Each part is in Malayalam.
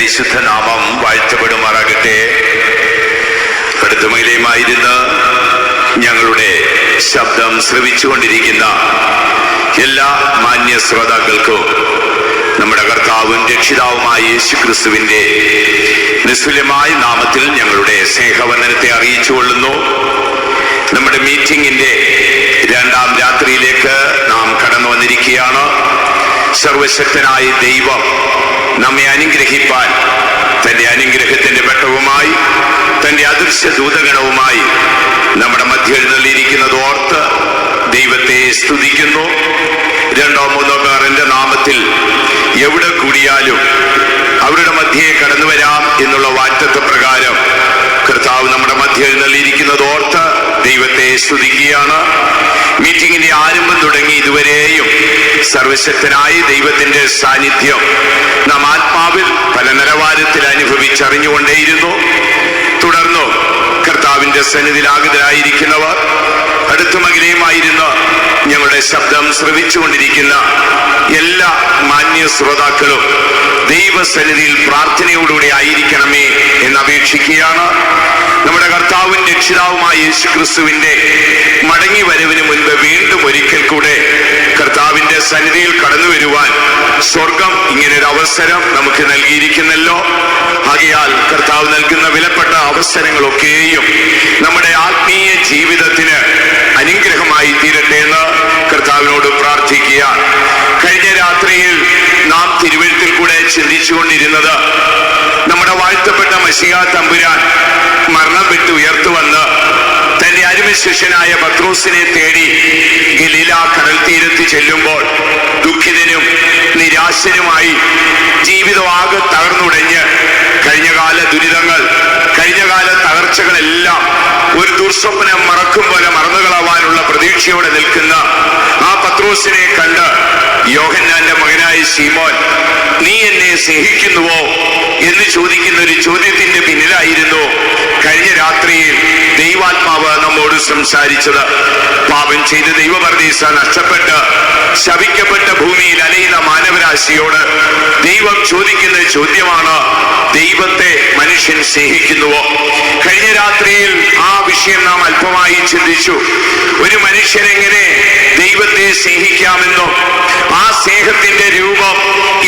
പരിശുദ്ധ നാമം വാഴ്ത്തപ്പെടുമാറാകട്ടെ. അടുത്തുമയിലേമായിരുന്ന് ഞങ്ങളുടെ ശബ്ദം ശ്രവിച്ചുകൊണ്ടിരിക്കുന്ന എല്ലാ മാന്യ ശ്രോതാക്കൾക്കും നമ്മുടെ കർത്താവും രക്ഷിതാവുമായ യേശുക്രിസ്തുവിന്റെ നിസ്തുല്യമായ നാമത്തിൽ ഞങ്ങളുടെ സ്നേഹവന്ദനത്തെ അറിയിച്ചുകൊള്ളുന്നു. നമ്മുടെ മീറ്റിംഗിന്റെ രണ്ടാം രാത്രിയിലേക്ക് നാം കടന്നു വന്നിരിക്കുകയാണ്. സർവശക്തനായ ദൈവം നമ്മെ അനുഗ്രഹിപ്പാൻ തന്റെ അനുഗ്രഹത്തിന്റെ പെട്ടവുമായി തന്റെ അദൃശ്യ ദൂതഗണവുമായി നമ്മുടെ മധ്യ എഴുന്നള്ളിയിരിക്കുന്നത് ഓർത്ത് ദൈവത്തെ സ്തുതിക്കുന്നു. രണ്ടോ മൂന്നോ പേർ എന്റെ നാമത്തിൽ എവിടെ കൂടിയാലും അവരുടെ മധ്യയെ കടന്നു വരാം എന്നുള്ള വാഗ്ദത്ത പ്രകാരം കർത്താവ് നമ്മുടെ മധ്യ എഴുന്നള്ളിയിരിക്കുന്നത് ഓർത്ത് ദൈവത്തെ സ്തുതിക്കുകയാണ്. മീറ്റിംഗിന്റെ ആരംഭം തുടങ്ങി ഇതുവരെയും സർവശക്തനായ ദൈവത്തിന്റെ സാന്നിധ്യം നാം ആത്മാവിൽ പല നിലവാരത്തിൽ അനുഭവിച്ചറിഞ്ഞുകൊണ്ടേയിരുന്നു. തുടർന്നു കർത്താവിന്റെ സന്നിധിയിൽ ആഗതരായിരിക്കുന്നവർ അടുത്തുമകലെയുമായിരുന്ന് ഞങ്ങളുടെ ശബ്ദം ശ്രവിച്ചുകൊണ്ടിരിക്കുന്ന എല്ലാ മാന്യ ശ്രോതാക്കളും ദൈവസന്നിധിയിൽ പ്രാർത്ഥനയോടുകൂടി ആയിരിക്കണമേ എന്ന് അപേക്ഷിക്കുകയാണ്. നമ്മുടെ കർത്താവും രക്ഷിതാവുമായ യേശുക്രിസ്തുവിന്റെ മടങ്ങി വരവിന് മുൻപ് വീണ്ടും ഒരിക്കൽ കൂടെ കർത്താവിന്റെ സന്നിധിയിൽ കടന്നു വരുവാൻ സ്വർഗം ഇങ്ങനൊരു അവസരം നമുക്ക് നൽകിയിരിക്കുന്നല്ലോ. ആകയാൽ കർത്താവ് നൽകുന്ന വിലപ്പെട്ട അവസരങ്ങളൊക്കെയും നമ്മുടെ ആത്മീയ ജീവിതത്തിന് അനുഗ്രഹമായി തീരട്ടെ എന്ന് കർത്താവിനോട് പ്രാർത്ഥിക്കുക. കഴിഞ്ഞ രാത്രിയിൽ നാം തിരുവെഴുത്തിൽ കൂടെ ചിന്തിച്ചുകൊണ്ടിരുന്നത് നമ്മുടെ വാഴ്ത്തപ്പെട്ട മശിഹാ തമ്പുരാൻ മരണം വിട്ട് ഉയർത്തുവന്ന് തന്റെ അരുമശിഷ്യനായ പത്രോസിനെ തേടി ഗലീല കടൽ തീരത്ത് ചെല്ലുമ്പോൾ ദുഃഖിതനും നിരാശനുമായി ജീവിതമാകെ തകർന്നുടഞ്ഞ് കഴിഞ്ഞകാല ദുരിതങ്ങൾ കഴിഞ്ഞകാല തകർച്ചകളെല്ലാം ഒരു ദുർസ്വപ്നം മറക്കും പോലെ മറന്നുകളാവാനുള്ള പ്രതീക്ഷയോടെ നിൽക്കുന്ന ആ പത്രോസിനെ കണ്ട് യോഹന്നാന്റെ മകനായ ശീമോൻ, നീ എന്നെ സ്നേഹിക്കുന്നുവോ എന്ന് ചോദിക്കുന്ന ഒരു ചോദ്യത്തിന്റെ പിന്നിലായിരുന്നു കഴിഞ്ഞ രാത്രിയിൽ ദൈവാത്മാവ് നമ്മോട് സംസാരിച്ചത്. പാപം ചെയ്ത് ദൈവപരദീസ നഷ്ടപ്പെട്ട് ശപിക്കപ്പെട്ട ഭൂമിയിൽ അലയുന്ന മാനവരാശിയോട് ദൈവം ചോദിക്കുന്ന ചോദ്യമാണ്, ദൈവത്തെ മനുഷ്യൻ സ്നേഹിക്കുന്നുവോ? കഴിഞ്ഞ രാത്രിയിൽ ആ വിഷയം നാം അല്പമായി ചിന്തിച്ചു. ഒരു മനുഷ്യൻ എങ്ങനെ ദൈവത്തെ സ്നേഹിക്കാമെന്നും ആ സ്നേഹത്തിന്റെ രൂപം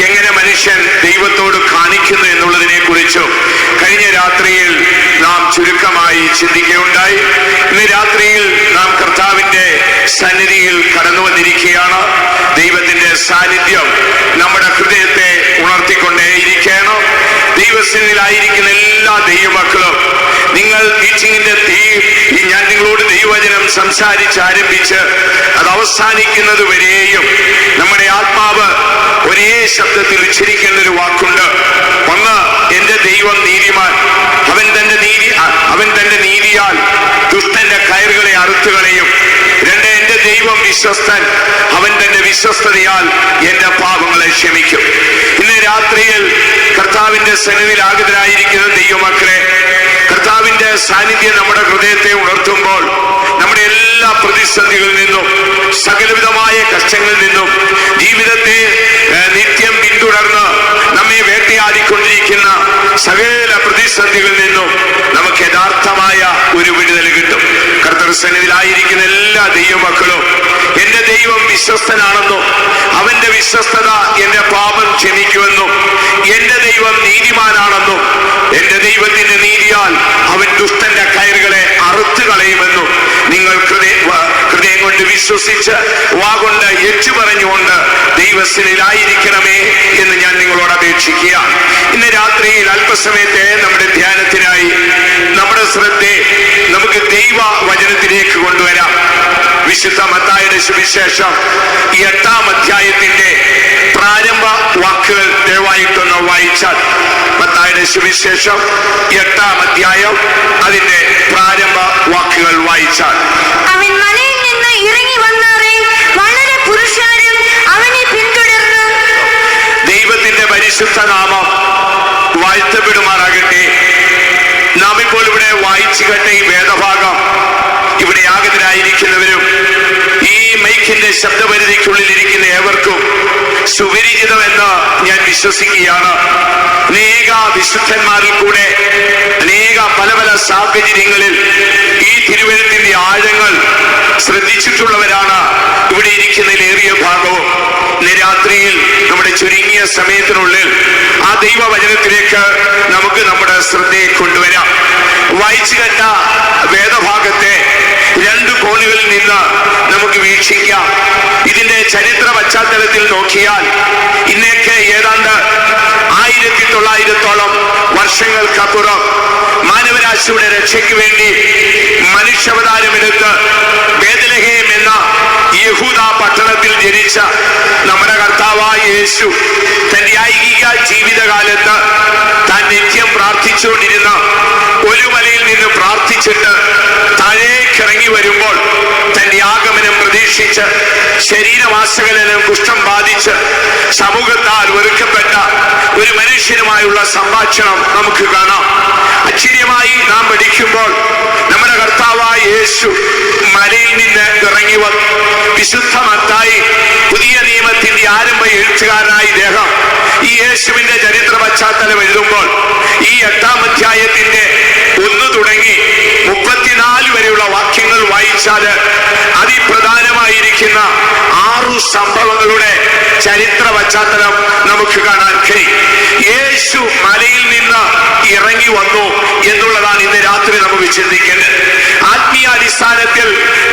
എങ്ങനെ മനുഷ്യൻ ദൈവത്തോട് കാണിക്കുന്നു എന്നുള്ളതിനെ കുറിച്ചും കഴിഞ്ഞ രാത്രിയിൽ നാം ചുരുക്കമായി ചിന്തിക്കുകയുണ്ടായി. ഇന്ന് രാത്രിയിൽ നാം കർത്താവിന്റെ സന്നിധിയിൽ കടന്നു വന്നിരിക്കുകയാണ്. ദൈവത്തിന്റെ സാന്നിധ്യം നമ്മുടെ ഹൃദയത്തെ ഉണർത്തിക്കൊണ്ടേയിരിക്കണം. ദൈവസന്നിധിയിലായിരിക്കുന്ന എല്ലാ ദൈവമക്കളും നിങ്ങൾ മീറ്റിംഗിന്റെ ഞാൻ നിങ്ങളോട് ദൈവവചനം സംസാരിച്ചാരംഭിച്ച് അത് അവസാനിക്കുന്നത് വരെയും നമ്മുടെ ആത്മാവ് ഒരേ ശബ്ദത്തിൽ ഉച്ചരിക്കുന്ന ഒരു വാക്കുണ്ട്. ഒന്ന്, എന്റെ ദൈവം നീതിമാൻ, അവൻ തന്റെ നീതിയാൽ ദുഷ്ടന്റെ കയറുകളെ അറുത്തുകളയും. രണ്ട്, എന്റെ ദൈവം വിശ്വസ്തൻ, അവൻ തന്റെ വിശ്വസ്തതയാൽ എന്റെ പാപങ്ങളെ ക്ഷമിക്കും. ഇന്ന് രാത്രിയിൽ കർത്താവിന്റെ സന്നിധിയിൽ ആഗതരായിരിക്കുന്ന ദൈവമക്കളെ, കർത്താവിന്റെ സാന്നിധ്യം നമ്മുടെ ഹൃദയത്തെ ഉണർത്തുമ്പോൾ നമ്മുടെ എല്ലാ പ്രതിസന്ധികളിൽ നിന്നും സകലവിധമായ കഷ്ടങ്ങളിൽ നിന്നും ജീവിതത്തെ നിത്യം പിന്തുടർന്ന് നമ്മെ വേട്ടയാടിക്കൊണ്ടിരിക്കുന്ന സകല പ്രതിസന്ധികളിൽ നിന്നും നമുക്ക് യഥാർത്ഥമായ ഒരു വിടുതൽ കിട്ടും. കർത്തൃസന്നിധിയിലായിരിക്കുന്ന എല്ലാ ദൈവമക്കളും എന്റെ ദൈവം വിശ്വസ്തനാണെന്നും അവന്റെ വിശ്വസ്തത എന്റെ പാപം ക്ഷമിക്കുമെന്നും എന്റെ ദൈവം നീതിമാനാണെന്നും എന്റെ ദൈവത്തിന്റെ നീതിയാൽ അവൻ ദുഷ്ടന്റെ കയറുകളെ അറുത്തു കളയുമെന്നും നിങ്ങൾ ഹൃദയം കൊണ്ട് വിശ്വസിച്ച് വാഗൊണ്ട് ഏറ്റുപറഞ്ഞുകൊണ്ട് ദൈവസന്നിധിയിലായിരിക്കണമേ എന്ന് ഞാൻ നിങ്ങളോട് അപേക്ഷിക്കുക. ഇന്ന് രാത്രിയിൽ അല്പസമയത്തെ നമ്മുടെ ധ്യാനത്തിനായി നമ്മുടെ ശ്രദ്ധയെ നമുക്ക് ദൈവ വചനത്തിലേക്ക് കൊണ്ടുവരാം. വിശുദ്ധ മത്തായിയുടെ സുവിശേഷം 8-ാം അധ്യായത്തിന്റെ പ്രാരംഭ വാക്കുകൾ ദയവായിട്ടൊന്ന് വായിച്ചാൽ. മത്തായിയുടെ സുവിശേഷം 8-ാം അധ്യായം അതിന്റെ പ്രാരംഭ വാക്കുകൾ വായിച്ചാൽ. അവൻ മലയിൽ നിന്ന് ഇറങ്ങി വന്നാറെ വളരെ പുരുഷാരം അവനെ പിന്തുടർന്നു. ദൈവത്തിന്റെ പരിശുദ്ധ നാമം വാഴ്ത്തപ്പെടുമാറാകട്ടെ. നാം ഇപ്പോൾ ഇവിടെ വായിച്ചു കേട്ട ഈ വേദഭാഗം ഇവിടെ ആഗതരായിരിക്കുന്നവരും ഈ മൈക്കിന്റെ ശബ്ദപരിധിക്കുള്ളിൽ ഇരിക്കുന്ന ഏവർക്കും സുപരിചിതമെന്ന് ഞാൻ വിശ്വസിക്കുകയാണ്. അനേക അനേക വിശുദ്ധന്മാരിൽ കൂടെ അനേക പല പല സാഹചര്യങ്ങളിൽ ഈ തിരുവഴുത്തിന്റെ ആഴങ്ങൾ ശ്രദ്ധിച്ചിട്ടുള്ളവരാണ് ഇവിടെ ഇരിക്കുന്നതിലേറിയ ഭാഗവും. ഇന്ന് രാത്രിയിൽ നമ്മുടെ ചുരുങ്ങിയ സമയത്തിനുള്ളിൽ ആ ദൈവവചനത്തിലേക്ക് നമുക്ക് നമ്മുടെ ശ്രദ്ധയെ കൊണ്ടുവരാം. വായിച്ചു കേട്ട വേദഭാഗത്തെ രണ്ട് കോണുകളിൽ നിന്ന് നമുക്ക് വീക്ഷിക്കാം. ഇതിന്റെ ചരിത്ര പശ്ചാത്തലത്തിൽ നോക്കിയാൽ ഇന്നേക്ക് ഏതാണ്ട് 1900 വർഷങ്ങൾക്കപ്പുറം മാനവരാശിയുടെ രക്ഷയ്ക്ക് വേണ്ടി മനുഷ്യാവതാരമെടുത്ത് ബേത്ലഹേം എന്ന യഹൂദ പട്ടണത്തിൽ ജനിച്ച നമ്മുടെ കർത്താവായ യേശു തന്റെ ഐഹിക ജീവിതകാലത്ത് താൻ നിത്യം പ്രാർത്ഥിച്ചുകൊണ്ടിരുന്ന ഒരു മലയിൽ നിന്ന് പ്രാർത്ഥിച്ചിട്ട് താഴേക്കിറങ്ങി വരുമ്പോൾ തന്റെ ആഗമനം പ്രതീക്ഷിച്ച് ശരീരമാസകലനം കുഷ്ഠം ബാധിച്ച് സമൂഹത്താൽ വെറുക്കപ്പെട്ട ഒരു മനുഷ്യനുമായുള്ള സംഭാഷണം നമുക്ക് കാണാം. അക്ഷരീയമായി നാം പഠിക്കുമ്പോൾ നമ്മുടെ കർത്താവായ യേശു മലയിൽ നിന്ന് ഇറങ്ങി വന്നു. വിശുദ്ധ മത്തായി പുതിയ നിയമത്തിന്റെ ആരംഭ എഴുത്തുകാരനായ ഇദ്ദേഹം ഈ യേശുവിന്റെ ചരിത്ര പശ്ചാത്തലം എഴുതുമ്പോൾ ഈ 8-ാം അധ്യായത്തിന്റെ 1 തുടങ്ങി 34 വരെയുള്ള വാക്യങ്ങൾ വായിച്ചാൽ അതിപ്രധാനമായിരിക്കുന്ന 6 സംഭവങ്ങളുടെ ചരിത്ര പശ്ചാത്തലം നമുക്ക് കാണാൻ കഴിയും. യേശു മലയിൽ നിന്ന് ഇറങ്ങി വന്നു എന്നുള്ളതാണ് ഇന്ന് രാത്രി നമുക്ക് ചിന്തിക്കേണ്ടത്. ആത്മീയ അടിസ്ഥാനത്തിൽ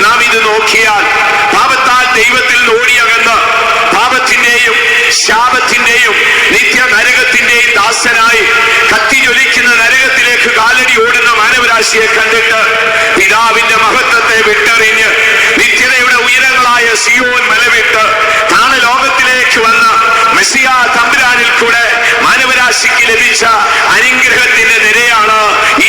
നാം ഇത് നോക്കിയാൽ പാപത്താൽ ദൈവത്തിൽ ഓടിയകന്ന് പാപത്തിന്റെയും ശാപത്തിന്റെയും നിത്യ നരകത്തിന്റെയും ദാസനായി കത്തിജ്വലിക്കുന്ന നരകത്തിലേക്ക് കാലടി ഓടുന്ന മാനവരാശിയെ കണ്ടിട്ട് പിതാവിന്റെ മഹത്വത്തെ വിട്ടെറിഞ്ഞ് നിത്യതയുടെ ഉയരങ്ങളായ സിയോൻ മലവിട്ട് താണ ലോകത്തിലേക്ക് വന്ന മെസ്സിയ തമ്പുരാനിൽ കൂടെ മാനവരാശിക്ക് ലഭിച്ച അനുഗ്രഹത്തിന്റെ നിരയാണ്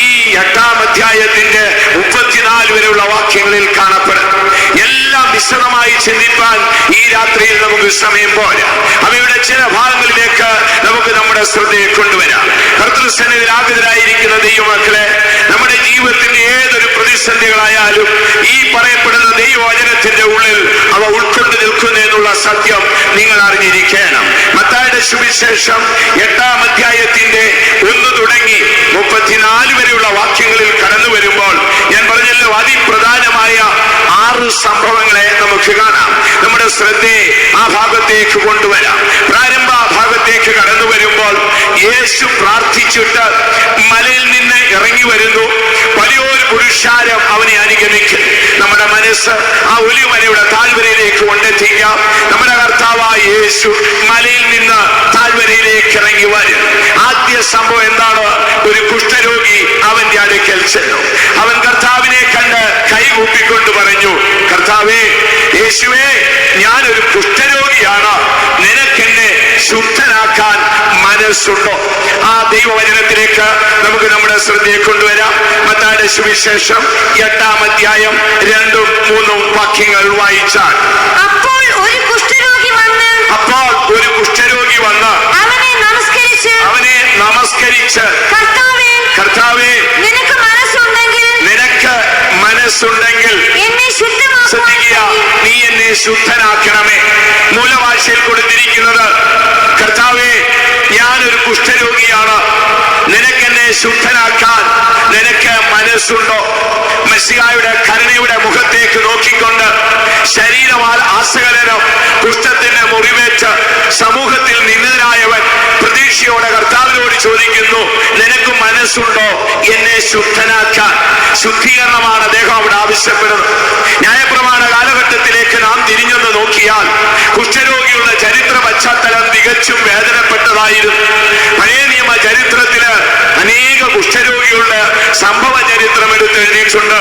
ഈ 8-ാം അധ്യായത്തിന്റെ 34 വരെയുള്ള വാക്യങ്ങളിൽ കാണപ്പെടുന്നത്. എല്ലാം വിശദമായി ചിന്തിപ്പാൻ ഈ രാത്രിയിൽ നമുക്ക് സമയം പോരാ. അവയുടെ ചില ഭാഗങ്ങളിലേക്ക് നമുക്ക് നമ്മുടെ ശ്രദ്ധയെ കൊണ്ടുവരാം. കർത്തൃസന്നിധിയിലാഗതരായിരിക്കുന്ന ദൈവമക്കളെ, നമ്മുടെ ജീവിതത്തിന്റെ ഏതൊരു പ്രതിസന്ധികളായാലും ഈ പറയപ്പെടുന്ന ദൈവവചനത്തിന്റെ ഉള്ളിൽ അവ ഉൾക്കൊണ്ട് നിൽക്കുന്നു എന്നുള്ള സത്യം നിങ്ങൾ അറിഞ്ഞിരിക്കണം. മത്തായിയുടെ സുവിശേഷം 8-ാം അധ്യായത്തിന്റെ 1 തുടങ്ങി 34 വരെയുള്ള വാക്യങ്ങളിൽ കടന്നു വരുമ്പോൾ ഞാൻ പറഞ്ഞല്ലോ അതിപ്രധാനമായ 6 സംഭവങ്ങളെ നമുക്ക് കാണാം. നമ്മുടെ ശ്രദ്ധയെ ആ ഭാഗത്തേക്ക് കൊണ്ടുവരാം. പ്രാരംഭ ഭാഗത്തേക്ക് കടന്നു വരുമ്പോൾ യേശു പ്രാർത്ഥിച്ചിട്ട് മലയിൽ നിന്ന് ഇറങ്ങി വരുന്നു. വലിയൊരു പുരുഷാരം അവനെ അനുഗമിക്കും. നമ്മുടെ മനസ്സ് ആ ഒലിവുമലയുടെ താഴ്വരയിലേക്ക് കൊണ്ടെത്തിക്കാം. നമ്മുടെ കർത്താവായ യേശു മലയിൽ നിന്ന് താഴ്വരയിലേക്ക് ഇറങ്ങി വരും. ആദ്യ സംഭവം എന്താണ്? ഒരു കുഷ്ഠരോഗി അവന്റെ അടുക്കൽ ചെന്നു. അവൻ കർത്താവിനെ കണ്ട് കൈകൂപ്പിക്കൊണ്ട് പറഞ്ഞു, കർത്താവേ, യേശുവേ, ഞാനൊരു കുഷ്ഠരോഗിയാണ്, നിനക്കെന്നെ ശുദ്ധനാക്കാൻ മനസ്സുണ്ടോ? ആ ദൈവവചനത്തിലേക്ക് നമുക്ക് നമ്മുടെ ശ്രദ്ധയെ കൊണ്ടുവരാം. മത്തായിയുടെ സുവിശേഷം 8-ാം അധ്യായം 2-ഉം 3-ഉം വാക്യങ്ങൾ വായിച്ചാൽ അപ്പോൾ ഒരു കുഷ്ഠരോഗി വന്ന് അവനെ നമസ്കരിച്ച് കർത്താവേ, നിനക്ക് മനസ്സുണ്ടെങ്കിൽ ശ്രദ്ധിക്കുക, നീ എന്നെ ശുദ്ധനാക്കണമേ. മൂലഭാഷയിൽ കൊടുത്തിരിക്കുന്നത്, കർത്താവേ, ഞാനൊരു കുഷ്ഠരോഗിയാണ്, നിനക്കെന്നെ ശുദ്ധനാക്കാൻ നിനക്ക് മനസ്സുണ്ടോ? മെസ്സിഹായുടെ കരുണയുടെ മുഖത്തേക്ക് നോക്കിക്കൊണ്ട് ശരീരമാൽ ആസകലനം കുഷ്ഠത്തിന് മുറിവേറ്റ് സമൂഹത്തിൽ നിന്നതിനായവൻ പ്രതീക്ഷയോടെ കർത്താവിനോട് ചോദിക്കുന്നു, നിനക്ക് മനസ്സുണ്ടോ എന്നെ ശുദ്ധനാക്കാൻ? ശുദ്ധീകരണമാണ് അദ്ദേഹം അവിടെ ആവശ്യപ്പെടുന്നത്. ന്യായപ്രമാണ കാലഘട്ടത്തിലേക്ക് നാം തിരിഞ്ഞൊന്ന് നോക്കിയാൽ കുഷ്ഠരോഗിയുടെ ചരിത്ര പശ്ചാത്തലം തികച്ചും വേദനപ്പെട്ടതായിരുന്നു. പഴയ നിയമ ചരിത്രത്തില് അനേക കുഷ്ഠരോഗികളുടെ സംഭവ ചരിത്രം എടുത്തെഴുതിയിട്ടുണ്ട്.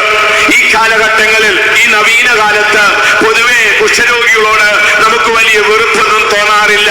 ഈ കാലഘട്ടങ്ങളിൽ, ഈ നവീന കാലത്ത് പൊതുവെ കുഷ്ഠരോഗികളോട് നമുക്ക് വലിയ വെറുപ്പൊന്നും തോന്നാറില്ല.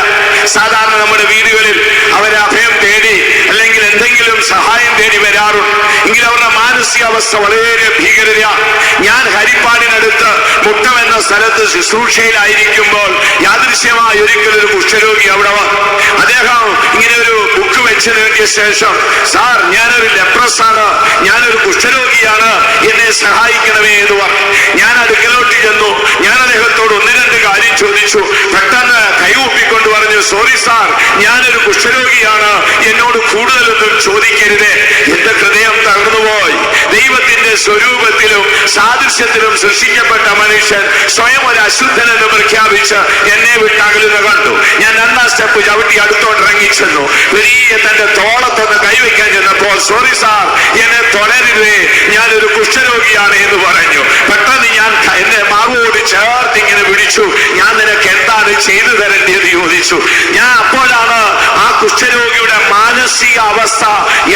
സാധാരണ നമ്മുടെ വീടുകളിൽ അവർ അഭയം തേടി അല്ലെങ്കിൽ എന്തെങ്കിലും സഹായം തേടി വരാറുണ്ട്. എങ്കിൽ അവരുടെ മാനസികാവസ്ഥ വളരെ ഭീകരതയാണ്. ഞാൻ ഹരിപ്പാടിനടുത്ത് മുട്ടം എന്ന സ്ഥലത്ത് ശുശ്രൂഷയിലായിരിക്കുമ്പോൾ യാദൃശ്യമായ ഒരിക്കലൊരു കുഷ്ഠരോഗി അവിടെ വന്നു. അദ്ദേഹം ഇങ്ങനെ ഒരു ബുക്ക് വെച്ച് നീട്ടിയ ശേഷം, സാർ, ഞാനൊരു ലെപ്രസാണ്, ഞാനൊരു കുഷ്ഠരോഗിയാണ്, എന്നെ സഹായിക്കണമേ എന്ന് പറഞ്ഞു. ഞാൻ അടുക്കലോട്ട് ചെന്നു. ഞാൻ അദ്ദേഹത്തോട് 1-2 കാര്യം ചോദിച്ചു. പെട്ടെന്ന് കൈകൂപ്പിക്കൊണ്ട് പറഞ്ഞു, സോറി സാർ, ഞാനൊരു കുഷ്ഠരോഗിയാണ്, എന്നോട് കൂടുതൽ ചോദിക്കരുത്. എന്റെ ഹൃദയം തകർന്നുപോയി. ദൈവത്തിന്റെ സ്വരൂപത്തിലും സാദൃശ്യത്തിലും സൃഷ്ടിക്കപ്പെട്ട മനുഷ്യൻ സ്വയം ഒരു അശുദ്ധനെന്ന് പ്രഖ്യാപിച്ച് എന്നെ വിട്ടകലുന്ന കണ്ടു. ഞാൻ 2ാം സ്റ്റെപ്പ് ചവിട്ടി അടുത്തോട്ട് ഇറങ്ങിച്ചെന്നു. വലിയ തന്റെ തോളത്തൊന്ന് കൈവയ്ക്കാൻ ചെന്നപ്പോൾ, സോറി സാർ, എന്നെ തുടരുതേ, ഞാനൊരു കുഷ്ഠരോഗിയാണ് എന്ന് പറഞ്ഞു. പെട്ടെന്ന് ഞാൻ എന്നെ മാർവോട് ചേർത്ത് ഇങ്ങനെ പിടിച്ചു. ഞാൻ നിനക്ക് എന്താണ് ചെയ്തു തരേണ്ടത് ചോദിച്ചു. ഞാൻ അപ്പോഴാണ് ആ കുഷ്ഠരോഗിയുടെ മാനസിക അവസ്ഥ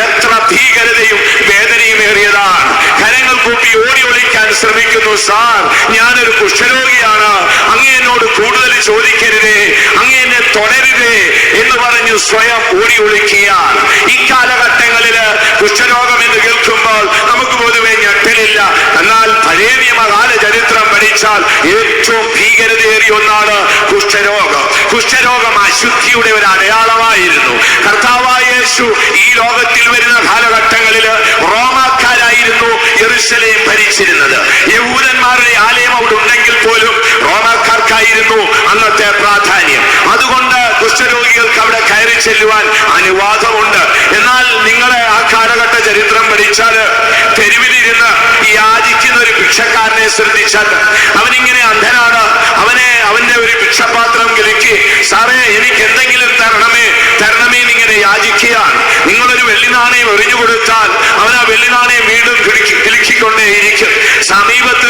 എത്ര ഭീകരതയും വേദനയുമേറിയതാണ്. കരങ്ങൾ കൂപ്പി ഓടി ഒളിക്കാൻ ശ്രമിക്കുന്നു. സാർ, ഞാനൊരു കുഷ്ഠരോഗിയാണ്, അങ്ങ് എന്നോട് കൂടുതൽ ചോദിക്കരുതേ, അങ്ങ് എന്നെ തുടരുതേ എന്ന് പറഞ്ഞു സ്വയം ഓടി ഒളിക്കുകയാണ്. ഈ കാലഘട്ടങ്ങളില് കുഷ്ഠരോഗം എന്ന് കേൾക്കുമ്പോൾ നമുക്ക് പൊതുവെ ഞെട്ടലില്ല. എന്നാൽ പഴയ നിയമകാല ചരിത്രം പഠിച്ചാൽ ഏറ്റവും ഭീകരതയേറിയ ഒന്നാണ് കുഷ്ഠരോഗം. കുഷ്ഠരോഗം അശുദ്ധിയുടെ ഒരു അടയാളമായിരുന്നു. കർത്താവായ യേശു ഈ ലോകത്തിൽ വരുന്ന കാലഘട്ടങ്ങളില് റോമാക്കാരായിരുന്നു യെരൂശലേം ഭരിച്ചിരുന്നത്. യഹൂദന്മാരുടെ ആലയം അവിടെ ഉണ്ടെങ്കിൽ പോലും റോമാക്കാർക്കായിരുന്നു അന്നത്തെ പ്രാധാന്യം. അതുകൊണ്ട് കുഷ്ഠരോഗികൾക്ക് അവിടെ കയറി ചെല്ലുവാൻ അനുവാദമുണ്ട്. എന്നാൽ നിങ്ങളെ ആ കാലഘട്ട ചരിത്രം പഠിച്ചാൽ തെരുവിലിരുന്ന് യാചിക്കുന്ന ഒരു ഭിക്ഷക്കാരനെ ശ്രദ്ധിച്ചാൽ അവനിങ്ങനെ അന്ധനാണ്. അവന്റെ ഒരു ഭിക്ഷപാത്രം കിലുക്കി, സാറേ എനിക്ക് എന്തെങ്കിലും തരണമേ തരണമേ എന്നിങ്ങനെ യാചിക്കുകയാണ്. നിങ്ങളൊരു വെള്ളി നാണയം എറിഞ്ഞു കൊടുത്താൽ അവൻ ആ വെള്ളി നാണയം വീണ്ടും കിലുക്കിക്കൊണ്ടേയിരിക്കും. സമീപത്ത്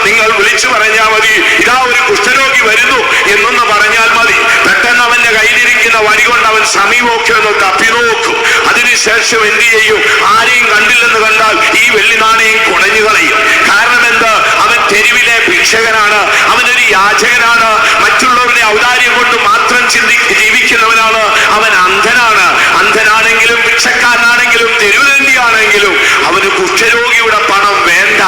നിങ്ങൾ വിളിച്ചു പറഞ്ഞാൽ മതി, ഇതാ ഒരു കുഷ്ഠരോഗി വരുന്നു എന്നൊന്ന് പറഞ്ഞാൽ മതി. പെട്ടെന്ന് അവന്റെ കയ്യിലിരിക്കുന്ന വടി കൊണ്ട് അവൻ സമീപമൊക്കെ ഒന്ന് തപ്പി നോക്കും. അതിനുശേഷം എന്ത് ചെയ്യും? ആരെയും കണ്ടില്ലെന്ന് കണ്ടാൽ ഈ വെള്ളി നാണയം കുണഞ്ഞു കളയും. കാരണം എന്ത്? അവൻ തെരുവിലെ ഭിക്ഷകനാണ്, അവനൊരു യാചകനാണ്, മറ്റുള്ളവരുടെ ഔദാര്യം കൊണ്ട് മാത്രം ജീവിക്കുന്നവനാണ്, അവൻ അന്ധനാണ്. അന്ധനാണെങ്കിലും ഭിക്ഷക്കാരനാണെങ്കിലും തെരുവുതണ്ടിയാണെങ്കിലും അവന് കുഷ്ഠരോഗിയുടെ പണം വേണ്ട.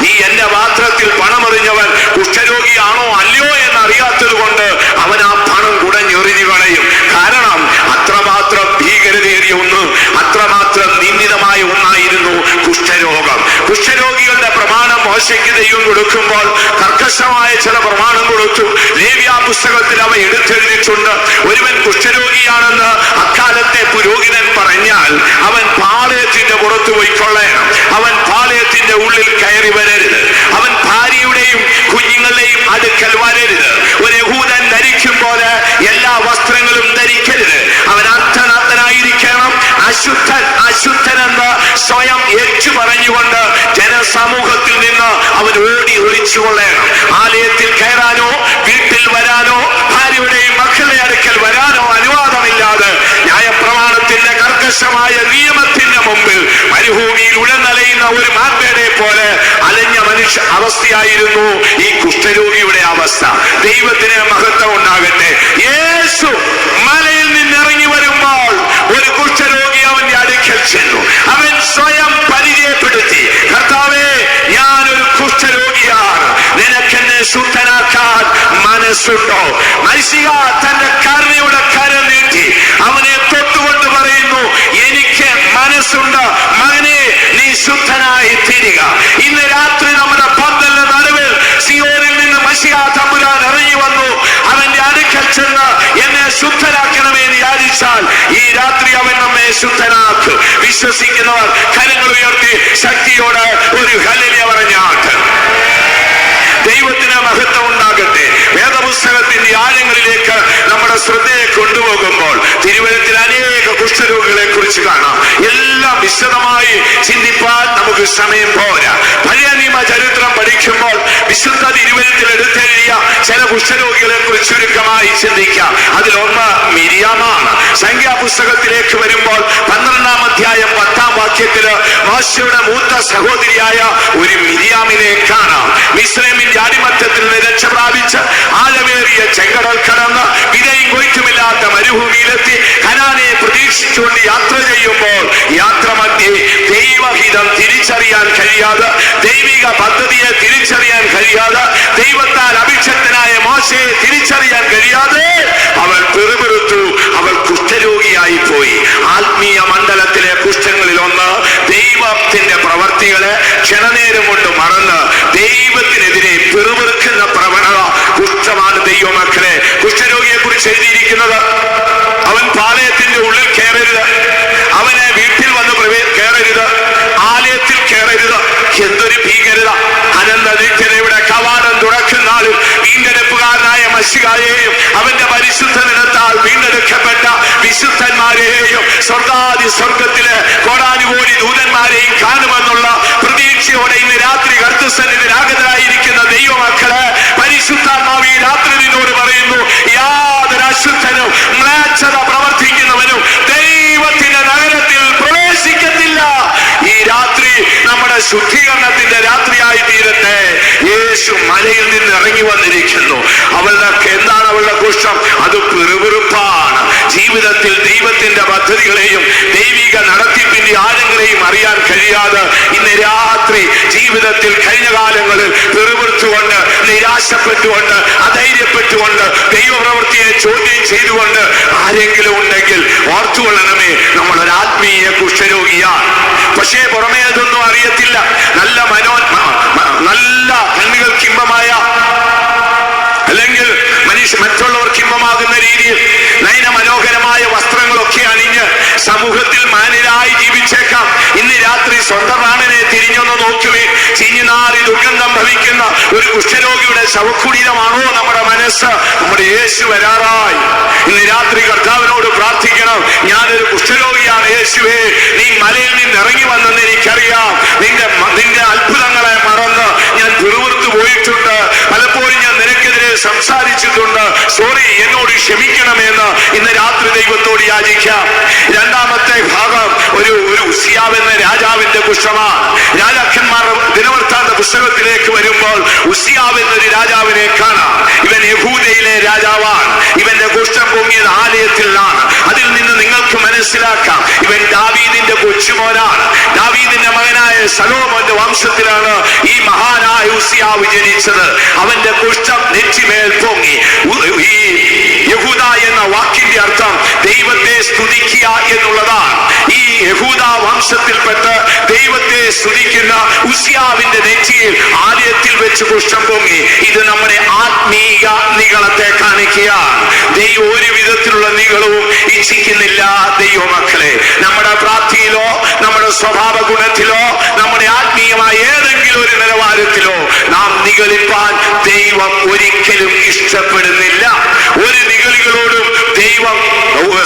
ഈ എന്റെ പാത്രത്തിൽ പണമെറിഞ്ഞവൻ കുഷ്ഠരോഗിയാണോ അല്ലയോ എന്നറിയാത്തത് കൊണ്ട് അവൻ ആ പണം കുടഞ്ഞെറിഞ്ഞു കളയും. കാരണം അത്രമാത്രം ഭീകരതയേറിയ ഒന്ന്, അത്രമാത്രം നിന്ദിതമായ ഒന്നായിരുന്നു കുഷ്ഠരോഗം. കുഷ്ഠരോഗികളുടെ പ്രമാണം മോശയ്ക്ക് ദൈവം കൊടുക്കുമ്പോൾ കർക്കശമായ ചില പ്രമാണം കൊടുത്തു. ലേവ്യ പുസ്തകത്തിൽ അവ എടുത്തെഴുതിയിട്ടുണ്ട്. ഒരുവൻ കുഷ്ഠരോഗിയാണെന്ന് അക്കാലത്തെ പുരോഹിതൻ പറഞ്ഞാൽ അവൻ പാളയത്തിന്റെ പുറത്തു പോയിക്കൊള്ളണം. അവൻ പാളയത്തിന്റെ ഉള്ളിൽ കയറി വരരുത്. അവൻ ഭാര്യയുടെയും കുഞ്ഞുങ്ങളുടെയും അടുക്കൽ വരരുത്. ഒരു യഹൂദൻ ധരിക്കും പോലെ എല്ലാ വസ്ത്രങ്ങളും ധരിക്കരുത്. അവൻ അർത്ഥനാഥനായിരിക്കണം. അശുദ്ധനെന്ന് സ്വയം ഏറ്റു പറഞ്ഞുകൊണ്ട് ജനസമൂഹത്തിൽ നിന്ന് അവൻ ഓടി ഒളിച്ചുകൊള്ളണം. ആലയത്തിൽ കയറാനോ വീട്ടിൽ വരാനോ ഭാര്യയുടെയും മക്കളുടെ അടുക്കൽ വരാനോ അനുവാദമില്ലാതെ ന്യായപ്രമാണത്തിന്റെ കർക്കശമായ നിയമത്തിന്റെ മുമ്പിൽ മരുഭൂമിയിൽ ഉഴന്നലയുന്ന ഒരു മാർബയുടെ പോലെ അലഞ്ഞ അവസ്ഥയായിരുന്നു ഈ കുഷ്ഠരോഗിയുടെ അവസ്ഥ. ദൈവത്തിന് മഹത്വം ഉണ്ടാകട്ടെ. യേശു മലയിൽ നിന്നിറങ്ങി വരുമ്പോൾ ഒരു കുഷ്ഠരോഗി അവന്റെ അടുക്കൽ ചെന്നു. അവൻ സ്വയം പരിചയപ്പെടുത്തി, കർത്താവേ, ഞാനൊരു കുഷ്ഠരോഗിയാണ്, നിനക്കെന്നെ ശുദ്ധനാക്കാൻ മനസ്സുണ്ടോ? മനുഷ്യ തന്റെ കരുണയുടെ കരം നീട്ടി അവനെ തൊട്ടുകൊണ്ട് പറയുന്നു, എനിക്ക് മനസ്സുണ്ട് മകനെ, നീ ശുദ്ധനായി തീരുക. ഇന്ന് രാത്രി നമ്മുടെ പന്തലിന്റെ നടുവിൽ സിയോനിൽ നിന്ന് മശിഹ തമ്പുരാൻ ഇറങ്ങി വന്നു. അവന്റെ അടുക്കൽ ചെന്ന് എന്നെ ശുദ്ധനാക്കണമേ എന്ന് യാചിച്ചാൽ ഈ രാത്രി അവൻ നമ്മെ ശുദ്ധനാക്കും. വിശ്വസിക്കുന്നവർ കരങ്ങൾ ഉയർത്തി ശക്തിയോടെ ഒരു ഹല്ലേലൂയ പറഞ്ഞാട്ട്. ദൈവത്തിന് മഹത്വം ഉണ്ടാകട്ടെ. വേദപുസ്തകത്തിന്റെ ആഴങ്ങളിലേക്ക് നമ്മുടെ ശ്രദ്ധയെ കൊണ്ടുപോകുമ്പോൾ തിരുവചനത്തിൽ അനേക കുഷ്ഠരോഗികളെ കുറിച്ച് കാണാം. എല്ലാം വിശദമായി ചിന്തിപ്പാൻ നമുക്ക് സമയം പോരാ. പഴയ നിയമ ചരിത്രം പഠിക്കുമ്പോൾ വിശുദ്ധ തിരുവചനത്തിൽ എടുത്തെഴുതിയ ചില കുഷ്ഠരോഗികളെ കുറിച്ച് ചുരുക്കമായി ചിന്തിക്കാം. അതിലൊന്ന് മിരിയാമാണ്. സംഖ്യാപുസ്തകത്തിലേക്ക് വരുമ്പോൾ 12-ാം അധ്യായം 10-ാം വാക്യത്തില് മോശയുടെ മൂത്ത സഹോദരിയായ ഒരു മിരിയാമിനെ കാണാം. മിസ്രൈമിന്റെ അടിമത്തത്തിൽ നിന്ന് രക്ഷ പ്രാപിച്ച് ആഴമേറിയ ചെങ്കടൽ കടന്ന് വിതയും കൊയ്ത്തുമില്ലാത്ത മരുഭൂമിയിലെത്തി കനാനെ പ്രതീക്ഷിച്ചുകൊണ്ട് യാത്ര ചെയ്യുമ്പോൾ യാത്ര മധ്യേ ദൈവഹിതം തിരിച്ചറിയാൻ കഴിയാതെ, ദൈവിക പദ്ധതിയെ തിരിച്ചറിയാൻ കഴിയാതെ, ദൈവത്താൽ അഭിഷക്തനായ മോശയെ തിരിച്ചറിയാൻ കഴിയാതെ അവൾ പിറുപിറുത്തു. അവൾ കുഷ്ഠരോഗിയായി പോയി. ആത്മീയ മണ്ഡലത്തിലെ കുഷ്ഠങ്ങളിൽ ഒന്ന് ദൈവത്തിന്റെ പ്രവർത്തികളെ ക്ഷണനേരം കൊണ്ട് മറന്ന് ദൈവത്തിനെതിരെ പിറുപിറുക്കുന്ന പ്രവണത കുഷ്ഠമാണ്. ദൈവമക്കളെ, കുഷ്ഠരോഗിയെ കുറിച്ച് എഴുതിയിരിക്കുന്നത് അവൻ പാളയത്തിന്റെ ഉള്ളിൽ കയറരുത്, അവനെ വീട്ടിൽ മിശിഹായെയും അവന്റെ പരിശുദ്ധനിടത്താൽ വീണ്ടെടുക്കപ്പെട്ട വിശുദ്ധന്മാരെയും സ്വർഗത്തിലെ കോടാനുകോടി ദൂതന്മാരെയും കാണുമെന്നുള്ള പ്രതീക്ഷയോടെ ഇന്ന് രാത്രി കർത്തൃസന്നിധിയിലാഗതരായിരിക്കുന്ന ദൈവമക്കളെ പരിശുദ്ധാത്മാവ് ഈ രാത്രി നിന്നോട് പറയുന്നു, യാതൊരു അശുദ്ധനും മ്ലേച്ഛത പ്രവർത്തിക്കുന്നവനും ദൈവത്തിന്റെ നഗരത്തിൽ പ്രവേശിക്കത്തില്ല. ഈ രാത്രി നമ്മുടെ ശുദ്ധീകരണത്തിന്റെ രാത്രിയായി തീരട്ടെ. യേശു മലയിൽ നിന്ന് ഇറങ്ങി വന്നിരിക്കുന്നു. എന്താണ് അവളുടെ കുഷ്ഠം? അത് പിറുപിറുപ്പാണ്. ജീവിതത്തിൽ ദൈവത്തിന്റെ പദ്ധതികളെയും ദൈവിക നടത്തിപ്പിന്റെ ആഴങ്ങളെയും അറിയാൻ കഴിയാതെ ഇന്ന് രാത്രി ജീവിതത്തിൽ കഴിഞ്ഞ കാലങ്ങളിൽ പിറുപിറുത്തുകൊണ്ട്, നിരാശപ്പെട്ടുകൊണ്ട്, അധൈര്യപ്പെട്ടുകൊണ്ട്, ദൈവപ്രവൃത്തിയെ ചോദ്യം ചെയ്തുകൊണ്ട് ആരെങ്കിലും ഉണ്ടെങ്കിൽ ഓർത്തുകൊള്ളണമേ, നമ്മളൊരു ആത്മീയ കുഷ്ഠരോഗിയാണ്. പക്ഷേ പുറമേ അതൊന്നും അറിയത്തില്ല. നല്ല കണ്ണുകൾക്ക് ഇമ്പമായ, അല്ലെങ്കിൽ മറ്റുള്ളവർക്ക് ഇമ്പമാകുന്ന രീതിയിൽ നയനമനോഹരമായ വസ്ത്രങ്ങളൊക്കെ അണിഞ്ഞ് സമൂഹത്തിൽ മാന്യരായി ജീവിച്ചേക്കാം. ഇന്ന് രാത്രി സ്വന്തം പ്രാണനെ തിരിഞ്ഞൊന്ന് നോക്കുവേ. ചീഞ്ഞുനാറി ദുർഗന്ധം ഭവിക്കുന്ന ഒരു കുഷ്ഠരോഗിയുടെ ശവക്കുടീരമാണോ നമ്മുടെ മനസ്സ്? നമ്മുടെ യേശു വരാറായി. ഇന്ന് രാത്രി കർത്താവിനോട് പ്രാർത്ഥിക്കണം, ഞാനൊരു കുഷ്ഠരോഗിയാണ് യേശുവേ, നീ മലയിൽ നിന്ന് ഇറങ്ങി വന്നെന്ന് എനിക്കറിയാം. നിന്റെ അത്ഭുതങ്ങളെ മറന്ന് ഞാൻ പിറുപിറുത്തു പോയിട്ടുണ്ട്. പലപ്പോഴും ഞാൻ നിനക്കെതിരെ സംസാരിച്ചിട്ടുണ്ട്. സോറി, എന്നോട് ക്ഷമിക്കണമെന്ന് ഇന്ന് രാത്രി ദൈവത്തോട് യാചിക്കാം. രണ്ടാമത്തെ ഭാഗം ഒരു ഉസിയാവെന്ന രാജാവിന്റെ കുഷ്ഠമാണ്. രാജാക്കന്മാർ ദിനവൃത്താന്ത പുസ്തകത്തിലേക്ക് വരുമ്പോൾ ഉസിയാവെന്നൊരു രാജാവിനെ കാണാം. ഇവൻ യഹൂദയിലെ രാജാവാണ്. ഇവന്റെ കുഷ്ഠം പൊങ്ങിയത് ആലയത്തിലാണ്. അതിൽ നിന്ന് നിങ്ങൾക്ക് മനസ്സിലാക്കാം, ഇവൻ ദാവീദിന്റെ കൊച്ചുമോനാണ്. ദാവീദിന്റെ മകനായ ശലോമോന്റെ വംശത്തിലാണ് ഈ മഹാനായ ഉസിയാവ് ജനിച്ചത്. അവന്റെ കുഷ്ഠം നെറ്റിമേൽ പൊങ്ങി. ഈ യഹൂദ എന്ന വാക്കിന്റെ അർത്ഥം ദൈവത്തെ സ്തുതിക്കുക എന്നുള്ളതാണ്. ഈ യഹൂദ വംശത്തിൽപ്പെട്ട് ദൈവത്തെ സ്തുതിക്കുന്ന ഉസിയാവിന്റെ നെറ്റിയിൽ ആലയത്തിൽ വെച്ച് കുഷ്ഠം പൊങ്ങി. ഇത് നമ്മുടെ ആത്മീക നിഗളത്തെ കാണിക്കുകയാണ്. ദൈവം ഒരു വിധത്തിലുള്ള നിഗളവും ഇച്ഛിക്കുന്നില്ല. ദൈവമക്കളെ, നമ്മുടെ പ്രാർത്ഥനയിലോ നമ്മുടെ സ്വഭാവ ഗുണത്തിലോ നമ്മുടെ ആത്മീയമായ ഏതെങ്കിലും ഒരു നിലവാരത്തിലോ നാം നിഗളിപ്പാൻ ദൈവം ഒരിക്കലും ഇഷ്ടപ്പെടുന്നില്ല. ഒരു നിഗളികളോടും ദൈവം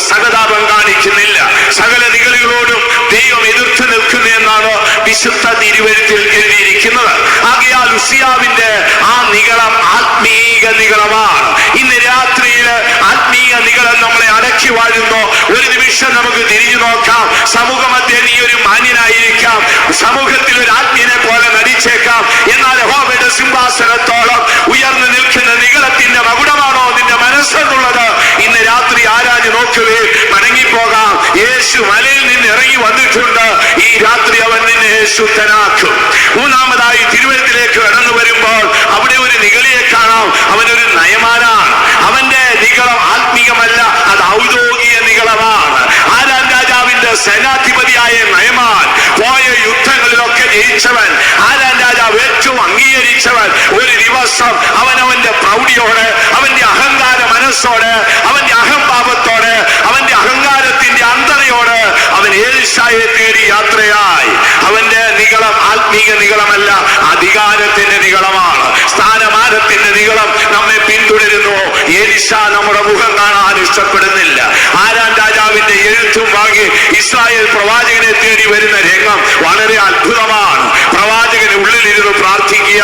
സഹതാപം കാണിക്കുന്നില്ല. സകല നിഗളികളോടും ദൈവം എതിർത്ത് നിൽക്കുന്നു എന്നാണ് വിശുദ്ധ തിരുവെഴുത്തിൽ എഴുതിയിരിക്കുന്നത്. ആകയാൽ ഉസിയാവിന്റെ ആ നിഗളം ആത്മീക നിഗളമാണ്. ഇന്ന് രാത്രിയിൽ ആത്മീയ നിഗളം നമ്മളെ അടക്കി വാഴുന്നു. ഒരു നിമിഷം നമുക്ക് തിരിഞ്ഞു നോക്കാം. സമൂഹമധ്യേ നീ ഒരു മാന്യനായിരിക്കാം, സമൂഹത്തിൽ ഒരു ആത്മീയനെ പോലെ നടിച്ചേക്കാം. എന്നാൽ യഹോവയുടെ സിംഹാസനത്തോളം ഉയർന്നു നിൽക്കുന്ന നിഗളത്തിന്റെ മകുടമാണോ നിന്റെ മനസ്സെന്നുള്ളത് ഇന്ന് രാത്രി ആരാഞ്ഞു നോക്കുവേ. മടങ്ങിപ്പോകാം. യേശു മലയിൽ നിന്ന് ഇറങ്ങി വന്നിട്ടുണ്ട്. ഈ രാത്രി അവൻ നിന്നെ ശുദ്ധനാക്കും. മൂന്നാമതായി തിരുവഴുത്തിലേക്ക് കടന്നു വരുമ്പോൾ അവിടെ ഒരു നിഗളിയെ കാണാം. അവനൊരു നയമാനാണ്. അവന്റെ നിഗളം ആത്മീയമല്ല, അത് ഔദ്യോഗിക നിഗളമാണ്. ആരാൻ രാജാവിന്റെ സേനാധിപതിയായ നയമാൻ, പോയ യുദ്ധങ്ങളിലൊക്കെ ജയിച്ചവൻ, ആരാൻ രാജാവ് ഏറ്റവും അംഗീകരിച്ചവൻ, ഒരു ദിവസം അവനവന്റെ പ്രൗഢിയോടെ, അവന്റെ അഹങ്കാര മനസ്സോടെ, അവന്റെ അഹംഭാവത്തോടെ, അവന്റെ അഹങ്കാരത്തിന്റെ അന്ധതയോട് അവൻ ഏലിശായെ തേടി യാത്രയായി. അവന്റെ നിഗളം ആത്മീക നിഗളമല്ല, അധികാരത്തിന്റെ നിഗളമാണ്. സ്ഥാനമാനത്തിന്റെ നിഗളം നമ്മെ പിന്തുടരുന്നു. ഏലിശ നമ്മുടെ മുഖം കാണാൻ ഇഷ്ടപ്പെടുന്നില്ല. ആരാൻ രാജാവിന്റെ എഴുത്തും വാങ്ങി ഇസ്രായേൽ പ്രവാചകനെ തേടി വരുന്ന രംഗം വളരെ അത്ഭുതമാണ്. പ്രവാചകന് ഉള്ളിലിരുന്ന് പ്രാർത്ഥിക്കുക.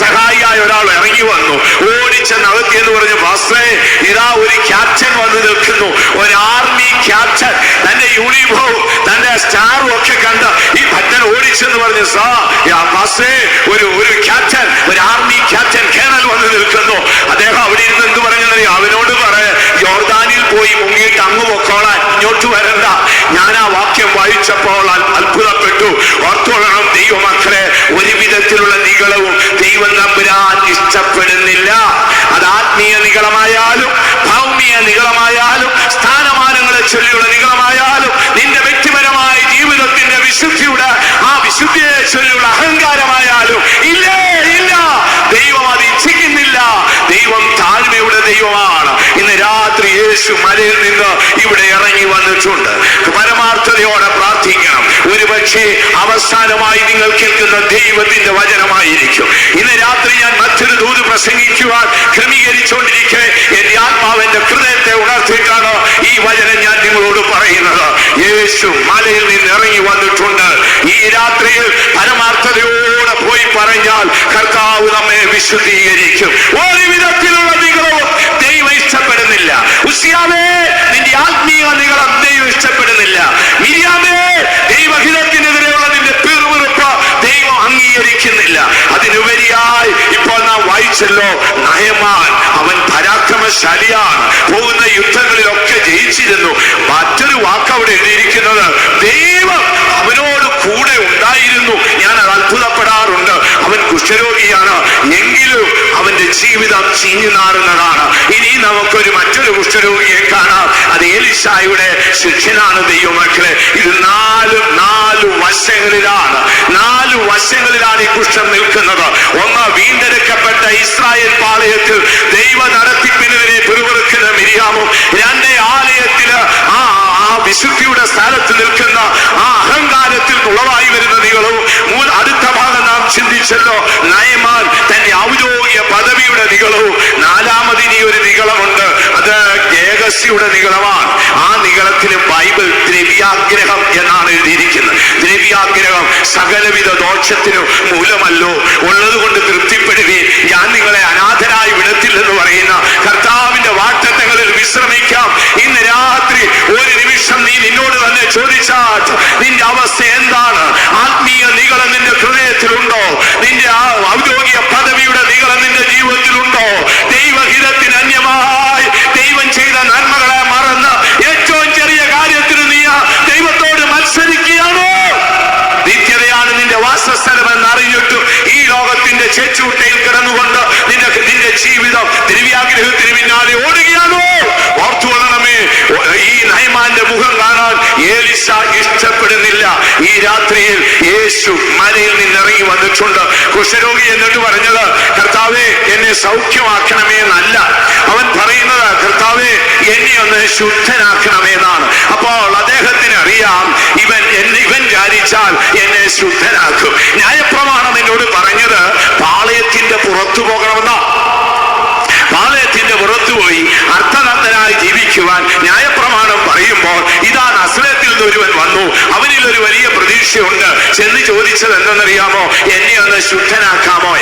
സഹായിയായ ഒരാൾ ഇറങ്ങി വന്നു. ഓടിച്ചെന്നകത്തി എന്ന് പറഞ്ഞു, പാസ്റ്ററേ, ഇതാ ഒരു ക്യാപ്റ്റൻ വന്ന് നിൽക്കുന്നു. ഒരു ആർമി ക്യാപ്റ്റൻ, തന്റെ യൂണിഫോം തന്റെ സ്റ്റാറും ഒക്കെ കണ്ട് ഈ ഭക്തൻ ഓടിച്ചെന്ന് പറഞ്ഞു, പാസ്റ്ററേ, ഒരു ക്യാപ്റ്റൻ, ഒരു ആർമി ക്യാപ്റ്റൻ കേണൽ വന്ന് നിൽക്കുന്നു. അദ്ദേഹം അവിടെ ഇരുന്ന് എന്ത് പറഞ്ഞെന്നറിയോ? അവനോട് യോർദാനിൽ പോയി മുങ്ങിയിട്ട് അങ്ങ് പൊക്കോളാൻ, ഇങ്ങോട്ട് വരണ്ട. ഞാൻ ആ വാക്യം വായിച്ചപ്പോൾ അത്ഭുതപ്പെട്ടു. ഓർത്തോളണം ദൈവമക്കളെ, ഒരു വിധത്തിലുള്ള നിഗളവും ദൈവം തമ്പുരാൻ ഇഷ്ടപ്പെടുന്നില്ല. അത് ആത്മീയ നിഗളമായാലും ഭൗമിക നിഗളമായാലും സ്ഥാനമാനങ്ങളെ ചൊല്ലിയുള്ള നിഗളമായാലും നിന്റെ വ്യക്തിപരമായ ജീവിതത്തിന്റെ വിശുദ്ധിയുടെ ആ വിശുദ്ധിയെ ചൊല്ലിയുള്ള അഹങ്കാരമായാലും ഇല്ല, ദൈവം അത് ഇച്ഛിക്കുന്നില്ല. ദൈവം താഴ്മയുടെ ദൈവമാണ്. ഇന്ന് രാത്രി യേശു മലയിൽ നിന്ന് ഇവിടെ ഇറങ്ങി വന്നിട്ടുണ്ട്. പരമാർത്ഥതയോടെ പ്രാർത്ഥിക്കണം. ഒരു ഒരുപക്ഷെ അവസാനമായി നിങ്ങൾ കേൾക്കുന്ന ദൈവത്തിന്റെ വചനമായിരിക്കും. ഇന്ന് രാത്രി ഞാൻ മറ്റൊരു ദൂത് പ്രസംഗിക്കുവാൻ ക്രമീകരിച്ചുകൊണ്ടിരിക്കെ എന്റെ ആത്മാവിന്റെ ഹൃദയത്തെ ഉണർത്തിയിട്ടാണ് ഈ വചനം ഞാൻ നിങ്ങളോട് പറയുന്നത്. യേശു മലയിൽ നിന്ന് ഇറങ്ങി വന്നിട്ടുണ്ട്. ഈ രാത്രിയിൽ പരമാർത്ഥതയോടെ പോയി പറഞ്ഞാൽ കർത്താവ് നമ്മെ വിശുദ്ധീകരിക്കും. ഒരു വിധത്തിലുള്ള നികളവും ദൈവം ഇഷ്ടപ്പെടുന്നില്ല. ഉസിയാവേ, നിന്റെ ആത്മീയ നികളം ദൈവം ഇഷ്ടപ്പെടുന്നില്ല. മിരിയാമേ, ദൈവഹിതത്തിനെതിരെയുള്ള നിന്റെ പിറുപിറുപ്പ് ദൈവം അംഗീകരിക്കുന്നില്ല. അതിനുപരിയായി ഇപ്പോൾ നാം വായിച്ചല്ലോ, നഹമാൻ അവൻ പരാക്രമശാലിയാണ്, പോകുന്ന യുദ്ധങ്ങളിലൊക്കെ ജയിച്ചിരുന്നു. മറ്റൊരു വാക്ക് അവിടെ എഴുതിയിരിക്കുന്നത്, ദൈവം അവനോട് കൂടെ ഉണ്ടായിരുന്നു. ഞാൻ അത് അത്ഭുതപ്പെടാറുണ്ട്. അവൻ കുഷ്ഠരോഗിയാണ്, എങ്കിലും അവന്റെ ജീവിതം ചീഞ്ഞു നാറുന്നതാണ്. ഇനി നമുക്കൊരു മറ്റൊരു കുഷ്ഠരോഗിയെ കാണാം. അത് എലീശായുടെ ശിഷ്യനാണ് ദൈവമക്കളെ. ഇത് നാല് വശങ്ങളിലാണ് ഈ കുഷ്ഠം നിൽക്കുന്നത്. ഒന്ന്, വീണ്ടെടുക്കപ്പെട്ട ഇസ്രായേൽ പാളയത്തിൽ ദൈവ നടത്തിപ്പിനെതിരെ പിറുപിറുക്കുന്ന മിരിയാമും, രണ്ട്, ആലയത്തില് ആ വിശുദ്ധിയുടെ സ്ഥാനത്ത് നിൽക്കുന്ന ആ അഹങ്കാരത്തിൽ ഉളവായി വരുന്ന നികളവും, അടുത്ത ഭാഗം നാം ചിന്തിച്ചല്ലോ, നയമാൻ തന്റെ ഔദ്യോഗിക പദവിയുടെ നികളവും. നാലാമതിനി ഒരു നികളമുണ്ട്, അത് ഗേഹസിയുടെ നികളമാണ്. ആ നികളത്തിന് ബൈബിൾ ദ്രവ്യാഗ്രഹം എന്നാണ് എഴുതിയിരിക്കുന്നത്. ദ്രവ്യാഗ്രഹം സകലവിധ ദോഷത്തിനും മൂലമല്ലോ, ഉള്ളത് കൊണ്ട് തൃപ്തിപ്പെടുകയും ഞാൻ നിങ്ങളെ അനാഥരായി വിടത്തില്ലെന്ന് പറയുന്ന കർത്താവിന്റെ വാഗ്ദത്തങ്ങളിൽ വിശ്രമിക്കാം. ഇന്ന് രാത്രി ഒരു നിമിഷം നീ നിന്നോട് തന്നെ ചോദിച്ചാൽ നിന്റെ അവസ്ഥ എന്താണ്? ആത്മീയ നിഗളം നിന്റെ ഹൃദയത്തിലുണ്ടോ? നിന്റെ ആ ഔദ്യോഗിക പദവിയുടെ നിഗളം നിന്റെ ജീവിതത്തിലുണ്ടോ? ദൈവഹിതത്തിന് അന്യമായി ദൈവം ചെയ്ത നന്മകളെ മറന്ന് ഏറ്റവും ചെറിയ കാര്യത്തിന് നീ ദൈവത്തോട് മത്സരിക്കുകയാണോ? നിത്യതയാണ് നിന്റെ വാസസ്ഥലമെന്ന് അറിഞ്ഞിട്ടും ഈ ലോകത്തിന്റെ ചേച്ചൂട്ടയിൽ കിടന്നുകൊണ്ട് നിന്റെ ജീവിതം ദ്രവ്യാഗ്രഹത്തിന് പിന്നാലെ ഓടുകയാണോ? ഓർത്തുകൊള്ളണമേ, ഈ നയമാന്റെ മുഖം കാണാൻ എലീശ ഇഷ്ടപ്പെടുന്നില്ല. ഈ രാത്രിയിൽ യേശു മലയിൽ നിന്ന് ഇറങ്ങി വന്നിട്ടുണ്ട്. കുഷ്ഠരോഗി എന്നിട്ട് പറഞ്ഞത്, കർത്താവേ എന്നെ സൗഖ്യമാക്കണമേ എന്നല്ല. അവൻ പറയുന്നത്, കർത്താവേ എന്നെ ഒന്ന് ശുദ്ധനാക്കണമെന്നാണ്. അപ്പോൾ അദ്ദേഹത്തിന് അറിയാം, ഇവൻ വിചാരിച്ചാൽ എന്നെ ശുദ്ധനാക്കും. ന്യായപ്രമാണം എന്നോട് പറഞ്ഞത് പാളയത്തിന്റെ പുറത്തു പോകണമെന്നാ. പാളയത്തിന്റെ പുറത്തുപോയി അർത്ഥനഗ്നനായി ജീവിക്കുവാൻ ന്യായപ്രമാണം പറയുമ്പോൾ, ഇതാ നസ്രത്തിൽ നിന്ന് ഒരുവൻ വന്നു, അവനിൽ ഒരു വലിയ പ്രതീക്ഷയുണ്ട്. ചെന്ന് ചോദിച്ചത് എന്തെന്നറിയാമോ? എന്നെ ഒന്ന് ശുദ്ധനാക്കാമോ?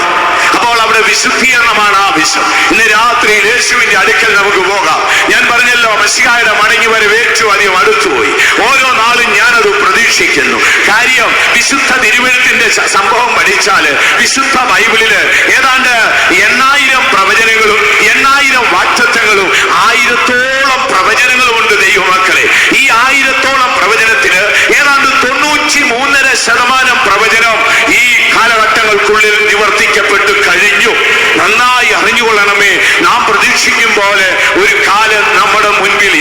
അപ്പോൾ അവിടെ വിശുദ്ധീകരണമാണ് ആവശ്യം. ഇന്ന് രാത്രി യേശുവിന്റെ അടുക്കൽ നമുക്ക് പോകാം. ഞാൻ പറഞ്ഞല്ലോ, മെസ്സിഹായുടെ മടങ്ങി വരവ് ഏറ്റവും അധികം അടുത്തുപോയി. ഓരോ നാളും ഞാനത് പ്രതീക്ഷിക്കുന്നു. കാര്യം, വിശുദ്ധ തിരുവെഴുത്തിന്റെ സംഭവം പഠിച്ചാല് വിശുദ്ധ ബൈബിളില് ഏതാണ്ട് 8000 പ്രവചനങ്ങളും 8000 വാഗ്ദത്തങ്ങളും 1000ഓളം പ്രവചനങ്ങളും ഉണ്ട് ദൈവമക്കളെ. ഈ 1000ഓളം പ്രവചനത്തിന് ഏതാണ്ട് 93.5% പ്രവചനം ഈ കാലഘട്ടങ്ങൾക്കുള്ളിൽ നിവർത്തിക്കപ്പെട്ടു കഴിഞ്ഞു. നന്നായി അറിഞ്ഞുകൊള്ളണമേ, നാം പ്രതീക്ഷിക്കും പോലെ ഒരു കാലം നമ്മുടെ മുൻപിൽ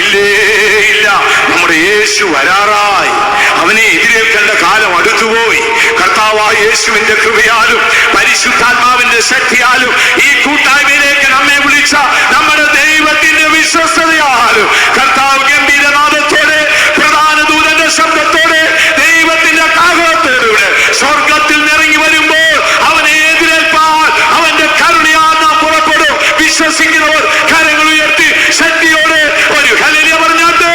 ഇല്ല. നമ്മുടെ യേശു വരാറായി. അവനെ എതിരേൽക്കേണ്ട കാലം അടുത്തുപോയി. കർത്താവായ യേശുവിന്റെ കൃപയാലും പരിശുദ്ധാത്മാവിന്റെ ശക്തിയാലും ഈ കൂട്ടായ്മയിലേക്ക് നമ്മെ വിളിച്ച നമ്മുടെ ദൈവത്തിന്റെ വിശ്വസ്തതയാലും കർത്താവ് ഗംഭീരനാദത്തോടെ, പ്രധാന ദൂതന്റെ ശബ്ദത്തോടെ, ദൈവത്തിന്റെ കാഹളത്തോടെ സ്വർഗത്തിൽ നിറങ്ങി വരുമ്പോൾ അവനെ എതിരേൽപ്പാൻ അവന്റെ കരുണയാൽ നാം പുറപ്പെടും. വിശ്വസിക്കുന്നവർ കരങ്ങൾ ഉയർത്തി ശക്തിയോടെ ഒരു ഹല്ലേലൂയ പറഞ്ഞാട്ടെ.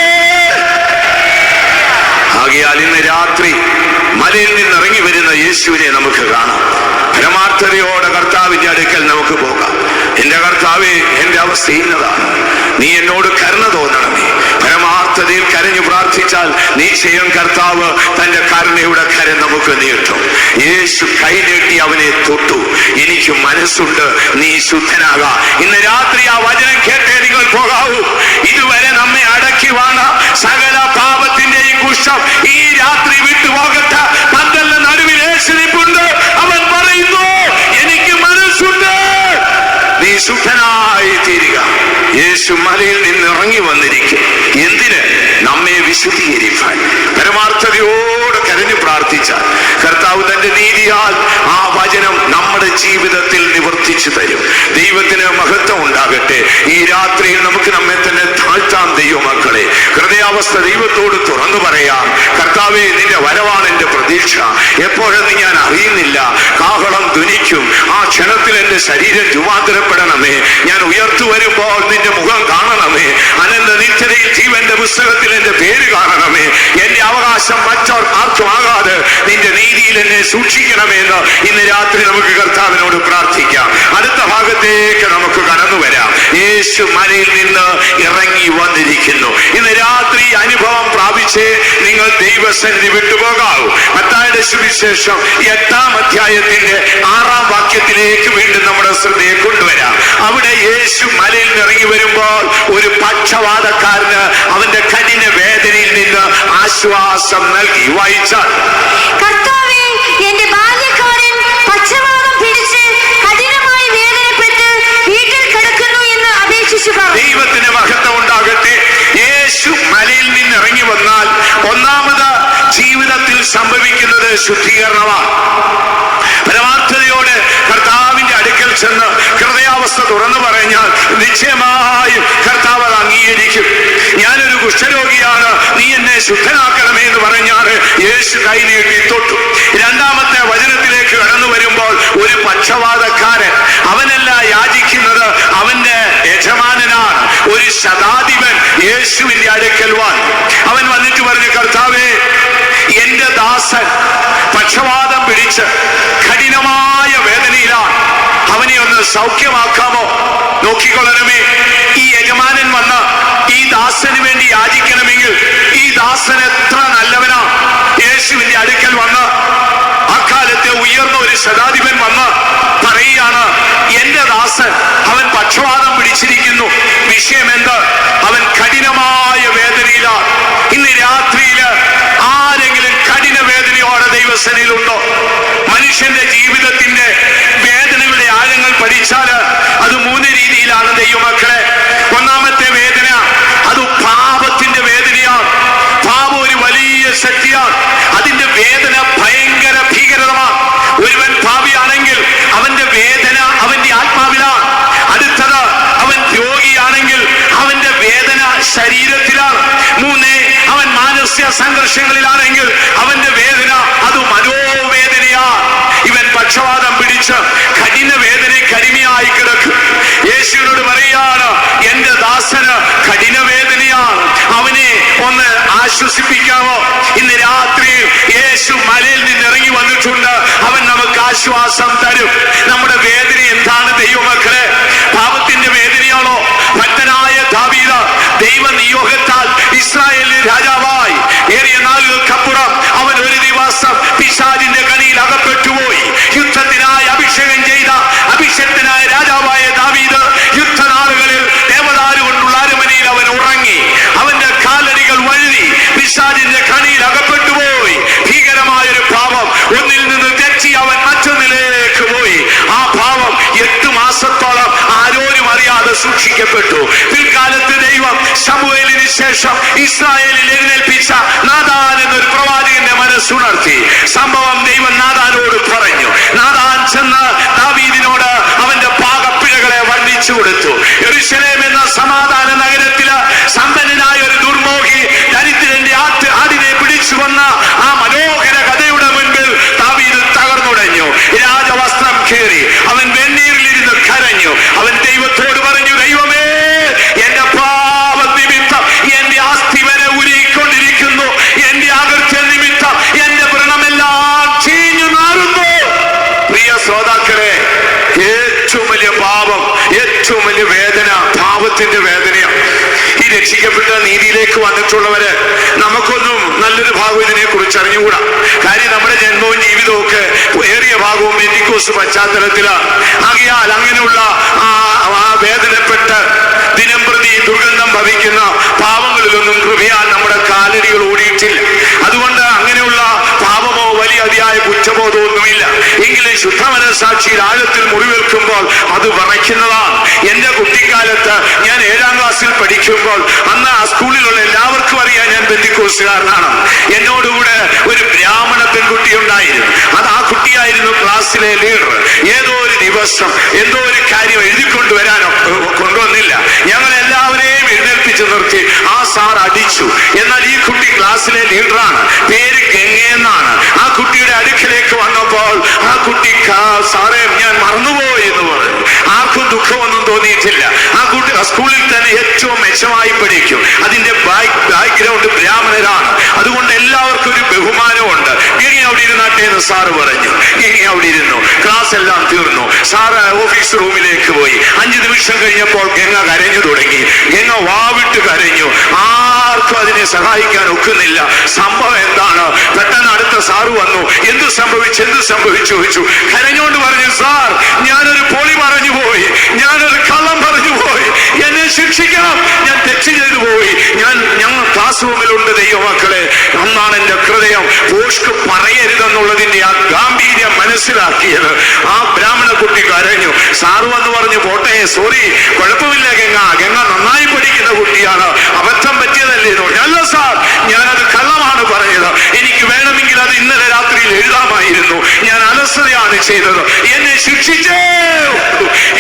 ആകയാൽ ഇന്ന് രാത്രി മലയിൽ നിന്ന് ഇറങ്ങി വരുന്ന യേശുവിനെ നമുക്ക് കാണാം. പരമാർത്ഥതയോടെ കർത്താവിന്റെ അടുക്കൽ നമുക്ക് പോകാം. എന്റെ കർത്താവേ, എന്റെ അവസ്ഥ ഇന്നതാണ്, നീ എന്നോട് കരുണ തോന്നണമേ. പരമാർത്ഥതയിൽ കരഞ്ഞു പ്രാർത്ഥിച്ചാൽ നിശ്ചയം കർത്താവ് തന്റെ കരുണയുടെ കരം നമുക്ക് നീട്ടും. യേശു കൈനീട്ടി അവനെ തൊട്ടു. എനിക്ക് മനസ്സുണ്ട്, നീ ശുദ്ധനാകാം. ഇന്ന് രാത്രി ആ വചനം കേട്ടേ നിങ്ങൾ പോകാവൂ. ഇതുവരെ നമ്മെ അടക്കി വാണ സകല പാപത്തിന്റെയും കുഷ്ഠം ഈ രാത്രി വിട്ടുപോകട്ടെ. പന്തലിന്റെ നടുവിൽ യേശുനിപ്പുണ്ട്. അവൻ പറയുന്നു, എനിക്ക് മനസ്സുണ്ട്, നീ ശുദ്ധനായി തീരുക. യേശു മലയിൽ നിന്ന് ഇറങ്ങി വന്നിരിക്കും. എന്തിന്? നമ്മെ വിശുദ്ധീകരിക്കാൻ. പരമാർത്ഥതയോടെ കരഞ്ഞു പ്രാർത്ഥിച്ചാൽ കർത്താവ് തന്റെ നീതിയാൽ ആ വചനം നമ്മുടെ ജീവിതത്തിൽ നിവർത്തിച്ചു തരും. ദൈവത്തിന് മഹത്വം ഉണ്ടാകട്ടെ. ഈ രാത്രിയിൽ നമുക്ക് നമ്മെ തന്നെ താഴ്ത്താം. ദൈവമക്കളെ, ഹൃദയാവസ്ഥ ദൈവത്തോട് തുറന്നു പറയാം. കർത്താവേ, നിന്റെ വരവാണ് എന്റെ പ്രതീക്ഷ. പ്രതീക്ഷ. എപ്പോഴെന്ന് ഞാൻ അറിയുന്നില്ല. കാഹളം ധ്വനിക്കും. ആ ക്ഷണത്തിൽ എന്റെ ശരീരം രൂപാന്തരപ്പെടണമേ. ഞാൻ ഉയർത്തു വരുമ്പോൾ നിന്റെ മുഖം കാണണമേ. അനന്ത നിത്യതയിൽ ജീവന്റെ പുസ്തകത്തിൽ എന്റെ പേര് കാണണമേ. എന്റെ അവകാശം ആർക്കും ആകാതെ നിന്റെ നീതിയിൽ എന്നെ സൂക്ഷിക്കണമെന്ന് ഇന്ന് രാത്രി നമുക്ക് കർത്താവിനോട് പ്രാർത്ഥിക്കാം. അടുത്ത ഭാഗത്തേക്ക് നമുക്ക് കടന്നു വരാം. യേശു മലയിൽ നിന്ന് ഇറങ്ങി വന്നിരിക്കുന്നു. ഇന്ന് രാത്രി അനുഭവം പ്രാപിച്ചേ നിങ്ങൾ ദൈവസന്നിധി വിട്ടുപോകാവൂ. മത്തായിയുടെ സുവിശേഷം 8-ാം അധ്യായത്തിന്റെ 6-ാം വാക്യത്തിലേക്ക് വീണ്ടും നമ്മുടെ ശ്രദ്ധയെ കൊണ്ടുവരാം. അവിടെ യേശു മലയിൽ നിന്ന് ഇറങ്ങി വരുമ്പോൾ ഒരു പക്ഷവാതക്കാരന് അവന്റെ കഠിന വേദനയിൽ നിന്ന് ആശ്വാസം നൽകി. വായിച്ചാൽ, കർത്താവേ, എന്റെ ബാല്യക്കാരൻ പക്ഷവാതം പിടിച്ച് കഠിനമായി വേദനപ്പെട്ട് വീട്ടിൽ കിടക്കുന്നു എന്ന് അപേക്ഷിച്ചു പറഞ്ഞു. ദൈവത്തിന് മഹത്വം ഉണ്ടാകട്ടെ. യേശു മലയിൽ നിന്ന് ഇറങ്ങി വന്നാൽ ഒന്നാമത് ജീവിതത്തിൽ സംഭവിക്കുന്നത് ശുദ്ധീകരണമാണ്. പരമാർത്ഥതയോടെ കർത്താവിന്റെ അടുക്കൽ ചെന്ന് ഹൃദയാവസ്ഥ തുറന്നു പറഞ്ഞാൽ നിശ്ചയമായും കർത്താവ് അത് അംഗീകരിക്കും. ഞാനൊരു കുഷ്ഠരോഗിയാണ്, നീ എന്നെ ശുദ്ധനാക്കണമേ എന്ന് പറഞ്ഞാൽ യേശു കൈ നീട്ടി തൊട്ടു. രണ്ടാമത്തെ വചനത്തിലേക്ക് കടന്നു വരുമ്പോൾ ഒരു പക്ഷവാതക്കാരൻ, അവനല്ല യാചിക്കുന്നത്, അവന്റെ യജമാനനാണ്. ഒരു ശതാധിപൻ യേശുവിന്റെ അടുക്കൽ വന്നു. അവൻ വന്നിട്ട് പറഞ്ഞു, കർത്താവേ, എന്റെ ദാസൻ പക്ഷവാതം പിടിച്ച് കഠിനമായ വേദനയിലാണ്, അവനെ ഒന്ന് സൗഖ്യമാക്കാമോ? നോക്കിക്കൊള്ളണമേ, ഈ യജമാനൻ വന്ന് ഈ ദാസന് വേണ്ടി യാചിക്കണമെങ്കിൽ ഈ ദാസൻ എത്ര നല്ലവനാണ്. യേശുവിന്റെ അടുക്കൽ വന്ന് അക്കാലത്തെ ഉയർന്ന ഒരു ശതാധിപൻ വന്ന് പറയുകയാണ്, എന്റെ ദാസൻ അവൻ പക്ഷവാതം പിടിച്ചിരിക്കുന്നു. വിഷയം എന്ത്? അവൻ കഠിനമായ വേദനയിലാണ്. ഇന്ന് രാത്രിയില് ആരെങ്കിലും കഠിന വേദനയോടെ ദൈവസന്നിധിയിലുണ്ടോ? മനുഷ്യന്റെ ജീവിതത്തിന്റെ വേദനകളുടെ ആഴങ്ങൾ പഠിച്ചാൽ അത് 3 രീതിയിലാണ് ദൈവമക്കളെ. ഒന്നാമത്തെ വേദന അത് പാപത്തിന്റെ വേദനയാണ്. പാപം ഒരു വലിയ ശക്തിയാണ്. അതിന്റെ വേദന ഭയങ്കര ഭീകരമാണ്. ഒരുവൻ പാപിയാണെങ്കിൽ അവന്റെ വേദന അവന്റെ ആത്മാവിലാണ്. അടുത്തത്, അവൻ രോഗിയാണെങ്കിൽ അവന്റെ വേദന ശരീരത്തിലാണ്. 3, അവൻ മാനസിക സംഘർഷങ്ങളിലാണെങ്കിൽ അവന്റെ വേദന അത് മനോവേദനയാണ്. ഇവൻ പക്ഷവാതം പിടിച്ച് കഠിന വേദന കടിമയായി കിടക്കും. യേശുവിനോട് പറയാണ്, എന്റെ ദാസന് കഠിന വേദനയാണ്, അവനെ ഒന്ന് ആശ്വസിപ്പിക്കാമോ? ഇന്ന് രാത്രി യേശു മലയിൽ നിന്ന് ഇറങ്ങി വന്നിട്ടുണ്ട്. അവൻ നമുക്ക് ആശ്വാസം തരും. നമ്മുടെ വേദന എന്താണ് ദൈവമക്കളെ? പാപത്തിന്റെ വേദനയാണോ? ഭക്തനായ ദാവീദ് ദൈവനിയോഗത്താൽ ഇസ്രായേലിൽ രാജാവായി ഏറിയ നാളുകൾക്കപ്പുറം അവൻ ഒരു ദിവസം പിശാചിന്റെ കണിയിൽ അകപ്പെട്ടുപോയി. യുദ്ധത്തിനായി അഭിഷേകം ചെയ്ത അഭിഷക്തനായ രാജാവായ ദാവീദ് യുദ്ധനാളുകളിൽ ദേവദാരു കൊണ്ടുള്ള അരമനയിൽ അവൻ ഉറങ്ങി. അവന്റെ കാലടികൾ വഴുതി പിശാചിന്റെ കണിയിൽ അകപ്പെട്ടുപോയി. ഭീകരമായൊരു പാപം. ഒന്നിൽ നിന്ന് തെറ്റി അവൻ മറ്റൊന്നിലേക്ക് പോയി. ആ പാപം 8 മാസത്തോളം ആരോരും അറിയാതെ സൂക്ഷിക്കപ്പെട്ടു. പിൽക്കാലത്ത് ദൈവം ശമൂവേലിന് ശേഷം ഇസ്രായേലിൽ എഴുന്നേൽപ്പിച്ച നാഥാൻ എന്നൊരു പ്രവാചകന്റെ മനസ്സുണർത്തി. സംഭവം ദൈവം നാഥാനോട് പറഞ്ഞു. നാഥാൻ ചെന്ന് ദാവീദിനോട് അവന്റെ പാകപ്പിഴകളെ വർണ്ണിച്ചു കൊടുത്തു. യെരൂശലേം എന്ന സമാധാന നഗരത്തില് സമ്പന്നനായ ഒരു ദുർമോഹി ദരിദ്രന്റെ ആടിനെ പിടിച്ചു വന്ന ആ മനോഹര കഥയുടെ മുൻപിൽ ദാവീദ് തകർന്നുടഞ്ഞു. രാജവസ്ത്രം കീറി അവൻ വെണ്ണീരിലിരുന്ന് കരഞ്ഞു. അവൻ ദൈവത്തോട് പറഞ്ഞു, ദൈവമേ, എന്റെ പാപ നിമിത്തം എന്റെ ആസ്തി വരെ ഉരുകൊണ്ടിരിക്കുന്നു. എന്റെ അകൃത്യ നിമിത്തം എന്റെ വ്രണമെല്ലാം ചീഞ്ഞു നാറുന്നു. പ്രിയ ശ്രോതാക്കളെ, ഏറ്റവും വലിയ പാപം, ഏറ്റവും വലിയ വേദന പാപത്തിന്റെ വേദനയാണ്. ഈ രക്ഷിക്കപ്പെട്ട നീതിയിലേക്ക് വന്നിട്ടുള്ളവര് നമുക്കൊന്നും നല്ലൊരു ഭാഗം ഇതിനെ കുറിച്ച് അറിഞ്ഞുകൂടാ. കാര്യം നമ്മുടെ ജന്മവും ജീവിതവും ഒക്കെ ഏറിയ ഭാഗവും പെന്തിക്കോസ് പശ്ചാത്തലത്തിലാണ്. ആകയാൽ അങ്ങനെയുള്ള ആ വേദനപ്പെട്ട് ദിനംപ്രതി ദുർഗന്ധം ഭവിക്കുന്ന പാപങ്ങളിലൊന്നും കൃപയാൽ നമ്മുടെ കാലടികൾ ഓടിയിട്ടില്ല. അതുകൊണ്ട് അങ്ങനെയുള്ള പാപമോ വലിയ അതിയായ കുറ്റബോധമൊന്നുമില്ല. എങ്കിലും ശുദ്ധമനസാക്ഷിയിൽ ആഴത്തിൽ മുറിവേൽക്കുമ്പോൾ അത് വിറയ്ക്കുന്നതാണ്. എന്റെ കുട്ടിക്കാലത്ത് ഞാൻ 7-ാം ക്ലാസ്സിൽ പഠിക്കുമ്പോൾ അന്ന് ആ സ്കൂളിലുള്ള എല്ലാവർക്കും അറിയാൻ ഞാൻ പെന്തിക്കോസ്തുകാരനാണ്. എന്നോടുകൂടെ ഒരു ബ്രാഹ്മണ പെൺകുട്ടി ഉണ്ടായിരുന്നു. അത് ആ കുട്ടിയായിരുന്നു ക്ലാസ്സിലെ ലീഡർ. ഏതോ ഒരു ദിവസം എന്തോ ഒരു കാര്യം എഴുതിക്കൊണ്ടുവരാനോ കൊണ്ടുവന്നില്ല. ഞങ്ങൾ എല്ലാവരെയും എഴുന്നേൽപ്പിച്ചു നിർത്തി. ആ സാർ അടിച്ചു. എന്നാൽ ഈ കുട്ടി ക്ലാസ്സിലെ ലീഡറാണ്. പേര് ഗംഗയെന്നാണ്. ആ കുട്ടി സാറേ ഞാൻ മറന്നുപോയി എന്ന് പറഞ്ഞു. ആർക്കും ദുഃഖമൊന്നും തോന്നിയിട്ടില്ല. ആ കുട്ടി സ്കൂളിൽ തന്നെ ഏറ്റവും മെച്ചമായി പഠിക്കും. അതിന്റെ ബാക്ക്ഗ്രൗണ്ട് ബ്രാഹ്മണരാണ്. അതുകൊണ്ട് എല്ലാവർക്കും ഒരു ബഹുമാനമുണ്ട്. ഗംഗ അവിടെ ഇരുന്നാട്ടെ എന്ന് സാറ് പറഞ്ഞു. ഗംഗ അവിടെ ഇരുന്നു. ക്ലാസ് എല്ലാം തീർന്നു. സാറ് ഓഫീസ് റൂമിലേക്ക് പോയി. 5 നിമിഷം കഴിഞ്ഞപ്പോൾ ഗംഗ കരഞ്ഞു തുടങ്ങി. ഗംഗ വാവിട്ട് കരഞ്ഞു. ആർക്കും അതിനെ സഹായിക്കാൻ ഒക്കുന്നില്ല. സംഭവം എന്താണ്? പെട്ടെന്ന് അടുത്ത സാറ് വന്നു. എന്ത് സംഭവിച്ചു ചോദിച്ചു. കരഞ്ഞോണ്ട് പറഞ്ഞു, സാർ ഞാനൊരു പൊളി പറഞ്ഞു പോയി, ഞാനൊരു കള്ളം പറഞ്ഞു പോയി, എന്നെ ശിക്ഷിക്കണം, ഞാൻ തെറ്റ് ചെയ്തു പോയി. ഞങ്ങൾ ക്ലാസ് റൂമിലുണ്ട് ദൈവമക്കളെ. അന്നാണ് എന്റെ ഹൃദയം പോഷ്ക്ക് പറയരുതെന്നുള്ളതിന്റെ ആ ഗാംഭീര്യം മനസ്സിലാക്കിയത്. ആ ബ്രാഹ്മണ കുട്ടി കരഞ്ഞു. സാറ് വന്ന് പറഞ്ഞു, പോട്ടെ, സോറി, കുഴപ്പമില്ല ഗംഗ നന്നായി പഠിക്കുന്ന കുട്ടിയാണ്, അബദ്ധം പറ്റിയതല്ലേ എന്ന് പറഞ്ഞു. അല്ല സാർ, ഞാനത് കള്ളമാണ് പറഞ്ഞത്. എനിക്ക് വേണമെങ്കിൽ അത് ഇന്നലെ രാത്രിയിൽ എഴുതാമായിരുന്നു. ഞാൻ അലസതയാണ് ചെയ്തത്, എന്നെ ശിക്ഷിച്ചേ.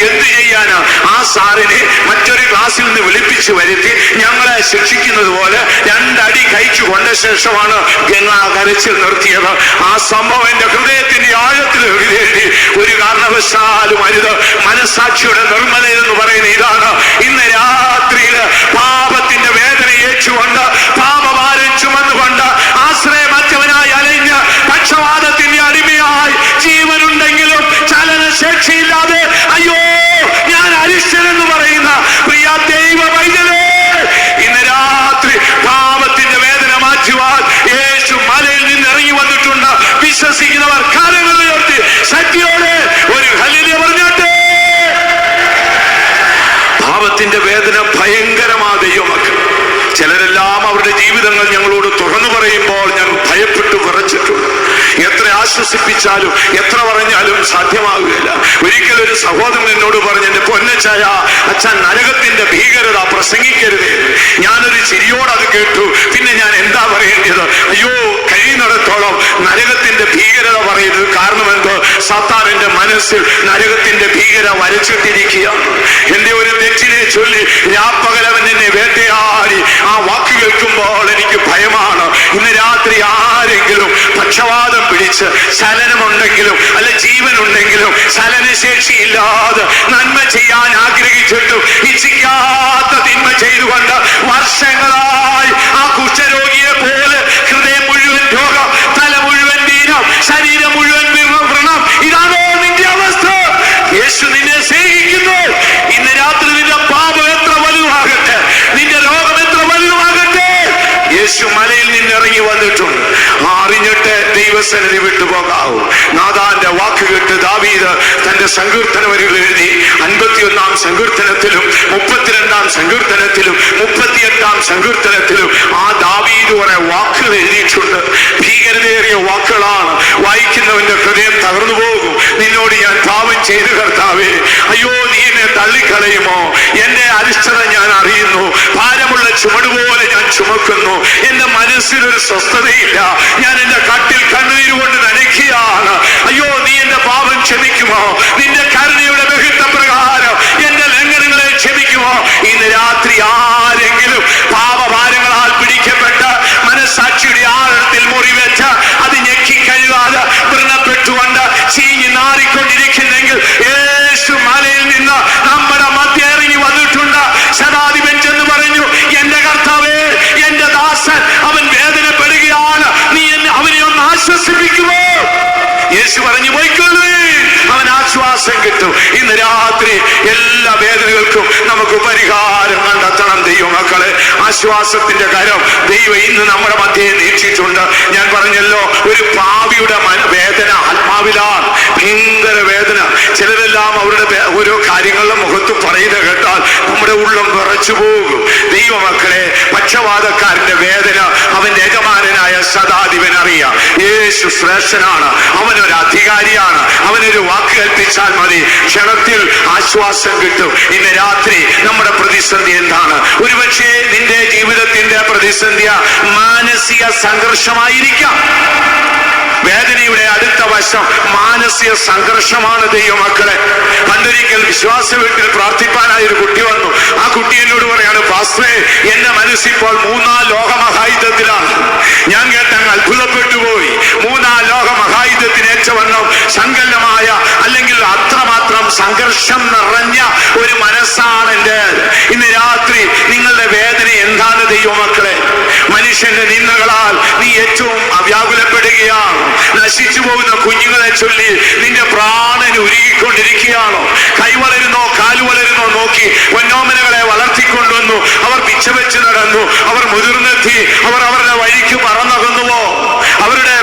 എന്ത് ചെയ്യാനാ? ആ സാറിനെ മറ്റൊരു ക്ലാസ്സിൽ നിന്ന് വിളിപ്പിച്ചു വരുത്തി ഞങ്ങളെ ശിക്ഷിക്കുന്നത് പോലെ 2 അടി കൈക്ക് കൊണ്ട ശേഷമാണ് ഗംഗ കരച്ചിൽ നിർത്തിയത്. ആ സംഭവം എന്റെ ഹൃദയത്തിന്റെ ആഴത്തിൽ എഴുതി. ഒരു കാരണവശാലും അരുത്. മനസാക്ഷിയുടെ നിർമ്മലത എന്ന് പറയുന്ന ഇതാണ്. ഇന്ന് രാത്രിയിൽ പാപത്തിന്റെ വേദന ഏറ്റുകൊണ്ട്, പാപഭാരം ചുമന്നുകൊണ്ട്, ആശ്രയമറ്റവനായി അലഞ്ഞ് പക്ഷവാതത്തിന്റെ അടിമയായി, ജീവനുണ്ടെങ്കിലും ചലനശേഷിയില്ലാതെ അയ്യോ ഞാൻ അരിഷ്ടനെന്ന് പറയുന്ന പ്രിയ ദൈവ വൈദ്യരേ, ഇന്ന് രാത്രി പാപത്തിന്റെ വേദന മാറ്റുവാൻ യേശു മലയിൽ നിന്ന് ഇറങ്ങി വന്നിട്ടുണ്ട്. വിശ്വസിക്കുന്നവർ കാലങ്ങൾ ഉയർത്തി ശക്തിയോടെ ഒരു ഹല്ലേലൂയ പറഞ്ഞോട്ടെ. പാപത്തിന്റെ വേദന ഭയങ്കരമാ ദൈവമക്കൾ. ചിലരെല്ലാം അവരുടെ ജീവിതങ്ങൾ ഞങ്ങളോട് തുറന്നു പറയുമ്പോൾ ഞാൻ ഭയപ്പെട്ടു വിറച്ചിട്ടുണ്ട്. എത്ര ആശ്വസിപ്പിച്ചാലും എത്ര പറഞ്ഞാലും സാധ്യമാവുകയില്ല. ഒരിക്കലൊരു സഹോദരൻ എന്നോട് പറഞ്ഞു, എന്റെ പൊന്നച്ചായ, അച്ഛൻ നരകത്തിന്റെ ഭീകരത പ്രസംഗിക്കരുതേ. ഞാനൊരു ചിരിയോട് അത് കേട്ടു. പിന്നെ ഞാൻ എന്താ പറയേണ്ടത്? അയ്യോ, കഴിയുന്നിടത്തോളം നരകത്തിന്റെ ഭീകരത പറയരുത്. കാരണം എന്തോ? സാത്താന്റെ മനസ്സിൽ നരകത്തിന്റെ ഭീകര വരച്ചിട്ടിരിക്കുക. എന്റെ ഒരു തെറ്റിനെ ചൊല്ലി രാപ്പകലവൻ എന്നെ വേട്ടയാടി. ആ വാക്ക് കേൾക്കുമ്പോൾ എനിക്ക് ഭയമാണ്. ഇന്ന് രാത്രി ആരെങ്കിലും പക്ഷവാതം പിടിച്ച് ചലനമുണ്ടെങ്കിലും അല്ല ജീവനുണ്ടെങ്കിലും ചലനശേഷിയില്ലാതെ നന്മ ചെയ്യാൻ ആഗ്രഹിച്ചിട്ടും ഇച്ഛിക്കാത്ത തിന്മ ചെയ്തുകൊണ്ട് വർഷങ്ങളായി ആ കുഷ്ഠരോഗിയെ പോലെ ഹൃദയം മുഴുവൻ രോഗം, തല മുഴുവൻ ദീനം, ശരീരം മുഴുവൻ വ്രണം, ഇതാണോ നിന്റെ അവസ്ഥ? യേശു നിന്നെ സ്നേഹിക്കുന്നു. ഇന്ന് രാത്രി നിന്റെ പാപം എത്ര വലുതാകട്ടെ, നിന്റെ രോഗം എത്ര വലുതാകട്ടെ, യേശു മലയിൽ നിന്നിറങ്ങി വന്നിട്ടുണ്ട്. അറിഞ്ഞിട്ട് ദൈവസന്നിധി വിട്ടുപോകാവൂ. നാഥാന്റെ വാക്ക് കേട്ട് ദാവീദ് തന്റെ സങ്കീർത്തന വരികൾ എഴുതി. 51-ാം സങ്കീർത്തനത്തിലും 32-ാം സങ്കീർത്തനത്തിലും 38-ാം സങ്കീർത്തനത്തിലും ആ ദാവീദ് കുറെ വാക്കുകൾ എഴുതിയിട്ടുണ്ട്. ഭീകരതയേറിയ വാക്കുകളാണ്. വായിക്കുന്നവന്റെ ഹൃദയം തകർന്നു പോകും. നിന്നോട് ഞാൻ പാപം ചെയ്തു കർത്താവേ, അയ്യോ നീ എന്നെ തള്ളിക്കളയുമോ? എന്റെ അരിഷ്ടത ഞാൻ അറിയുന്നു. ഭാരമുള്ള ചുമടുപോലെ ഞാൻ ചുമക്കുന്നു. എന്റെ മനസ്സിലൊരു സ്വസ്ഥതയില്ല. ഞാൻ എന്റെ കട്ടിൽ കണ്ണുനീരുകൊണ്ട് നനയ്ക്കുകയാണ്. അയ്യോ നീ എന്റെ പാപം ക്ഷമിക്കുമോ? നിന്റെ കരുണയുടെ ബഹുത്വപ്രകാരം എന്റെ ലംഘനങ്ങളെ ക്ഷമിക്കുമോ? ഇന്ന് രാത്രി ആരെങ്കിലും പാപഭാരങ്ങളാൽ പിടിക്കപ്പെട്ട് മനസാക്ഷിയുടെ ആഴത്തിൽ മുറിവെച്ച് അത് ഞെക്കിക്കഴുകാതെ വ്രണപ്പെട്ടുകൊണ്ട് ചീഞ്ഞ് നാറിക്കൊണ്ടിരിക്കുന്നെങ്കിൽ യേശു മലയിൽ നിന്ന് നമ്മുടെ മധ്യ ഇറങ്ങി വന്നിട്ടുണ്ട്. ശതാധിപൻ ചെന്ന് പറഞ്ഞു, എന്റെ കർത്താവേ, എന്റെ ദാസൻ അവൻ വേദനപ്പെടുകയാണ്, നീ അവനെ ഒന്ന് ആശ്വസിപ്പിക്കുമോ? യേശു പറഞ്ഞു, പോയിക്കൊള്ളേ, അവൻ ആശ്വാസം കിട്ടും. ഇന്ന് രാത്രി എല്ലാ വേദനകൾക്കും നമുക്ക് പരിഹാരം കണ്ടെത്തണം ദൈവമക്കളെ. ആശ്വാസത്തിന്റെ കരം ദൈവം ഇന്ന് നമ്മുടെ മധ്യേ നീട്ടിയിട്ടുണ്ട്. ഞാൻ പറഞ്ഞല്ലോ, ഒരു പാപിയുടെ വേദന ആത്മാവിലാണ്, ഭയങ്കര വേദന. ചിലരെല്ലാം അവരുടെ ഓരോ കാര്യങ്ങളുടെ മുഖത്ത് പറയുന്നത് കേട്ടാൽ നമ്മുടെ ഉള്ളം വിറച്ചു പോകും. ദൈവമക്കളെ, പക്ഷവാതക്കാരന്റെ വേദന അവന്റെ യജമാനായ ശതാധിപൻ അറിയാം. യേശു ശ്രേഷ്ഠനാണ്, അവനൊരു അധികാരിയാണ്. അവനൊരു വാക്ക് കൽപ്പിച്ചാൽ മതി, ക്ഷണത്തിൽ ആശ്വാസം കിട്ടും. ഇന്ന് രാത്രി നമ്മുടെ പ്രതിസന്ധി എന്താണ്? ഒരുപക്ഷെ നിന്റെ ജീവിതത്തിന്റെ പ്രതിസന്ധി മാനസിക സംഘർഷമായിരിക്കാം. വേദനയുടെ അടുത്ത വശം മാനസിക സംഘർഷമാണ് ദൈവമക്കളെ. പണ്ടൊരിക്കൽ വിശ്വാസ വീട്ടിൽ പ്രാർത്ഥിപ്പാനായി ഒരു കുട്ടി വന്നു. ആ കുട്ടി എന്നോട് പറയാണ്, പാസ്റ്ററേ, എന്റെ മനസ്സിപ്പോൾ 3-ാം ലോകമഹായുദ്ധത്തിലാണ്. ഞാൻ കേട്ടങ്ങ് അത്ഭുതപ്പെട്ടു പോയി. 3-ാം ലോകമഹായുദ്ധത്തിന് ഏറ്റവണ്ണം സങ്കലമായ സംഘർഷം നിറഞ്ഞ ഒരു മനസ്സാണ് എൻ്റെ. ഇന്ന് രാത്രി നിങ്ങളുടെ വേദന എന്താണ് ദൈവമക്കളെ? മനുഷ്യന്റെ നിന്ദകളാൽ നീ ഏറ്റവും വ്യാകുലപ്പെടുകയാണോ? നശിച്ചു പോകുന്ന കുഞ്ഞുങ്ങളെ ചൊല്ലി നിന്റെ പ്രാണൻ ഉരുകിക്കൊണ്ടിരിക്കുകയാണോ? കൈ വളരുന്നോ കാല് വളരുന്നോ നോക്കി പൊന്നോമനകളെ വളർത്തിക്കൊണ്ടുവന്നു, അവർ പിച്ച വെച്ച് നടന്നു, അവർ മുതിർന്നെത്തി, അവർ അവരുടെ വഴിക്ക് പറന്നകുന്നുവോ? അവരുടെ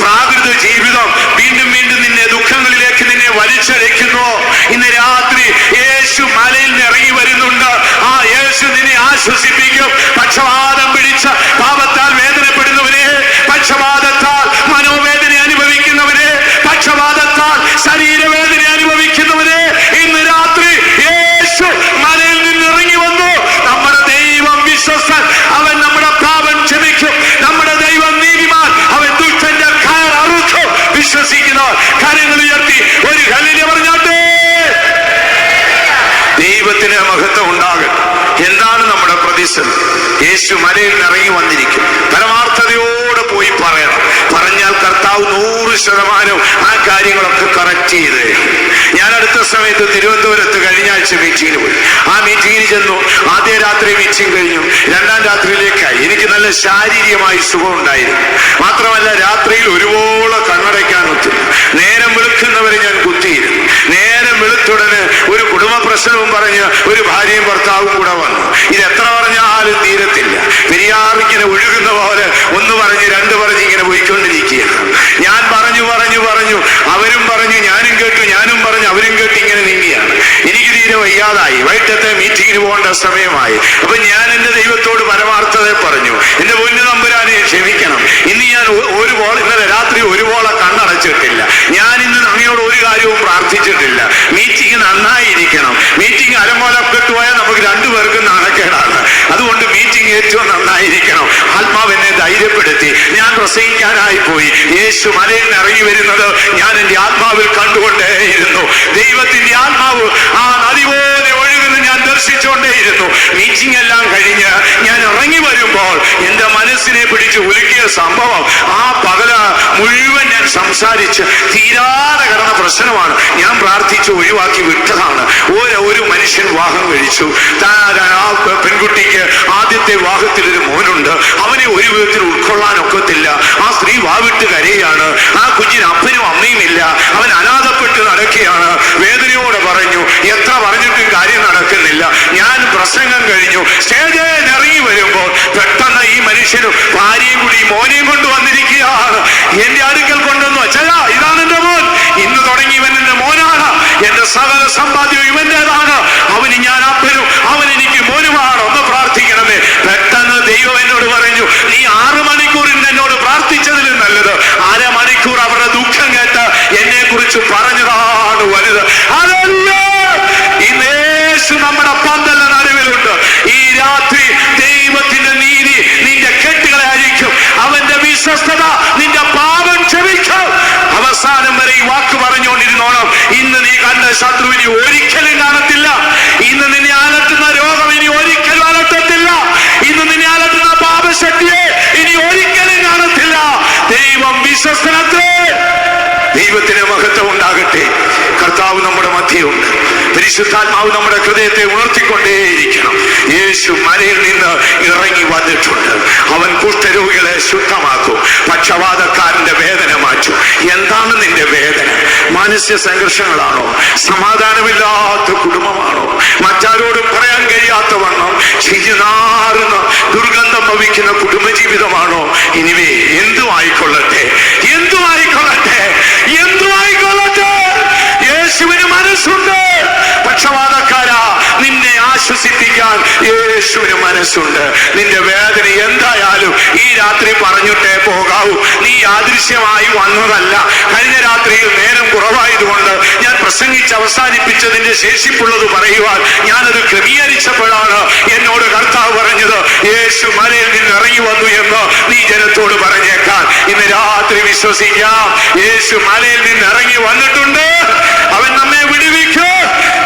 പ്രാകൃത ജീവിതം വീണ്ടും വീണ്ടും നിന്നെ ദുഃഖങ്ങളിലേക്ക് നിന്നെ വലിച്ചഴയ്ക്കുന്നുവോ? ഇന്ന് രാത്രി യേശു മലയിൽ നിന്ന് ഇറങ്ങി വരുന്നുണ്ട്. ആ യേശു നിന്നെ ആശ്വസിപ്പിക്കും. പക്ഷപാതം പിടിച്ച പാപത്താൽ വേദനപ്പെടുന്നവനെ, പക്ഷപാതത്താൽ മനോവേദന അനുഭവിക്കുന്നവനെ, പക്ഷപാതത്താൽ ശരീരവേദന അനുഭവിക്കുന്നവനെ, ഇന്ന് രാത്രി യേശു മലയിൽ നിന്ന് ഇറങ്ങി വന്നു. നമ്മുടെ ദൈവം വിശ്വസ്തൻ, അവൻ നമ്മുടെ പാപം ക്ഷമിക്കും. നമ്മുടെ ദൈവം നീതിമാൻ, അവൻ ദുഷ്ടന്റെ കയർ അറുക്കും. വിശ്വസിക്കുന്നവർ കരങ്ങൾ ഉയർത്തി ഒരു ഹല്ലേലൂയ പറഞ്ഞാട്ടെ. ദൈവത്തിന് മഹത്വം ഉണ്ടാകട്ടെ. എന്താണ് നമ്മുടെ പ്രതിസന്ധി? യേശു മലയിൽ നിന്ന് ഇറങ്ങി വന്നിരിക്കും. പരമാർത്ഥതയോടെ പോയി പറയണം. പറഞ്ഞാൽ കർത്താവ് 100% ആ കാര്യങ്ങളൊക്കെ കറക്റ്റ് ചെയ്ത് തരും. ഞാൻ അടുത്ത സമയത്ത് തിരുവനന്തപുരത്ത് കഴിഞ്ഞ ആഴ്ച മീറ്റിങ്ങിന് പോയി. ആ മീറ്റിങ്ങിന് ചെന്നു. ആദ്യ രാത്രി മീറ്റിംഗ് കഴിഞ്ഞു, രണ്ടാം രാത്രിയിലേക്കായി. എനിക്ക് നല്ല ശാരീരികമായി സുഖം ഉണ്ടായിരുന്നു. മാത്രമല്ല രാത്രിയിൽ ഒരുപോലെ കണ്ണടയ്ക്കാൻ ഒത്തില്ല. നേരം വെളുക്കുന്നവരെ ഞാൻ കുത്തിയിരുന്നു. നേരം വെളുത്തുടനെ ഒരു കുടുംബ പ്രശ്നവും പറഞ്ഞ് ഒരു ഭാര്യയും ഭർത്താവും കൂടെ വന്നു. ഇത് എത്ര പറഞ്ഞാലും തീരത്തില്ല. പെരിയാറിങ്ങനെ ഒഴുകുന്ന പോലെ ഒന്ന് പറഞ്ഞ് രണ്ട് പറഞ്ഞ് ഇങ്ങനെ പോയിക്കൊണ്ടിരിക്കുകയാണ്. ഞാൻ പറഞ്ഞു പറഞ്ഞു പറഞ്ഞു, അവരും പറഞ്ഞു, ഞാനും കേട്ടു, ഞാനും പറഞ്ഞു, അവരും കേട്ട്, ഇങ്ങനെ നീങ്ങിയാണ്. എനിക്ക് തീരെ വയ്യാതായി. വൈകിട്ടത്തെ മീറ്റിങ്ങിന് പോകേണ്ട സമയമായി. അപ്പൊ ഞാൻ എന്റെ ദൈവത്തോട് പരമാർത്ഥത പറഞ്ഞു, എന്റെ പൊന്നു തമ്പുരാനെ ക്ഷമിക്കണം. ഇന്ന് ഞാൻ ഇന്നലെ രാത്രി ഒരുപോലെ കണ്ണടച്ചിട്ടില്ല. ഞാൻ ഇന്ന് അങ്ങയോട് ഒരു കാര്യവും പ്രാർത്ഥിച്ചിട്ടില്ല. മീറ്റിംഗ് നന്നായിരിക്കണം. മീറ്റിംഗ് അരമോലപ്പെട്ട് പോയാൽ നമുക്ക് രണ്ടുപേർക്കും നാണക്കേടാണ്. അതുകൊണ്ട് മീറ്റിംഗ് ഏറ്റവും നന്നായിരിക്കണം. ആത്മാവ് എന്നെ ധൈര്യപ്പെടുത്തി. ഞാൻ പ്രസംഗിക്കാനായി പോയി. യേശു മലയിൽ നിന്ന് ഇറങ്ങി വരുന്നത് ഞാൻ എന്റെ ആത്മാവിൽ കണ്ടുകൊണ്ടേയിരുന്നു. ദൈവത്തിന്റെ ആത്മാവ് ആ നദി പോലെ ഒഴുകുന്നത് ഞാൻ ദർശിച്ചുകൊണ്ടേയിരുന്നു. മീറ്റിംഗ് എല്ലാം കഴിഞ്ഞ് ഞാൻ ഇറങ്ങി വരുമ്പോൾ എന്റെ മനസ്സിനെ പിടിച്ച് ഉലുക്കിയ സംഭവം, ആ പകല മുഴുവൻ ഞാൻ സംസാരിച്ച് തീരാതെ കിടന്ന പ്രശ്നമാണ്. ഞാൻ പ്രാർത്ഥിച്ച് ഒഴിവാക്കി വിട്ടതാണ്. ഒരു മനുഷ്യൻ വിവാഹം കഴിച്ചു. ആ പെൺകുട്ടിക്ക് ആദ്യത്തെ വിവാഹത്തിൽ ഒരു മോനുണ്ട്. അവനെ ഒരു വിധത്തിൽ ഉൾക്കൊള്ളാനൊക്കത്തില്ല. ആ സ്ത്രീ വാവിട്ട് കരയാണ്. ആ കുഞ്ഞിന് അപ്പനും അമ്മയും ഇല്ല. അവൻ അനാഥപ്പെട്ട് നടക്കുകയാണ്. വേദനയോടെ പറഞ്ഞു, എത്ര പറഞ്ഞിട്ടും കാര്യം നടക്കുന്നില്ല. ഞാൻ പ്രസംഗം കഴിഞ്ഞു. സ്റ്റേജിൽ ഇറങ്ങി വരുമ്പോൾ പെട്ടെന്ന് ഈ മനുഷ്യനും ഭാര്യയും കൂടി മോനെയും കൊണ്ട് വന്നിരിക്കുകയാണ്. എന്റെ അടുക്കൽ കൊണ്ടുവന്നു, അച്ഛാ ഇതാണ് എന്റെ മോൻ, ഇന്ന് തുടങ്ങി ഇവൻ എന്റെ മോനാണ്, എന്റെ സകല സമ്പാദ്യവും ഇവന്റേതാണ്, അവന് ഞാൻ അപ്പനും അവൻ എനിക്ക് മോനുമാണ്, ഒന്ന് പ്രാർത്ഥിക്കണമേ. പെട്ടെന്ന് ദൈവം എന്നോട് പറഞ്ഞു, നീ 6 മണിക്കൂറിൽ എന്നോട് പ്രാർത്ഥിച്ചതിലും നല്ലത് അരമണിക്കൂർ അവരുടെ ദുഃഖം കേട്ട് എന്നെ കുറിച്ച് പറഞ്ഞതാണ് വലുത്. ഇന്ന് യേശു നമ്മുടെ പന്തല നടുവിലുണ്ട്. ഈ രാത്രി ദൈവത്തിന്റെ നീതി നിന്റെ കെട്ടുകളെ അഴിക്കും. അവന്റെ വിശ്വസ്തത നിന്റെ പാപം ക്ഷമിക്കും. അവസാനം വരെ ഈ വാക്ക് പറഞ്ഞുകൊണ്ടിരുന്നോണം. ഇന്ന് നീ കണ്ട ശത്രുവിനെ ഒരിക്കലും കാണത്തില്ല. ഇന്ന് നിന്നെ അലട്ടുന്ന രോഗം ഇനി ഒരിക്കലും അലട്ടത്തില്ല. ഇന്ന് നിന്നെ അലട്ടുന്ന പാപശക്തിയെ ഇനി ഒരിക്കലും കാണത്തില്ല. ദൈവം വിശ്വസ്തനത്രേ. ദൈവത്തിന് മഹത്വം ഉണ്ടാകട്ടെ. കർത്താവ് നമ്മുടെ മധ്യയുണ്ട്. പരിശുദ്ധാത്മാവ് നമ്മുടെ ഹൃദയത്തെ ഉണർത്തിക്കൊണ്ടേയിരിക്കണം. യേശു മലയിൽ നിന്ന് ഇറങ്ങി വന്നിട്ടുണ്ട്. അവൻ കുഷ്ഠരോഗികളെ ശുദ്ധമാക്കും. പക്ഷപാതക്കാരന്റെ വേദന മാറ്റും. എന്താണ് നിന്റെ വേദന? മാനസിക സംഘർഷങ്ങളാണോ? സമാധാനമില്ലാത്ത കുടുംബമാണോ? മറ്റാരോടും പറയാൻ കഴിയാത്ത വണ്ണം ചിരിനാറുന്ന ദുർഗന്ധം ഭവിക്കുന്ന കുടുംബജീവിതമാണോ? ഇനിവേ എന്തുമായിക്കൊള്ളട്ടെ, എന്തുമായിക്കൊള്ളട്ടെ, എന്തുമായിക്കൊള്ളട്ടെ, യേശുവിന് മനസ്സുണ്ട്. പക്ഷപാതക്കാരാ, നിന്നെ ആശ്വസിപ്പിക്കാൻ യേശുവിന് മനസ്സുണ്ട്. നിന്റെ വേദന എന്തായാലും ഈ രാത്രി പറഞ്ഞിട്ടേ പോകാവൂ. നീ യാദൃശ്യമായി വന്നതല്ല. കഴിഞ്ഞ രാത്രിയിൽ നേരം കുറവായതുകൊണ്ട് ഞാൻ പ്രസംഗിച്ച് അവസാനിപ്പിച്ചതിന്റെ ശേഷിപ്പുള്ളത് പറയുവാൻ ഞാനത് ക്രമീകരിച്ചപ്പോഴാണ് എന്നോട് കർത്താവ് പറഞ്ഞത്, യേശു മലയിൽ നിന്ന് ഇറങ്ങി വന്നു എന്ന് നീ ജനത്തോട് പറഞ്ഞേക്കാൻ. ഇന്ന് രാത്രി വിശ്വസിക്കാം, യേശു മലയിൽ നിന്ന് ഇറങ്ങി വന്നിട്ടുണ്ട്. അവൻ നമ്മെ വിടുവിക്കും.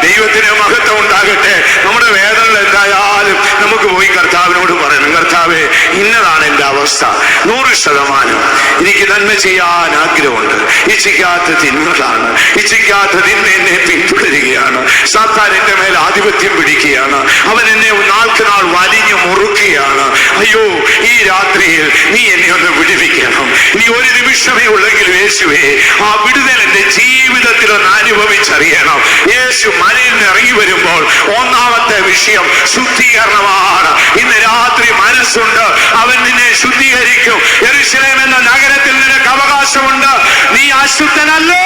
ദൈവത്തിന് മഹത്വം ഉണ്ടാകട്ടെ. നമ്മുടെ വേദനകൾ എന്തായാലും നമുക്ക് പോയി കർത്താവിനോട് പറയണം, കർത്താവേ ഇന്നതാണ് എൻ്റെ അവസ്ഥ, 100% എനിക്ക് നന്മ ചെയ്യാൻ ആഗ്രഹമുണ്ട്, ഇച്ഛിക്കാത്ത തിന്മകളാണ്, ഇച്ഛിക്കാത്ത തിന്മ എന്നെ പിന്തുടരുകയാണ്, സാത്താൻ എന്റെ മേൽ ആധിപത്യം പിടിക്കുകയാണ്, അവൻ എന്നെ നാൾക്ക് നാൾ വലിഞ്ഞു മുറുക്കുകയാണ്. അയ്യോ, ഈ രാത്രിയിൽ നീ എന്നെ ഒന്ന് വിടുവിക്കണം. ഇനി ഒരു നിമിഷമേ ഉള്ളെങ്കിലും യേശുവേ, ആ വിടുതൽ എന്റെ ജീവിതത്തിൽ ഒന്ന് അനുഭവിച്ചറിയണം. യേശു മലയിൽ നിന്ന് ഇറങ്ങി വരുമ്പോൾ ഒന്നാമത്തെ വിഷയം ശുദ്ധീകരണമാണ്. ഇന്ന് രാത്രി മനസ്സുണ്ട്, അവൻ നിന്നെ ശുദ്ധീകരിക്കും. യെരൂശലേം എന്ന നഗരത്തിൽ നിനക്ക് അവകാശമുണ്ട്. നീ അശുദ്ധനല്ലേ,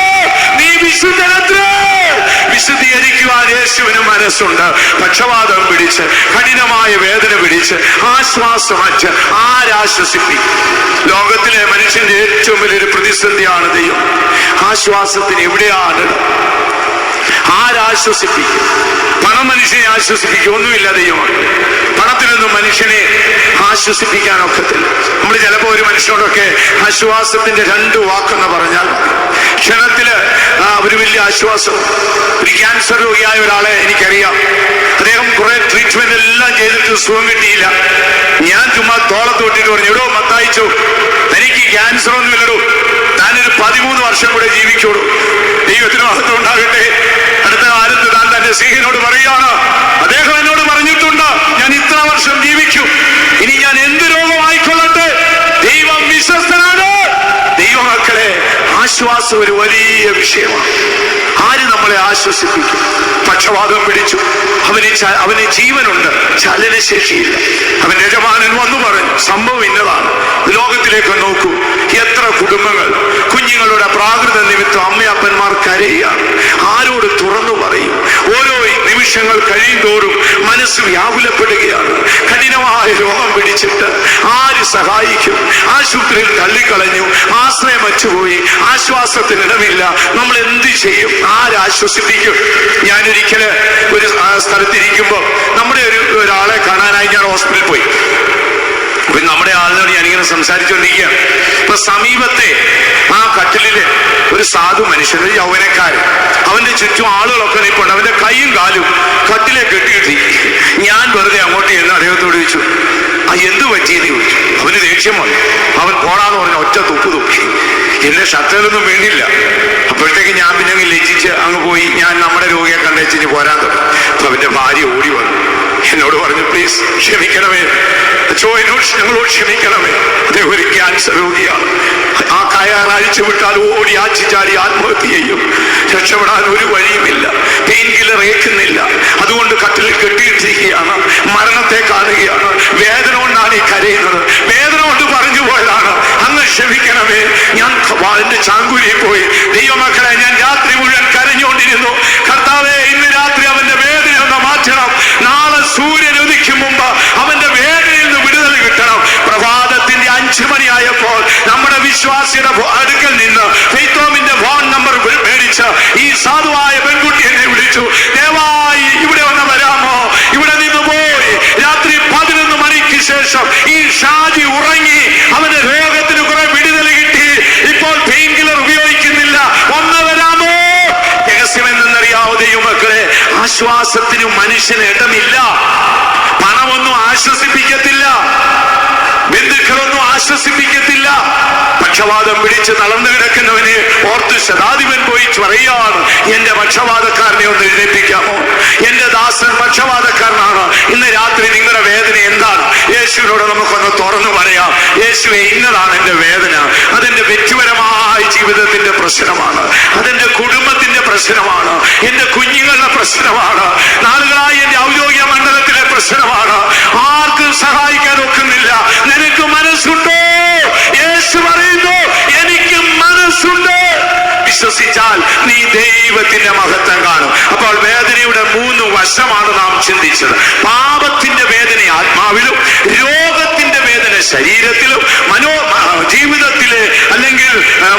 നീ വിശുദ്ധനത്രേ. വിശുദ്ധീകരിക്കുവാൻ യേശുവിന് മനസ്സുണ്ട്. പക്ഷവാതം പിടിച്ച്, കഠിനമായ വേദന പിടിച്ച്, ആശ്വാസമറ്റ് ആരാശ്വസിപ്പിക്കും. ലോകത്തിലെ മനുഷ്യന്റെ ഏറ്റവും വലിയൊരു പ്രതിസന്ധിയാണ് ദൈവം. ആശ്വാസത്തിന് എവിടെയാണ്? ആരാശ്വസിപ്പിക്കും? പണം മനുഷ്യനെ ആശ്വസിപ്പിക്കും? ഒന്നുമില്ല ദൈവമാണ്. പണത്തിനൊന്നും മനുഷ്യനെ ആശ്വസിപ്പിക്കാൻ ഒക്കത്തില്ല. നമ്മൾ ചിലപ്പോൾ ഒരു മനുഷ്യനോടൊക്കെ ആശ്വാസത്തിന്റെ 2 വാക്കെന്ന് പറഞ്ഞാൽ ക്ഷണത്തില് ഒരു വലിയ ആശ്വാസം. ഒരു ക്യാൻസർ രോഗിയായ ഒരാളെ എനിക്കറിയാം. അദ്ദേഹം കുറെ ട്രീറ്റ്മെന്റ് എല്ലാം ചെയ്തിട്ട് സുഖം കിട്ടിയില്ല. ഞാൻ ചുമ്മാ തോളത്തോട്ടിട്ട് പറഞ്ഞു, എടോ മത്തായിച്ചോ, തനിക്ക് ക്യാൻസർ ഒന്നും ഇല്ലടോ, താനൊരു 13 വർഷം കൂടെ ജീവിക്കോളൂ. ദൈവത്തിന് മഹത്വം ഉണ്ടാകട്ടെ. അടുത്ത കാലത്ത് താൻ തന്റെ സ്നേഹിതനോട് പറയുകയാണ്, അദ്ദേഹം എന്നോട് പറഞ്ഞിട്ടുണ്ട് ഞാൻ ഇത്ര വർഷം ജീവിക്കും, ഇനി ഞാൻ എന്ത് രോഗമായിക്കൊള്ളട്ടെ, ദൈവം വിശ്വസ്തനാണ്. ദൈവമക്കളെ, ആശ്വാസം ഒരു വലിയ വിഷയമാണ്. ആര് നമ്മളെ ആശ്വസിപ്പിക്കും? പക്ഷവാതം പിടിച്ചു, അവന് ജീവനുണ്ട്, ചലനശേഷിയില്ല. അവൻ യജമാനൻ വന്നു പറഞ്ഞു, സംഭവം ഇന്നതാണ്. ലോകത്തിലേക്ക് നോക്കൂ, എത്ര കുടുംബങ്ങൾ കുഞ്ഞുങ്ങളുടെ പ്രാകൃത നിമിത്തം അമ്മയപ്പന്മാർ കരയുകയാണ്. ആരോട് തുറന്നു പറയും? ഓരോ നിമിഷങ്ങൾ കഴിയും തോറും മനസ്സ് വ്യാകുലപ്പെടുകയാണ്. കഠിനമായ രോഗം പിടിച്ചിട്ട് ആര് സഹായിക്കും? ആശുപത്രിയിൽ തള്ളിക്കളഞ്ഞു, ആശ്രയം വച്ചുപോയി, ആശ്വാസത്തിനിടമില്ല. നമ്മൾ എന്ത് ചെയ്യും? ആരാശ്വസിപ്പിക്കും? ഞാനൊരിക്കല് ഒരു സ്ഥലത്തിരിക്കുമ്പോ നമ്മുടെ ഒരാളെ കാണാനായി ഞാൻ ഹോസ്പിറ്റലിൽ പോയി. അപ്പൊ നമ്മുടെ ആളിനോട് ഞാനിങ്ങനെ സംസാരിച്ചുകൊണ്ടിരിക്കുക. ഇപ്പൊ സമീപത്തെ ആ കട്ടിലില് ഒരു സാധു മനുഷ്യൻ, ഒരു യൗവനക്കാരൻ, അവന്റെ ചുറ്റും ആളുകളൊക്കെ നിൽപ്പുണ്ട്. അവന്റെ കൈയും കാലും കട്ടിലെ കെട്ടിയിട്ടിരിക്കും. ഞാൻ വെറുതെ അങ്ങോട്ട് ചെന്ന് അദ്ദേഹത്തോട് ചോദിച്ചു, എന്തു പറ്റിയെന്ന് ചോദിച്ചു. അവന് ദേഷ്യം വന്നു. അവൻ പോടാന്ന് പറഞ്ഞ ഒറ്റ തുപ്പ് തുപ്പി. എന്റെ ഷർട്ടിലൊന്നും വേണ്ടില്ല. അപ്പോഴത്തേക്ക് ഞാൻ പിന്നെ അങ്ങ് ലജ്ജിച്ച് അങ്ങ് പോയി. ഞാൻ നമ്മുടെ രോഗിയെ കണ്ടേച്ചിന് പോരാൻ തുടങ്ങി. അപ്പൊ അവന്റെ ഭാര്യ ഓടി വന്നു, എന്നോട് പറഞ്ഞു, പ്ലീസ് ക്ഷമിക്കണമേ അച്ഛോ, ഞങ്ങളോട് ക്ഷമിക്കണമേ, അദ്ദേഹം ഒരു ക്യാൻസർ രോഗിയാണ്. ആ കയർ അഴിച്ചു വിട്ടാൽ ഓടി ആച്ചിച്ചാടി ആത്മഹത്യ ചെയ്യും. രക്ഷപ്പെടാൻ ഒരു വഴിയുമില്ല. പെയിൻ കില്ലർ ഏൽക്കുന്നില്ല. അതുകൊണ്ട് കട്ടിലിൽ കെട്ടിയിട്ടിരിക്കുകയാണ്. മരണത്തെ കാണുകയാണ്. വേദന കൊണ്ടാണ് ഈ കരയുന്നത്. വേദന കൊണ്ട് പറഞ്ഞു പോയതാണ്. അങ്ങ് ക്ഷമിക്കണമേ. ഞാൻ എന്റെ ചാങ്കുരിയിൽ പോയി. ദൈവമക്കളെ, ഞാൻ രാത്രി മുഴുവൻ കരഞ്ഞുകൊണ്ടിരുന്നു. കർത്താവേ, ഇന്ന് രാത്രി അവന്റെ വേദന ഒന്ന് മാറ്റണം. നാളെ സൂര്യൻ ഉദിക്കും മുമ്പ് അവന്റെ വേദനയിൽ നിന്ന് വിടുതൽ കിട്ടണം. പ്രഭാതത്തിന്റെ 5 മണിയായപ്പോൾ നമ്മുടെ വിശ്വാസിയുടെ അടുക്കൽ നിന്ന് ഫെയ്ത്തോമിന്റെ ഫോൺ നമ്പർ മേടിച്ച് ഈ സാധുവായ പെൺകുട്ടി എന്നെ വിളിച്ചു. ദയവായി ഇവിടെ വന്ന് വരാമോ? ഇവിടെ നിന്ന് പോയി. രാത്രി 11 മണിക്ക് ശേഷം ഈ ഷാജി ഉറങ്ങി. അവന്റെ രോഗത്തിന് കുറെ വിടുതൽ കിട്ടി. ഇപ്പോൾ പെയിൻ കില്ലർ ഉപയോഗിക്കുന്നില്ല. ഒന്ന് വരാമോ? രഹസ്യം എന്തെന്നറിയാവോ ദൈവമക്കളെ? ആശ്വാസത്തിനും മനുഷ്യന് ഇടമില്ല. പണമൊന്നും ആശ്വസിപ്പിക്കത്തില്ല, ബന്ധുക്കളൊന്നും ആശ്വസിപ്പിക്കത്തില്ല. പക്ഷവാതം പിടിച്ച് തളർന്നു കിടക്കുന്നവനെ ഓർത്ത് ശതാധിപൻ പോയി പറയുകയാണ്, എന്റെ പക്ഷവാതക്കാരനെ ഒന്ന് എഴുന്നേൽപ്പിക്കാമോ? എന്റെ ദാസൻ പക്ഷവാതക്കാരനാണ്. ഇന്ന് രാത്രി നിങ്ങളുടെ വേദന എന്താണ്? യേശുവിനോട് നമുക്കൊന്ന് തുറന്നു പറയാം. യേശുവേ, ഇന്നതാണ് എന്റെ വേദന. അതെന്റെ വ്യക്തിപരമായ ജീവിതത്തിന്റെ പ്രശ്നമാണ്, അതെന്റെ കുടുംബത്തിന്റെ പ്രശ്നമാണ്, എന്റെ കുഞ്ഞുങ്ങളുടെ പ്രശ്നമാണ്, നാളുകളായി എന്റെ ഔദ്യോഗിക മണ്ഡലത്തിലെ പ്രശ്നമാണ്. ആർക്കും സഹായിക്കാൻ ഒക്കുന്നില്ല. നിനക്ക് മനസ്സുണ്ടോ? യേശു പറയുന്നു, എനിക്ക് മനസ്സുണ്ട്. വിശ്വസിച്ചാൽ നീ ദൈവത്തിന്റെ മഹത്വം കാണും. അപ്പോൾ വേദനയുടെ 3 വശമാണ് നാം ചിന്തിച്ചത്. പാപത്തിന്റെ വേദന ആത്മാവിലും, രോഗത്തിന്റെ വേദന ശരീരത്തിലും, ജീവിതത്തിലെ അല്ലെങ്കിൽ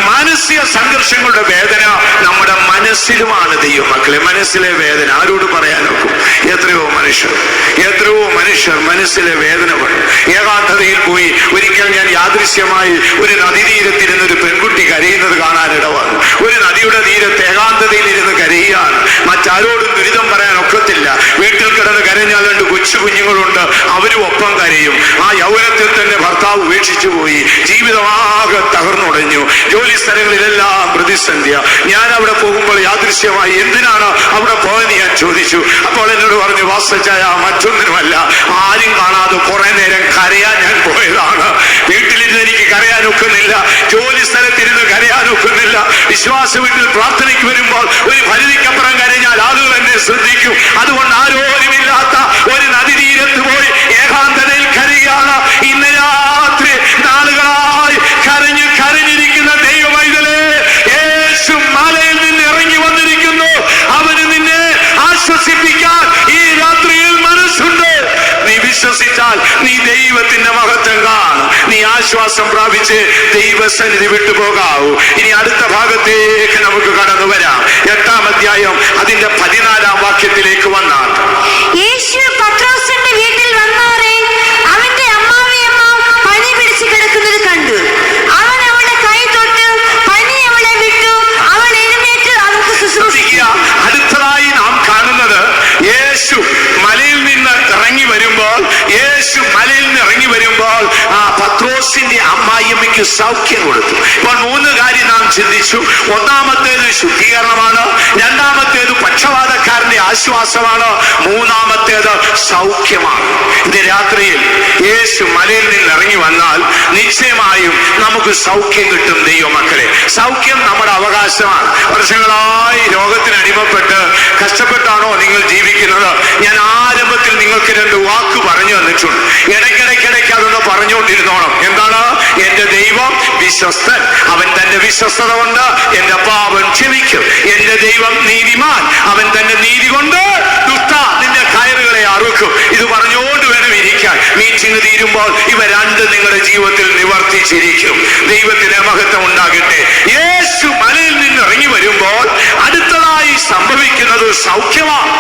മാനസിക സംഘർഷങ്ങളുടെ വേദന നമ്മുടെ മനസ്സിലുമാണ്. ദൈവമക്കളെ, മനസ്സിലെ വേദന ആരോട് പറയാനൊക്കും? എത്രയോ മനുഷ്യർ മനസ്സിലെ വേദന കൊണ്ട് ഏകാന്തതയിൽ പോയി. ഒരിക്കൽ ഞാൻ യാദൃശ്യമായി ഒരു നദീതീരത്തിരുന്ന് ഒരു പെൺകുട്ടി കരയുന്നത് കാണാനിടവന്നു. ഒരു നദിയുടെ തീരത്ത് ഏകാന്തതയിൽ ഇരുന്ന് കരയുകയാണ്. മറ്റാരോടും ദുരിതം പറയാൻ ഒക്കത്തില്ല. വീട്ടിൽ കിടന്ന് കരഞ്ഞാൽ 2 കൊച്ചു കുഞ്ഞുങ്ങളുണ്ട്. അവരും ഒപ്പം കരയും. ആ യൗവനത്തിൽ തന്നെ ഭർത്താവ് ഉപേക്ഷിച്ചു പോയി, ജീവിതമാകെ തകർന്നുടഞ്ഞു, ജോലി സ്ഥലങ്ങളിലെല്ലാം പ്രതിസന്ധിയ. ഞാൻ അവിടെ പോകുമ്പോൾ യാദൃശ്യമായി എന്തിനാണ് അവിടെ പോയെന്ന് ഞാൻ ചോദിച്ചു. അപ്പോൾ എന്നോട് പറഞ്ഞു, വാസച്ചായ മറ്റൊന്നിനുമല്ല, ആരും കാണാതെ കുറെ നേരം കരയാൻ ഞാൻ പോയതാണ്. വീട്ടിലിരുന്ന് എനിക്ക് കരയാനൊക്കുന്നില്ല, ജോലി സ്ഥലത്തിരുന്ന് കരയാനൊക്കുന്നില്ല. വിശ്വാസ വീട്ടിൽ പ്രാർത്ഥനയ്ക്ക് വരുമ്പോൾ ഒരു പരിധിക്കപ്പുറം കരഞ്ഞാൽ ആളുകൾ എന്നെ ശ്രദ്ധിക്കും. അതുകൊണ്ട് ആരോരുമില്ലാത്ത ഒരു നദീതീരത്ത് പോയി ഏകാന്തതയിൽ കരയാണ്. ഇന്ന് രാത്രി നാളുകളായി കരഞ്ഞിരിക്കുന്ന ദൈവമൈതലേ, യേശു മലയിൽ നിന്ന് ഇറങ്ങി വന്നിരിക്കുന്നു. അവന് നിന്നെ ആശ്വസിപ്പിക്കാൻ ഈ രാത്രിയിൽ മനസ്സുണ്ട്. നീ വിശ്വസിച്ചാൽ നീ ദൈവത്തിന്റെ മഹത്വം കാണും. നീ ആശ്വാസം പ്രാപിച്ച് ദൈവസന്നിധി വിട്ടുപോകാവൂ. ഇനി അടുത്ത ഭാഗത്തേക്ക് നമുക്ക് കടന്നു വരാം. 8-ാം അധ്യായം അതിന്റെ 14-ാം വാക്യത്തിലേക്ക് വന്നാൽ, യേശു പത്രോസിന്റെ വീട്ടിൽ വന്നാറേ അവന്റെ അമ്മാവിയമ്മ പനി പിടിച്ചു കിടക്കുന്നത് കണ്ടു. അവൻ അവളുടെ കൈ തൊട്ട് പനി അവളെ വിട്ടു. അവൾ എഴുന്നേറ്റ് അവൾക്ക് ശുശ്രൂഷിക്കുക. അടുത്തതായി നാം കാണുന്നത്, യേശു മലയിൽ നിന്ന് ഇറങ്ങി വരുമ്പോൾ ആ പത്രോസിന്റെ അമ്മായിയമ്മയ്ക്ക് സൗഖ്യം കൊടുത്തു. ഇപ്പോൾ 3 കാര്യം നാം ചിന്തിച്ചു. ഒന്നാമത്തേത് ശുദ്ധീകരണമാണ്, രണ്ടാമത്തേത് പക്ഷപാതക്കാരന്റെ ആശ്വാസമാണ്, മൂന്നാമത്തേത് സൗഖ്യമാണ്. ഇന്ന് രാത്രിയിൽ യേശു മലയിൽ നിന്ന് ഇറങ്ങി വന്നാൽ നിശ്ചയമായും നമുക്ക് സൗഖ്യം കിട്ടും. ദൈവമക്കളെ, സൗഖ്യം നമ്മുടെ അവകാശമാണ്. വർഷങ്ങളായി രോഗത്തിന് അടിമപ്പെട്ട് കഷ്ടപ്പെട്ടാണോ നിങ്ങൾ ജീവിക്കുന്നത്? ഞാൻ ആരംഭത്തിൽ നിങ്ങൾക്ക് 2 വാക്ക് പറഞ്ഞു തന്നിട്ടുണ്ട്. ഇടയ്ക്കിടയ്ക്ക് അതൊന്ന് പറഞ്ഞുകൊണ്ടിരുന്നോണം. എന്താണ്? എന്റെ ദൈവം വിശ്വസ്തൻ, അവൻ തന്റെ വിശ്വസ്തത കൊണ്ട് എന്റെ പാപം ക്ഷമിക്കും. എന്റെ ദൈവം നീതിമാൻ, അവൻ തന്റെ നീതി കൊണ്ട് ദുഷ്ട നിന്റെ കയറുകളെ അറുക്കും. ഇത് പറഞ്ഞുകൊണ്ട് വേണം ഇരിക്കാൻ. മീറ്റിംഗ് തീരുമ്പോൾ ഇവ 2 നിങ്ങളുടെ ജീവിതത്തിൽ നിവർത്തിച്ചിരിക്കും. ദൈവത്തിന് മഹത്വം ഉണ്ടാകട്ടെ. യേശു മലയിൽ നിന്ന് ഇറങ്ങി വരുമ്പോൾ അടുത്തതായി സംഭവിക്കുന്നത് സൗഖ്യമാണ്.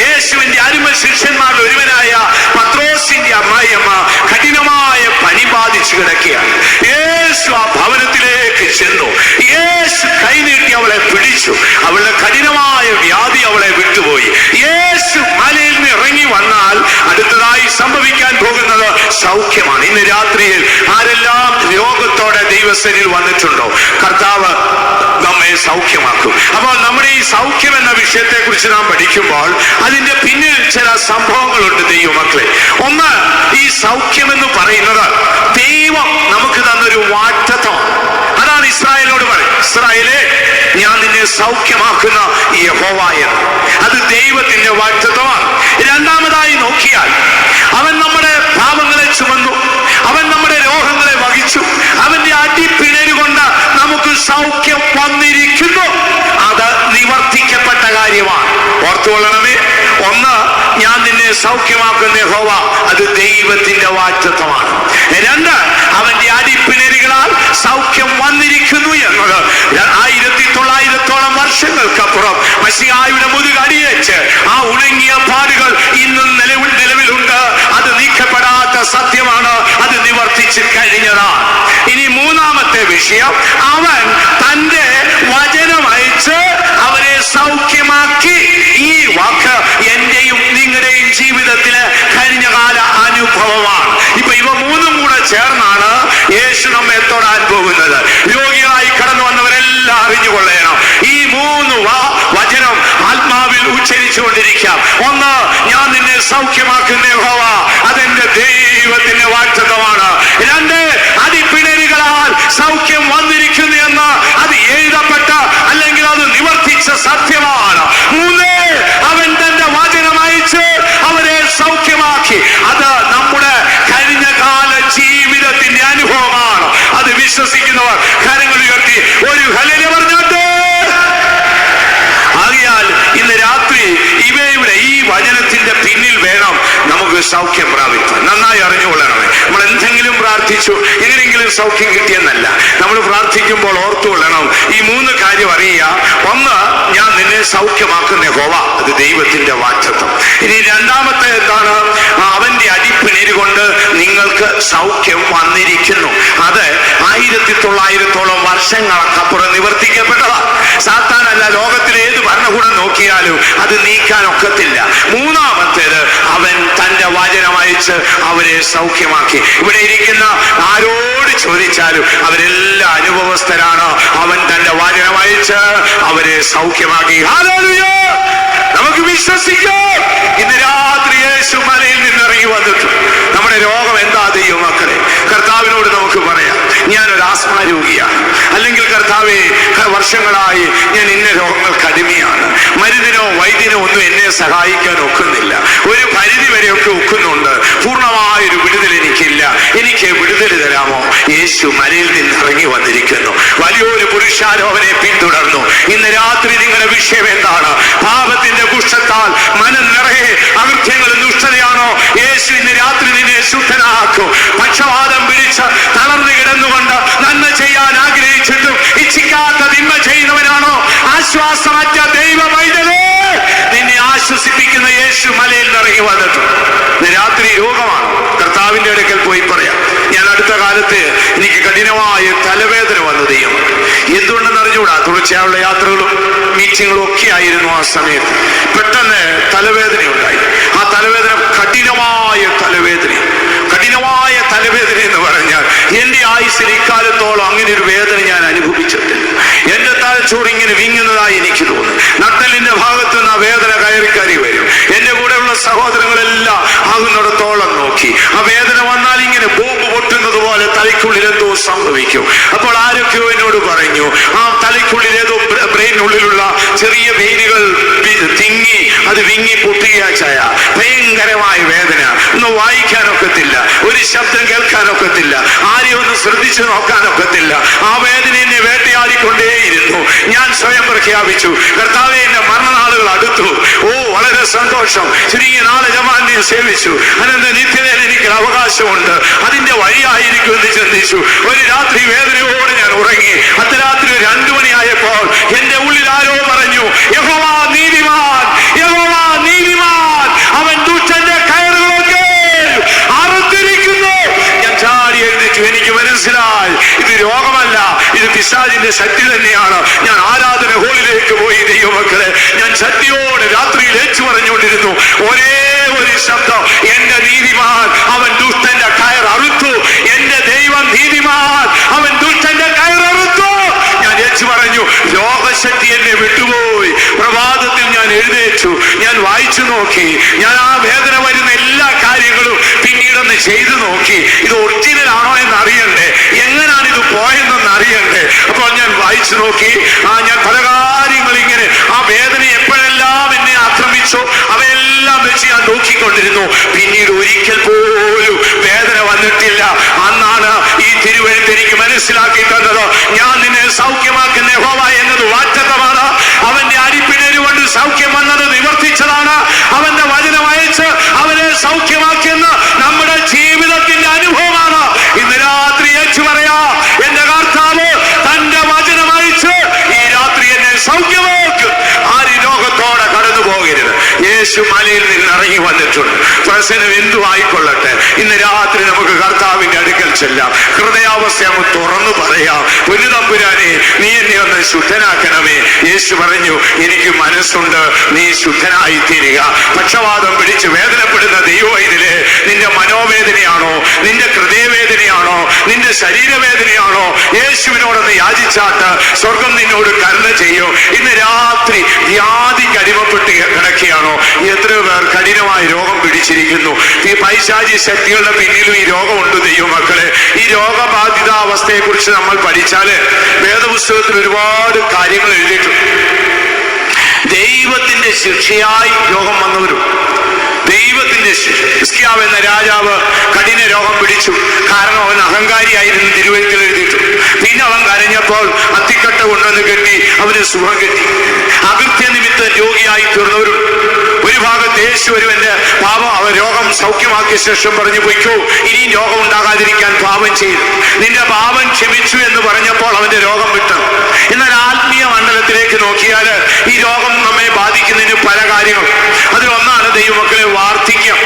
യേശുവിന്റെ അരുമ ശിഷ്യന്മാരിൽ ഒരുവനായ പത്രോസിന്റെ അമ്മായിയമ്മ കഠിനമായ പനി ബാധിച്ചു കിടക്കുകയാണ്. യേശു ആ ഭവനത്തിലേക്ക് ചെന്നു. യേശു കൈനീട്ടി അവളെ പിടിച്ചു. അവളുടെ കഠിനമായ വ്യാധി അവളെ വിട്ടുപോയി. യേശു മലയിൽ നിന്ന് ഇറങ്ങി വന്നാൽ അടുത്തതായി സംഭവിക്കാൻ പോകുന്നത് സൗഖ്യമാണ്. ഇന്ന് രാത്രിയിൽ ആരെല്ലാം രോഗത്തോടെ ദൈവസന്നിധിയിൽ വന്നിട്ടുണ്ടോ, കർത്താവ് നമ്മെ സൗഖ്യമാക്കും. അപ്പോൾ നമ്മുടെ ഈ സൗഖ്യം എന്ന വിഷയത്തെ കുറിച്ച് നാം പഠിക്കുമ്പോൾ അതിന്റെ പിന്നിൽ ചില സംഭവങ്ങളുണ്ട് ദൈവമക്കളെ. ഒന്ന്, ഈ സൗഖ്യം എന്ന് പറയുന്നത് ദൈവം നമുക്ക് തന്നൊരു വാഗ്ദത്തമാണ്. അതാണ് ഇസ്രായേലിനോട് പറയും, ഇസ്രായേലേ, ഞാൻ നിന്നെ സൗഖ്യമാക്കുന്ന യഹോവ എന്ന്. അത് ദൈവത്തിന്റെ വാഗ്ദത്തമാണ്. രണ്ടാമതായി നോക്കിയാൽ, അവൻ നമ്മുടെ പാപങ്ങളെ ചുമന്നു, അവൻ നമ്മുടെ രോഗങ്ങളെ വഹിച്ചു, അവന്റെ അടിപ്പിണരുകൊണ്ട് നമുക്ക് സൗഖ്യം വന്നിരിക്കുന്നു. അത് നിവർത്തിക്കപ്പെട്ട കാര്യമാണ്. ഓർത്തുകൊള്ളണമേ, ഒന്ന്, ഞാൻ നിന്നെ സൗഖ്യമാക്കുന്ന യഹോവ, അത് ദൈവത്തിന്റെ വാഗ്ദത്തമാണ്. 2, അവന്റെ അടിപ്പിണരുകളാൽ സൗഖ്യം വന്നിരിക്കുന്നു എന്നത് 1900 വർഷങ്ങൾക്കപ്പുറം മശിഹായുടെ മുതുകടിയേറ്റ് ആ ഉണങ്ങിയ പാടുകൾ ഇന്നും നിലവിലുണ്ട്. അത് നീക്കപ്പെടാത്ത സത്യമാണ്. അത് നിവർത്തിച്ച് കഴിഞ്ഞതാണ്. ഇനി മൂന്നാമത്തെ വിഷയം, അവൻ തന്റെ വചനം അയച്ച് അവരെ സൗഖ്യമാക്കി. ഈ വാക്ക് എന്റെയും നിങ്ങളുടെയും ജീവിതത്തിലെ കഴിഞ്ഞകാല അനുഭവമാണ്. ഇപ്പൊ ഇവ 3ഉം കൂടെ ചേർന്നാണ് യേശു നമ്മെ തൊടാൻ പോകുന്നത്. രോഗികളായി കടന്നു വന്നവരെല്ലാം അറിഞ്ഞുകൊള്ളണം. ഈ 3 വചനം ആത്മാവിൽ ഉച്ചരിച്ചുകൊണ്ടിരിക്കാം. ഒന്ന്, ഞാൻ നിന്നെ സൗഖ്യമാക്കുന്ന യഹോവ, അതെന്റെ ദൈവത്തിന്റെ വാഗ്ദത്തമാണ്. 2, അടിപ്പിണരുകളാൽ സൗഖ്യം വന്നിരിക്കുന്നു എന്ന് അത് എഴുതപ്പെട്ട അല്ലെങ്കിൽ അത് നിവർത്തിച്ച സത്യമാണ്. 3, അവൻ തന്റെ വചനം അയച്ച് അവരെ സൗഖ്യമാക്കി. അത് നമ്മുടെ കഴിഞ്ഞകാല ജീവിതത്തിന്റെ അനുഭവമാണ്. അത് വിശ്വസിക്കുന്നവർ കരങ്ങൾ ഉയർത്തി ഒരു ഹല്ലേലൂയ പറഞ്ഞോട്ടെ. ആകയാൽ ഇന്ന് രാത്രി ഇവയുടെ ഈ വചനത്തിന്റെ പിന്നിൽ വേണം നമുക്ക് സൗഖ്യം പ്രാപിക്കാൻ. നന്നായി അറിഞ്ഞുകൊള്ളണമേ. നമ്മൾ എന്തെങ്കിലും പ്രാർത്ഥിച്ചു എങ്ങനെയെങ്കിലും സൗഖ്യം കിട്ടിയെന്നല്ല. നമ്മൾ പ്രാർത്ഥിക്കുമ്പോൾ ഓർത്തുകൊള്ളണം, ഈ 3 കാര്യം അറിയുക. ഒന്ന്, ഞാൻ നിന്നെ സൗഖ്യമാക്കുന്ന യഹോവ. അത് ദൈവത്തിന്റെ വാഗ്ദത്തം. ഇനി രണ്ടാമത്തെ എന്താണ്? അവന്റെ അടിപ്പിണരുകൊണ്ട് നിങ്ങൾക്ക് സൗഖ്യം വന്നിരിക്കുന്നു. അത് 1900 വർഷങ്ങൾക്കപ്പുറം നിവർത്തിക്കപ്പെട്ടതാണ്. സാത്താനല്ല, ലോകത്തിലെ ഏത് ഭരണകൂടം നോക്കിയാലും അത് നീക്കാൻ ഒക്കത്തില്ല. മൂന്നാമത്തേത്, അവൻ തന്റെ വചനം അയച്ച് അവരെ സൗഖ്യമാക്കി. ഇവിടെ ഇരിക്കുന്ന ആരോട് ചോദിച്ചാലും അവരെല്ലാം അനുഭവസ്ഥരാണ്. അവൻ തന്റെ വചനം അയച്ച് അവരെ സൗഖ്യമാക്കി. ഹല്ലേലൂയ! നമുക്ക് വിശ്വസിക്കാം. ഇന്ന് രാത്രി യേശു മലയിൽ നിന്നിറങ്ങി വന്നിട്ട് നമ്മുടെ രോഗം എന്താ ദൈവമക്കളെ? കർത്താവിനോട് നമുക്ക് പറയാം, ഞാനൊരു ആസ്മ രോഗിയാണ്, അല്ലെങ്കിൽ കർത്താവേ വർഷങ്ങളായി ഞാൻ ഇന്ന രോഗങ്ങൾക്ക് അടിമയാണ്, മരുന്നിനോ വൈദ്യനോ ഒന്നും എന്നെ സഹായിക്കാൻ ഒക്കുന്നില്ല, ഒരു പരിധി വരെയൊക്കെ ഒക്കുന്നുണ്ട്, പൂർണ്ണമായൊരു വിടുതൽ എനിക്കില്ല, എനിക്ക് വിടുതൽ തരാമോ? യേശു മലയിൽ നിന്ന് ഇറങ്ങി വന്നിരിക്കുന്നു. വലിയൊരു പുരുഷാരോഹനെ പിന്തുടർന്നു. ഇന്ന് രാത്രി നിങ്ങളുടെ വിഷയം എന്താണ്? പാപത്തിന്റെ കുഷ്ഠത്താൽ മനം നിറയെ അകൃത്യങ്ങളും ദുഷ്ടതയാണോ? യേശു ഇന്ന് രാത്രി നിന്നെ ശുദ്ധനാക്കും. പക്ഷവാതം പിടിച്ച് തളർന്നു കിടന്നുകൊണ്ട് നന്മ ചെയ്യാൻ ആഗ്രഹിച്ചിട്ടും ഇച്ഛിക്കാത്ത തിന്മ ചെയ്യുന്നവനാണോ? ആശ്വാസമറ്റ ദൈവ പൈതലേ, നിന്നെ ആശ്വസിപ്പിക്കുന്ന യേശു മലയിൽ ഇറങ്ങി വന്നിട്ടുണ്ട്. ഇന്ന് രാത്രി രോഗമാണ്, കർത്താവിന്റെ അടുക്കൽ പോയി പറയാം. ഞാൻ അടുത്ത കാലത്ത് എനിക്ക് കഠിനമായ തലവേദന വന്നു. ദൈവം എന്തുകൊണ്ടെന്ന് അറിഞ്ഞുകൂടാ. തുടർച്ചയായുള്ള യാത്രകളും മീറ്റിങ്ങുകളും ഒക്കെ ആയിരുന്നു. ആ സമയത്ത് പെട്ടെന്ന് തലവേദന ഉണ്ടായി. ആ തലവേദന കഠിനമായ തലവേദന. കഠിനമായ തലവേദന എന്ന് പറഞ്ഞാൽ എന്റെ ആയുസ്സിൽ ഇക്കാലത്തോളം അങ്ങനെ ഒരു വേദന ഞാൻ അനുഭവിച്ചിട്ടില്ല. എന്റെ തലച്ചോറ് ഇങ്ങനെ വിങ്ങുന്നതായി എനിക്ക് തോന്നുന്നു. നട്ടലിന്റെ ഭാഗത്ത് നിന്ന് ആ വേദന കയറി വരും. എന്റെ കൂടെയുള്ള സഹോദരങ്ങളെല്ലാം ആകുന്നിടത്തോളം നോക്കി. ആ വേദന വന്നാൽ ഇങ്ങനെ ബോംബ് പൊട്ടുന്നത് പോലെ തലയ്ക്കുള്ളിൽ എന്തോ സംഭവിക്കും. അപ്പോൾ ആരൊക്കെയോ എന്നോട് പറഞ്ഞു, ആ തലയ്ക്കുള്ളിൽ ഏതോ ബ്രെയിനുള്ളിലുള്ള ചെറിയ വെയിനുകൾ തിങ്ങി അത് വിങ്ങി പൊട്ടുകയാച്ചായ ഭയങ്കരമായ വേദന. ഒന്ന് വായിക്കാനൊക്കത്തില്ല, ഒരു ശബ്ദം കേൾക്കാനൊക്കത്തില്ല, ആരെയും ഒന്ന് ശ്രദ്ധിച്ചു നോക്കാനൊക്കത്തില്ല. ആ വേദന എന്നെ വേട്ടയാടിക്കൊണ്ടേയിരുന്നു. ഞാൻ സ്വയം പ്രഖ്യാപിച്ചു, കർത്താവേ, എന്റെ മരണനാളുകൾ അടുത്തു. ഓ, വളരെ സന്തോഷം. ചുരുങ്ങിയ നാളെ ജമാനെ സേവിച്ചു, അനന്ത നിത്യതയിൽ എനിക്ക് അവകാശമുണ്ട്, അതിന്റെ വഴിയായിരിക്കും എന്ന് ചിന്തിച്ചു. ഒരു രാത്രി വേദനയോടെ ഞാൻ ഉറങ്ങി. അർദ്ധരാത്രി 2 മണിയായപ്പോൾ എന്റെ ഉള്ളിൽ ആരോ പറഞ്ഞു, യഹോവ നീതിമാൻ, യഹോവ നീതിമാൻ, അവൻ ദുഷ്ടന്റെ കയറുകളൊക്കെ അറുത്തിരിക്കുന്നു. ഞാൻ ചാടി എഴുന്നേറ്റു. എനിക്ക് മനസ്സിലായി, ഇത് രോഗമല്ല, ഇത് പിശാചിന്റെ ശക്തി തന്നെയാണ്. ഞാൻ ആരാധന ഹോളിലേക്ക് പോയി. ദൈവമക്കളെ, ഞാൻ ശക്തിയോടെ രാത്രിയിൽ ഏച്ചു പറഞ്ഞുകൊണ്ടിരുന്നു. ഒരേ ഒരു ശബ്ദം, എന്റെ നീതിമാൻ, അവൻ ദുഷ്ടന്റെ കയർ അറുത്തു. എന്റെ ദൈവം നീതിമാൻ, അവൻ ദുഷ്ടന്റെ കയർ അറുത്തു. ഞാൻ ഏച്ചു പറഞ്ഞു. രോഗശക്തി എന്നെ വിട്ടുപോയി. പ്രഭാതത്തിൽ ഞാൻ എഴുന്നേറ്റു. ഞാൻ വായിച്ചു നോക്കി. ഞാൻ ആ വേദന വരുന്ന എല്ലാ കാര്യങ്ങളും പിന്നീടൊന്ന് ചെയ്തു നോക്കി. ഇത് ഒറിജിനൽ ആണോ എന്ന് അറിയണ്ടേ, എങ്ങനെയാണ് ഇത് പോയെന്നൊന്ന് അറിയണ്ടേ. അപ്പോൾ ഞാൻ വായിച്ചു നോക്കി. ഞാൻ പല കാര്യങ്ങൾ ഇങ്ങനെ ആ വേദന എപ്പോഴെല്ലാം എന്നെ ആക്രമിച്ചോ അവയെല്ലാം വെച്ച് ഞാൻ നോക്കിക്കൊണ്ടിരുന്നു. പിന്നീട് ഒരിക്കൽ പോലും വേദന വന്നിട്ടില്ല. അന്നാണ് ഈ തിരുവെഴുത്ത് എനിക്ക് മനസ്സിലാക്കി തന്നത്. ഞാൻ നിന്നെ സൗഖ്യമാക്കുന്ന യഹോവ എന്നത് വാഗ്ദത്തമാണ്. അവന്റെ അടിപ്പിണരുകൊണ്ട് സൗഖ്യം വന്നത് നിവർത്തിച്ചതാണ്. അവന്റെ വചനം അയച്ച് അവനെ സൗഖ്യമാക്കിയെന്ന നമ്മുടെ ജീവിതത്തിന്റെ അനുഭവമാണ്. ഇന്ന് രാത്രി ഏച്ചു പറയാ, എന്റെ കർത്താവ് തന്റെ വചനം അയച്ച് ഈ രാത്രി എന്നെ സൗഖ്യമാക്കും. ആര് രോഗത്തോടെ കടന്നു പോകരുത്. യേശു മലയിൽ നിന്ന് ഇറങ്ങി വന്നിട്ടുണ്ട്. പ്രശ്നം എന്തു ആയിക്കൊള്ളട്ടെ, ഇന്ന് രാത്രി നമുക്ക് കർത്താവിന്റെ അടുക്കൽ ചെല്ലാം. ഹൃദയാവസ്ഥ നമുക്ക് തുറന്നു പറയാം. പൊന്നുതമ്പുരാനെ, നീ എന്നെ ഒന്ന് ശുദ്ധനാക്കണമേ. യേശു പറഞ്ഞു, എനിക്ക് മനസ്സുണ്ട്, നീ ശുദ്ധനായി തീരുക. പക്ഷവാതം പിടിച്ച് വേദനപ്പെടുന്ന ദൈവവൈദ്യരെ, നിന്റെ മനോവേദനയാണോ, നിന്റെ ഹൃദയവേദനയാണോ, നിന്റെ ശരീരവേദനയാണോ, യേശുവിനോടൊന്ന് യാചിച്ചാട്ട് സ്വർഗം നിന്നോട് കരുണ ചെയ്യും. ഇന്ന് രാത്രി വ്യാധിക്ക് അടിമപ്പെട്ട് കിടക്കുകയാണോ? എത്രയോ പേർ കഠിനമായ രോഗം പിടിച്ചിരിക്കുന്നു. ഈ പൈശാചി ശക്തികളുടെ പിന്നിലും ഈ രോഗമുണ്ട്. ദൈവമക്കളെ, ഈ രോഗബാധിതാവസ്ഥയെ കുറിച്ച് നമ്മൾ പഠിച്ചാല് വേദപുസ്തകത്തിൽ ഒരുപാട് കാര്യങ്ങൾ എഴുതിയിട്ടുണ്ട്. ദൈവത്തിന്റെ ശിക്ഷയായി രോഗം വന്നവരും, ദൈവത്തിന്റെ ഹിസ്കിയാവ് എന്ന രാജാവ് കഠിന രോഗം പിടിച്ചു. കാരണം അവൻ അഹങ്കാരിയായിരുന്നു, തിരുവഴുത്തിൽ എഴുതിയിട്ടു. പിന്നെ അവൻ കരഞ്ഞപ്പോൾ അത്തിക്കട്ട കൊണ്ടുവന്ന് കെട്ടി അവന് സുഖം കിട്ടി. അകൃത്യ നിമിത്തം രോഗിയായി തീർന്നവരും. ഒരു ഭാഗത്ത് യേശു ഒരുവന്റെ പാപം അവൻ രോഗം സൗഖ്യമാക്കിയ ശേഷം പറഞ്ഞു, പൊയ്ക്കോ, ഇനിയും രോഗം ഉണ്ടാകാതിരിക്കാൻ പാപം ചെയ്തു. നിന്റെ പാപം ക്ഷമിച്ചു എന്ന് പറഞ്ഞപ്പോൾ അവന്റെ രോഗം വിട്ടു. എന്നാൽ ആത്മീയ മണ്ഡലത്തിലേക്ക് നോക്കിയാൽ ഈ കാര്യങ്ങൾ. അതിലൊന്നാണ് ദൈവമക്കളെ വാർദ്ധക്യം.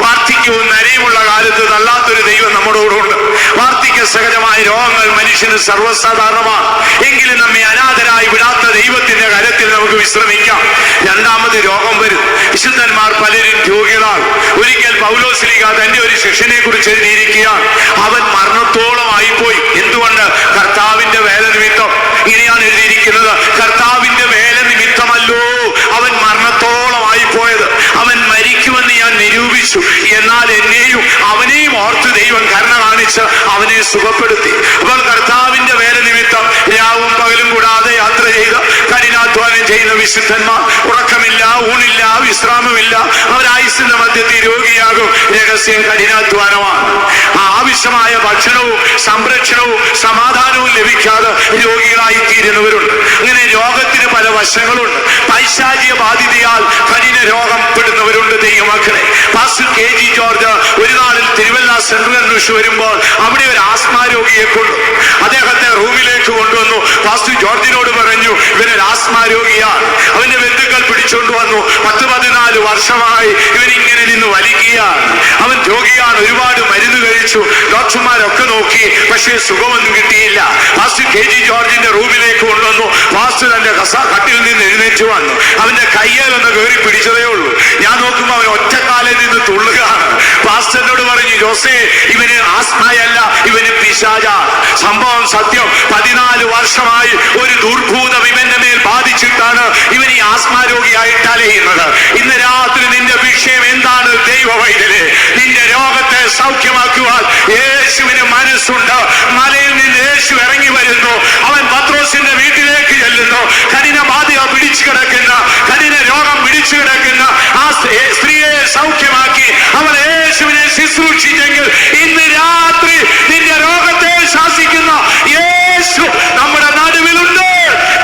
വാർദ്ധക്യവും നരയുമുള്ള കാലത്ത് തള്ളാത്തൊരു ദൈവം നമ്മളോടുണ്ട്. വാർദ്ധക്യ സഹജമായ രോഗങ്ങൾ മനുഷ്യന് സർവ്വസാധാരണമാണ്. എങ്കിലും നമ്മെ അനാഥരായി വിടാത്ത ദൈവത്തിന്റെ കരത്തിൽ നമുക്ക് വിശ്രമിക്കാം. രണ്ടാമത് രോഗം വരും. വിശുദ്ധന്മാർ പലരും രോഗികളാണ്. ഒരിക്കൽ പൗലോസ്ലീഹ തന്റെ ഒരു ശിഷ്യനെ കുറിച്ച് എഴുതിയിരിക്കുകയാണ്. അവൻ മരണത്തോളമായിപ്പോയി. എന്തുകൊണ്ട്? കർത്താവിന്റെ വേല നിമിത്തം. ഇങ്ങനെയാണ് എഴുതിയിരിക്കുന്നത്, കർത്താവിന്റെ വേല നിമിത്തമല്ലോ അവൻ മരണത്തോളമായി പോയത്. അവൻ മരിക്കുമെന്ന് ഞാൻ നിരൂപിച്ചു, എന്നാൽ എന്നെയും അവനെയും ഓർത്ത് ദൈവം കരുണ കാണിച്ച് അവനെ സുഖപ്പെടുത്തി. അപ്പോൾ കർത്താവിന്റെ വേല നിമിത്തം രാവും പകലും കൂടാതെ യാത്ര ചെയ്ത് കഠിനാധ്വാനം ചെയ്യുന്ന വിശുദ്ധന്മാർ, ഉറക്കമില്ല, ഊണില്ല, വിശ്രാമമില്ല, അവരായുസിന്റെ മധ്യത്തിൽ രോഗിയാകും. രഹസ്യം കഠിനാധ്വാനമാണ്. ആവശ്യമായ ഭക്ഷണവും സംരക്ഷണവും സമാധാനവും ലഭിക്കാതെ രോഗികളായി തീരുന്നവരുണ്ട്. അങ്ങനെ രോഗത്തിന് പല വശങ്ങളുണ്ട്. പൈശാചിക ബാധിതയാൽ കഠിന രോഗം പെടുന്നവരുണ്ട്. ദൈവമക്കളെ, പാസ്റ്റർ KG ജോർജ് ഒരു നാളിൽ തിരുവല്ല സെൻട്രൽ അന്വേഷിച്ച് വരുമ്പോൾ അവിടെ ഒരു ആസ്മാ രോഗിയെ കൊണ്ടു. അദ്ദേഹത്തെ റൂമിലേക്ക് കൊണ്ടുവന്നു. പാസ്റ്റർ ജോർജിനോട് പറഞ്ഞു, ഇവനൊരു ആസ്മാ രോഗിയാണ്. അവന്റെ ബന്ധുക്കൾ പിടിച്ചുകൊണ്ട് വന്നു. 10-14 വർഷമായി ഇവനിങ്ങനെ നിന്ന് വലിക്കുകയാണ്. അവൻ രോഗിയാണ്. ഒരുപാട് മരുന്ന് കഴിച്ചു. ഡോക്ടർമാരൊക്കെ നോക്കി, പക്ഷേ സുഖമൊന്നും കിട്ടിയില്ല. പാസ്റ്റർ KG ജോർജിന്റെ റൂമിലേക്ക് കൊണ്ടുവന്നു. പാസ്റ്റർ തന്റെ കട്ടിൽ നിന്ന് എഴുന്നേറ്റ് വന്നു. അവന്റെ കയ്യിൽ ഒന്ന് കയറി പിടിച്ചതേ ഉള്ളൂ. ഞാൻ നോക്കുമ്പോൾ അവൻ ഒറ്റക്കാലിൽ നിന്ന് തുള്ളുകയാണ്. പാസ്റ്ററിനോട് പറഞ്ഞു, ജോസേ, ഇവന് ആസ്മയല്ല, ഇവന് പിശാച. സംഭവം സത്യം. 14 വർഷമായി ഒരു ദുർഭൂതം ഇവന്റെ മേൽ ബാധിച്ചിട്ടാണ് ഇവൻ ഈ ആസ്മാ രോഗിയായിട്ട് അലയുന്നത്. ഇന്ന് രാത്രി നിന്റെ വിഷയം എന്താണ്? ദൈവവൈദ്യരെ, നിന്റെ രോഗത്തെ സൗഖ്യമാക്കുവാൻ യേശുവിന് മനസ്സുണ്ട്. മലയിൽ നിന്ന് യേശു ഇറങ്ങി വരുന്നു. അവൻ പത്രോസിന്റെ വീട്ടിലേക്ക് ചെല്ലുന്നു. കഠിന ബാധ പിടിച്ചു കിടക്കുന്ന, കഠിന രോഗം പിടിച്ചു കിടക്കുന്ന ആ സ്ത്രീയെ സൗഖ്യമാക്കി അവൻ യേശുവിനെ ശുശ്രൂഷിച്ചെങ്കിൽ ഇന്ന് രാത്രി നിന്റെ രോഗത്തെ ശാസിക്കുന്ന യേശു നമ്മുടെ നടുവിലുണ്ട്.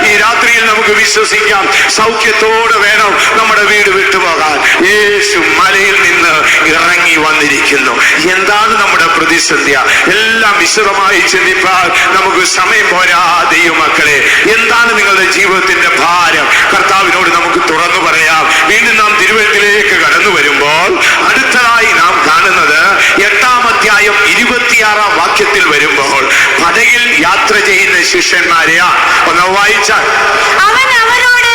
ഈ രാത്രിയിൽ നമുക്ക് വിശ്വസിക്കാം, സൗഖ്യത്തോടെ വേണം നമ്മുടെ വീട് വിട്ടുപോകാൻ. യേശു മലയിൽ നിന്ന് ഇറങ്ങി വന്നിരിക്കുന്നു. എന്താണ് നമ്മുടെ പ്രതിസന്ധി? എല്ലാം വിശദമായി ചിന്തിപ്പാൻ നമുക്ക് സമയം പോരാ. ദൈവമക്കളെ, എന്താണ് നിങ്ങളുടെ ജീവിതത്തിന്റെ ഭാരം? കർത്താവിനോട് നമുക്ക് തുറന്നു പറയാം. വീണ്ടും നാം തിരുവഴുത്തിലേക്ക് കടന്നു വരുമ്പോൾ അടുത്തതായി നാം കാണുന്നത് 8-ാം അധ്യായം 26-ാം വാക്യത്തിൽ വരുമ്പോൾ പടകിൽ യാത്ര ചെയ്യുന്ന ശിഷ്യന്മാരെയാണ്. ഒന്ന് വായിച്ചാൽ, അവൻ അവരോട്,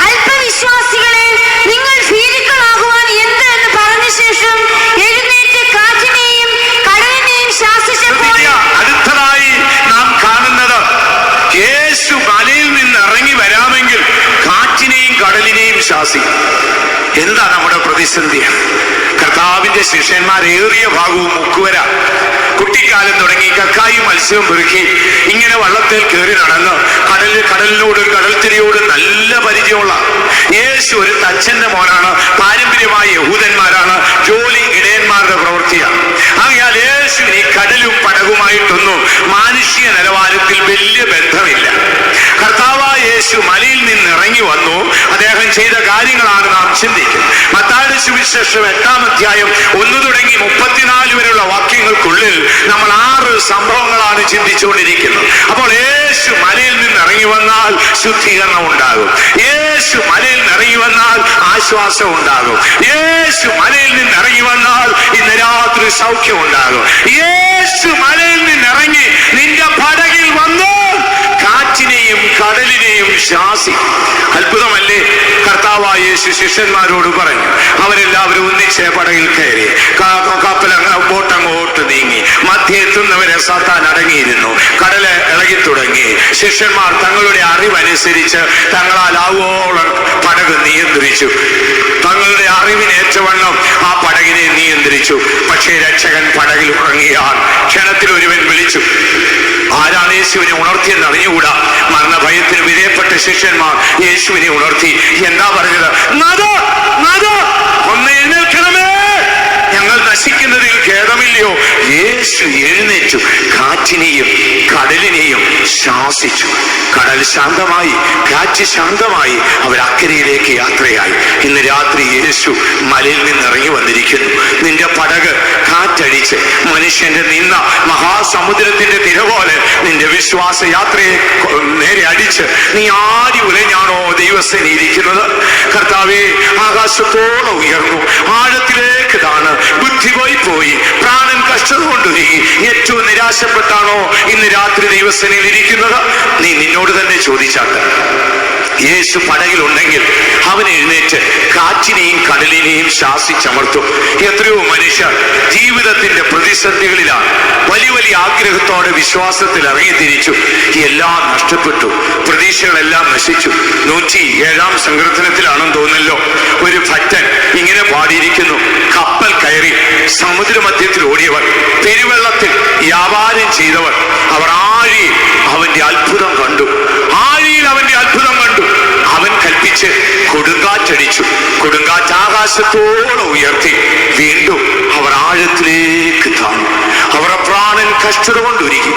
അല്പവിശ്വാസികളെ, നിങ്ങൾ ഭീരുക്കളാകുവാൻ എന്ത് എന്ന് പറഞ്ഞ ശേഷം എഴുന്നേറ്റ് കാറ്റിനെയും കടലിനെയും ശാസിച്ചപ്പോൾ. അടുത്തതായി നാം കാണുന്നത്, യേശു മലയിൽ നിന്ന് ഇറങ്ങി വരാമെങ്കിൽ കാറ്റിനെയും കടലിനെയും ശാസിക്കും. എന്താ നമ്മുടെ പ്രതിസന്ധി? കർത്താവിന്റെ ശിഷ്യന്മാരേറിയ ഭാഗവും മുക്കുവര. കുട്ടിക്കാലം തുടങ്ങി കക്കായും മത്സ്യവും പെറുക്കി ഇങ്ങനെ വള്ളത്തിൽ കയറി നടന്ന് കടലിനോടും കടൽത്തിരിയോടും നല്ല പരിചയമുള്ള യേശു ഒരു തച്ചന്റെ മോനാണ്. പാരമ്പര്യമായ യഹൂദന്മാരാണ്. ജോലി ഇടയന്മാരുടെ പ്രവൃത്തിയാണ്. ആകയാൽ യേശുവിന് ഈ കടലും പടകുമായിട്ടൊന്നും മാനുഷിക നിലവാരത്തിൽ വലിയ ബന്ധമില്ല. കർത്താവായ യേശു മലയിൽ നിന്ന് ഇറങ്ങി വന്നു. അദ്ദേഹം ചെയ്ത കാര്യങ്ങളാണ് നാം ചിന്തിക്കുന്നത്. മത്തായിയുടെ സുവിശേഷം 8-ാം അധ്യായം 1 തുടങ്ങി 34 വരെയുള്ള വാക്യങ്ങൾക്കുള്ളിൽ നമ്മൾ 6 സംഭവങ്ങളാണ് ചിന്തിച്ചുകൊണ്ടിരിക്കുന്നത്. അപ്പോൾ യേശു മലയിൽ നിന്ന് ഇറങ്ങി വന്നാൽ ശുദ്ധീകരണം ഉണ്ടാകും. യേശു മലയിൽ നിന്ന് ഇറങ്ങി വന്നാൽ ആശ്വാസം ഉണ്ടാകും. യേശു മലയിൽ നിന്ന് ഇറങ്ങി വന്നാൽ ഇന്ന് രാത്രി സൗഖ്യം ഉണ്ടാകും. യേശു മലയിൽ നിന്ന് ഇറങ്ങി നിന്റെ പടകിൽ വന്നു കാറ്റിനെയും കടലിനെയും ശാസിക്കും. അത്ഭുതമല്ലേ? കർത്താവായ യേശു ശിഷ്യന്മാരോട് പറഞ്ഞു. അവരെല്ലാവരും ഒന്നിച്ച് പടകിൽ കയറി. കപ്പൽ ബോട്ടങ്ങോട്ട് നീങ്ങി. മധ്യ എത്തുന്നവരെ സാത്താൻ അടങ്ങിയിരുന്നു. കടല് ഇളകി തുടങ്ങി. ശിഷ്യന്മാർ തങ്ങളുടെ അറിവനുസരിച്ച് തങ്ങളാൽ ആവോളം പടക് നിയന്ത്രിച്ചു. തങ്ങളുടെ അറിവിനേറ്റവണ്ണം ആ പടകിനെ നിയന്ത്രിച്ചു. പക്ഷേ രക്ഷകൻ പടകിൽ ഉറങ്ങിയാൽ ക്ഷണത്തിൽ ഒരുവൻ വിളിച്ചു. ആരാണ് യേശുവിനെ ഉണർത്തിയെന്ന് അറിഞ്ഞുകൂടാ. മരണഭയത്തിന് വിധേയപ്പെട്ട ശിഷ്യന്മാർ യേശുവിനെ ഉണർത്തി. എന്താ പറഞ്ഞത്? ഒന്ന് എഴുന്നേൽക്കണമേ, ഞങ്ങൾ നശിക്കുന്നതിൽ ഖേദമില്ലയോ? യേശു എഴുന്നേറ്റു കാറ്റിനെയും കടലിനെയും ശാസിച്ചു. കടൽ ശാന്തമായി, കാറ്റ് ശാന്തമായി. അവർ അക്കരയിലേക്ക് യാത്രയായി. ഇന്ന് രാത്രി യേശു മലയിൽ നിന്ന് ഇറങ്ങി വന്നിരിക്കുന്നു. നിന്റെ പടക് കാറ്റടിച്ച് മനുഷ്യന്റെ നിന്ന മഹാസമുദ്രത്തിന്റെ തിര പോലെ നിന്റെ വിശ്വാസ യാത്രയെ നേരെ അടിച്ച് നീ ആടി ഉലഞ്ഞാണോ ദൈവസേന ഇരിക്കുന്നത്? കർത്താവേ, ആകാശത്തോളം ഉയർന്നു, ആഴത്തിലേക്ക് താണ്, ബുദ്ധി പോയി, പ്രാണൻ കഷ്ടത കൊണ്ടുരുകി, ഏറ്റവും നിരാശപ്പെട്ടാണോ ഇന്ന് രാത്രി ദൈവസേനയിൽ ഇരിക്കുന്നത്? നീ നിന്നോട് തന്നെ ചോദിച്ചാട്ടെ. യേശു പടകിലുണ്ടെങ്കിൽ അവൻ എഴുന്നേറ്റ് കാറ്റിനെയും കടലിനെയും ശാസിച്ചമർത്തും. എത്രയോ മനുഷ്യർ ജീവിതത്തിന്റെ പ്രതിസന്ധികളിലാണ്. വലിയ വലിയ ആഗ്രഹത്തോടെ വിശ്വാസത്തിൽ ഇറങ്ങിത്തിരിച്ചു, എല്ലാം നഷ്ടപ്പെട്ടു, പ്രതീക്ഷകളെല്ലാം നശിച്ചു. 107-ാം സങ്കീർത്തനത്തിലാണെന്ന് തോന്നല്ലോ ഒരു ഭക്തൻ ഇങ്ങനെ പാടിയിരിക്കുന്നു: കപ്പൽ കയറി സമുദ്രമധ്യത്തിൽ ഓടിയവർ, പെരുവെള്ളത്തിൽ വ്യാപാരം ചെയ്തവർ, അവർ ആഴിയിൽ അവന്റെ അത്ഭുതം കണ്ടു. ആഴിയിൽ അവന്റെ അത്ഭുതം കണ്ടു. അവൻ കൽപ്പിച്ച് കൊടുങ്കാറ്റടിച്ചു, കൊടുങ്കാറ്റ് ആകാശത്തോളം ഉയർത്തി. വീണ്ടും അവർ ആഴത്തിലേക്ക് താണു. അവർ പ്രാണൻ കഷ്ടത കൊണ്ടുരുകി.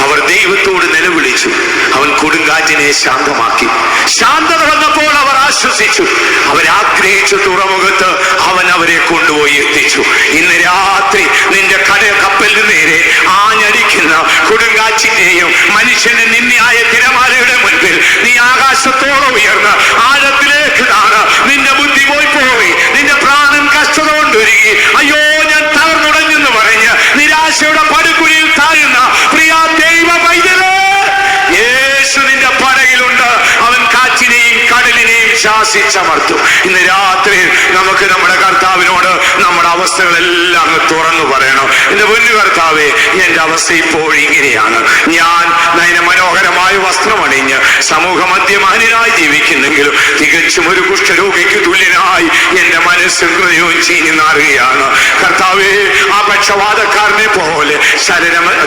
അവർ ദൈവത്തോട് നിലവിളിച്ചു. അവൻ കൊടുങ്കാറ്റിനെ ശാന്തമാക്കി. ശാന്തത വന്നപ്പോൾ അവർ ആശ്വസിച്ചു. അവരാഗ്രഹിച്ച തുറമുഖത്ത് അവൻ അവരെ കൊണ്ടുപോയി എത്തിച്ചു. ഇന്ന് രാത്രി നിന്റെ കപ്പലിന് നേരെ ആഞ്ഞടിക്കുന്ന കൊടുങ്കാറ്റിന്റെയും മനുഷ്യന്റെ നിന്ദയായ തിരമാലയുടെ മുൻപിൽ നീ ആകാശത്തോളം ഉയർന്ന് ആഴത്തിലേക്ക് താണ്. നിന്റെ ബുദ്ധി പോയി, നിന്റെ പ്രാണൻ കഷ്ടത കൊണ്ടുരുകി. അയ്യോ, ഞാൻ തകർന്നുടഞ്ഞെന്ന് പറഞ്ഞ് നിരാശയുടെ പടുകുഴിയിൽ താഴുന്ന പ്രിയ ദൈവ പൈതലേ, യേശു നിന്റെ പടകിലുണ്ട്. അവൻ കാറ്റിനെയും കടലിനെയും ശാസിച്ചമർത്തും. ഇന്ന് രാത്രി നമുക്ക് നമ്മുടെ കർത്താവിനോട് നമ്മുടെ അവസ്ഥകളെല്ലാം തുറന്നു പറയണം. എന്റെ പൊന്നു കർത്താവേ, എന്റെ അവസ്ഥ ഇപ്പോൾ ഇങ്ങനെയാണ്. ഞാൻ മനോഹരമായ വസ്ത്രമണിഞ്ഞ് സമൂഹ മധ്യമാനായി ജീവിക്കുന്നെങ്കിലും തികച്ചും ഒരു കുഷ്ഠരോഗിക്ക് തുല്യനായി എന്റെ മനസ്സും ഹൃദയവും ചീഞ്ഞു നാറുകയാണ്. കർത്താവേ, ആ പക്ഷവാതക്കാരനെ പോലെ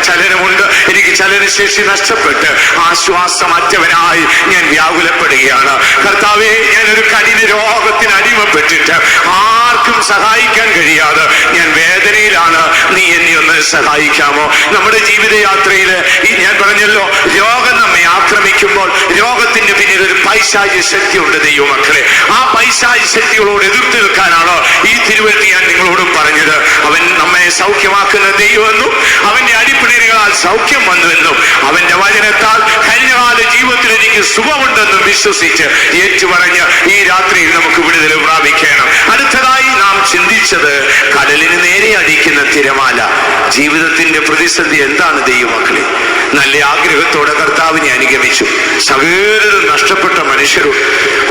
ചലനമുണ്ട്. എനിക്ക് ചലനശേഷി നഷ്ടപ്പെട്ട് ആശ്വാസമറ്റവനായി ഞാൻ വ്യാകുലപ്പെടുകയാണ്. കർത്താവേ, ഞാനൊരു കഠിന രോഗത്തിന് അടിമപ്പെട്ടിട്ട് ആർക്കും സഹായിക്കാൻ കഴിയാതെ ഞാൻ വേദനയിലാണ്. നീ എന്നെ ഒന്ന് സഹായിക്കാമോ? നമ്മുടെ ജീവിതയാത്രയിൽ ഞാൻ പറഞ്ഞല്ലോ, രോഗം നമ്മെ ആക്രമിക്കുമ്പോൾ രോഗത്തിന്റെ പിന്നിൽ ഒരു പൈശാചിക ശക്തിയുണ്ട് ദൈവമക്കളെ. ആ പൈശാചിക ശക്തികളോട് എതിർത്ത് നിൽക്കാനാണ് ഈ തിരുവഴുത്ത് ഞാൻ നിങ്ങളോടും പറഞ്ഞത്. അവൻ നമ്മെ സൗഖ്യമാക്കുന്ന ദൈവമെന്നും അവന്റെ അടിപ്പിണരുകളാൽ സൗഖ്യം വന്നുവെന്നും അവന്റെ വചനത്താൽ കഴിഞ്ഞകാല ജീവിതത്തിൽ എനിക്ക് സുഖമുണ്ടെന്നും വിശ്വസിച്ച് ഏറ്റുപറഞ്ഞ് ഈ രാത്രിയിൽ നമുക്ക് വിടുതൽ പ്രാപിക്കണം. അടുത്തതായി നാം ചിന്തിച്ചത് കടലിന് നേരെ അടിക്കുന്ന തിരമാല. ജീവിതത്തിന്റെ പ്രതിസന്ധി എന്താണ് ദൈവമക്കളെ? നല്ല ആഗ്രഹത്തോടെ കർത്താവിനെ അനുഗമിച്ചു. സകലതും നഷ്ടപ്പെട്ട മനുഷ്യരും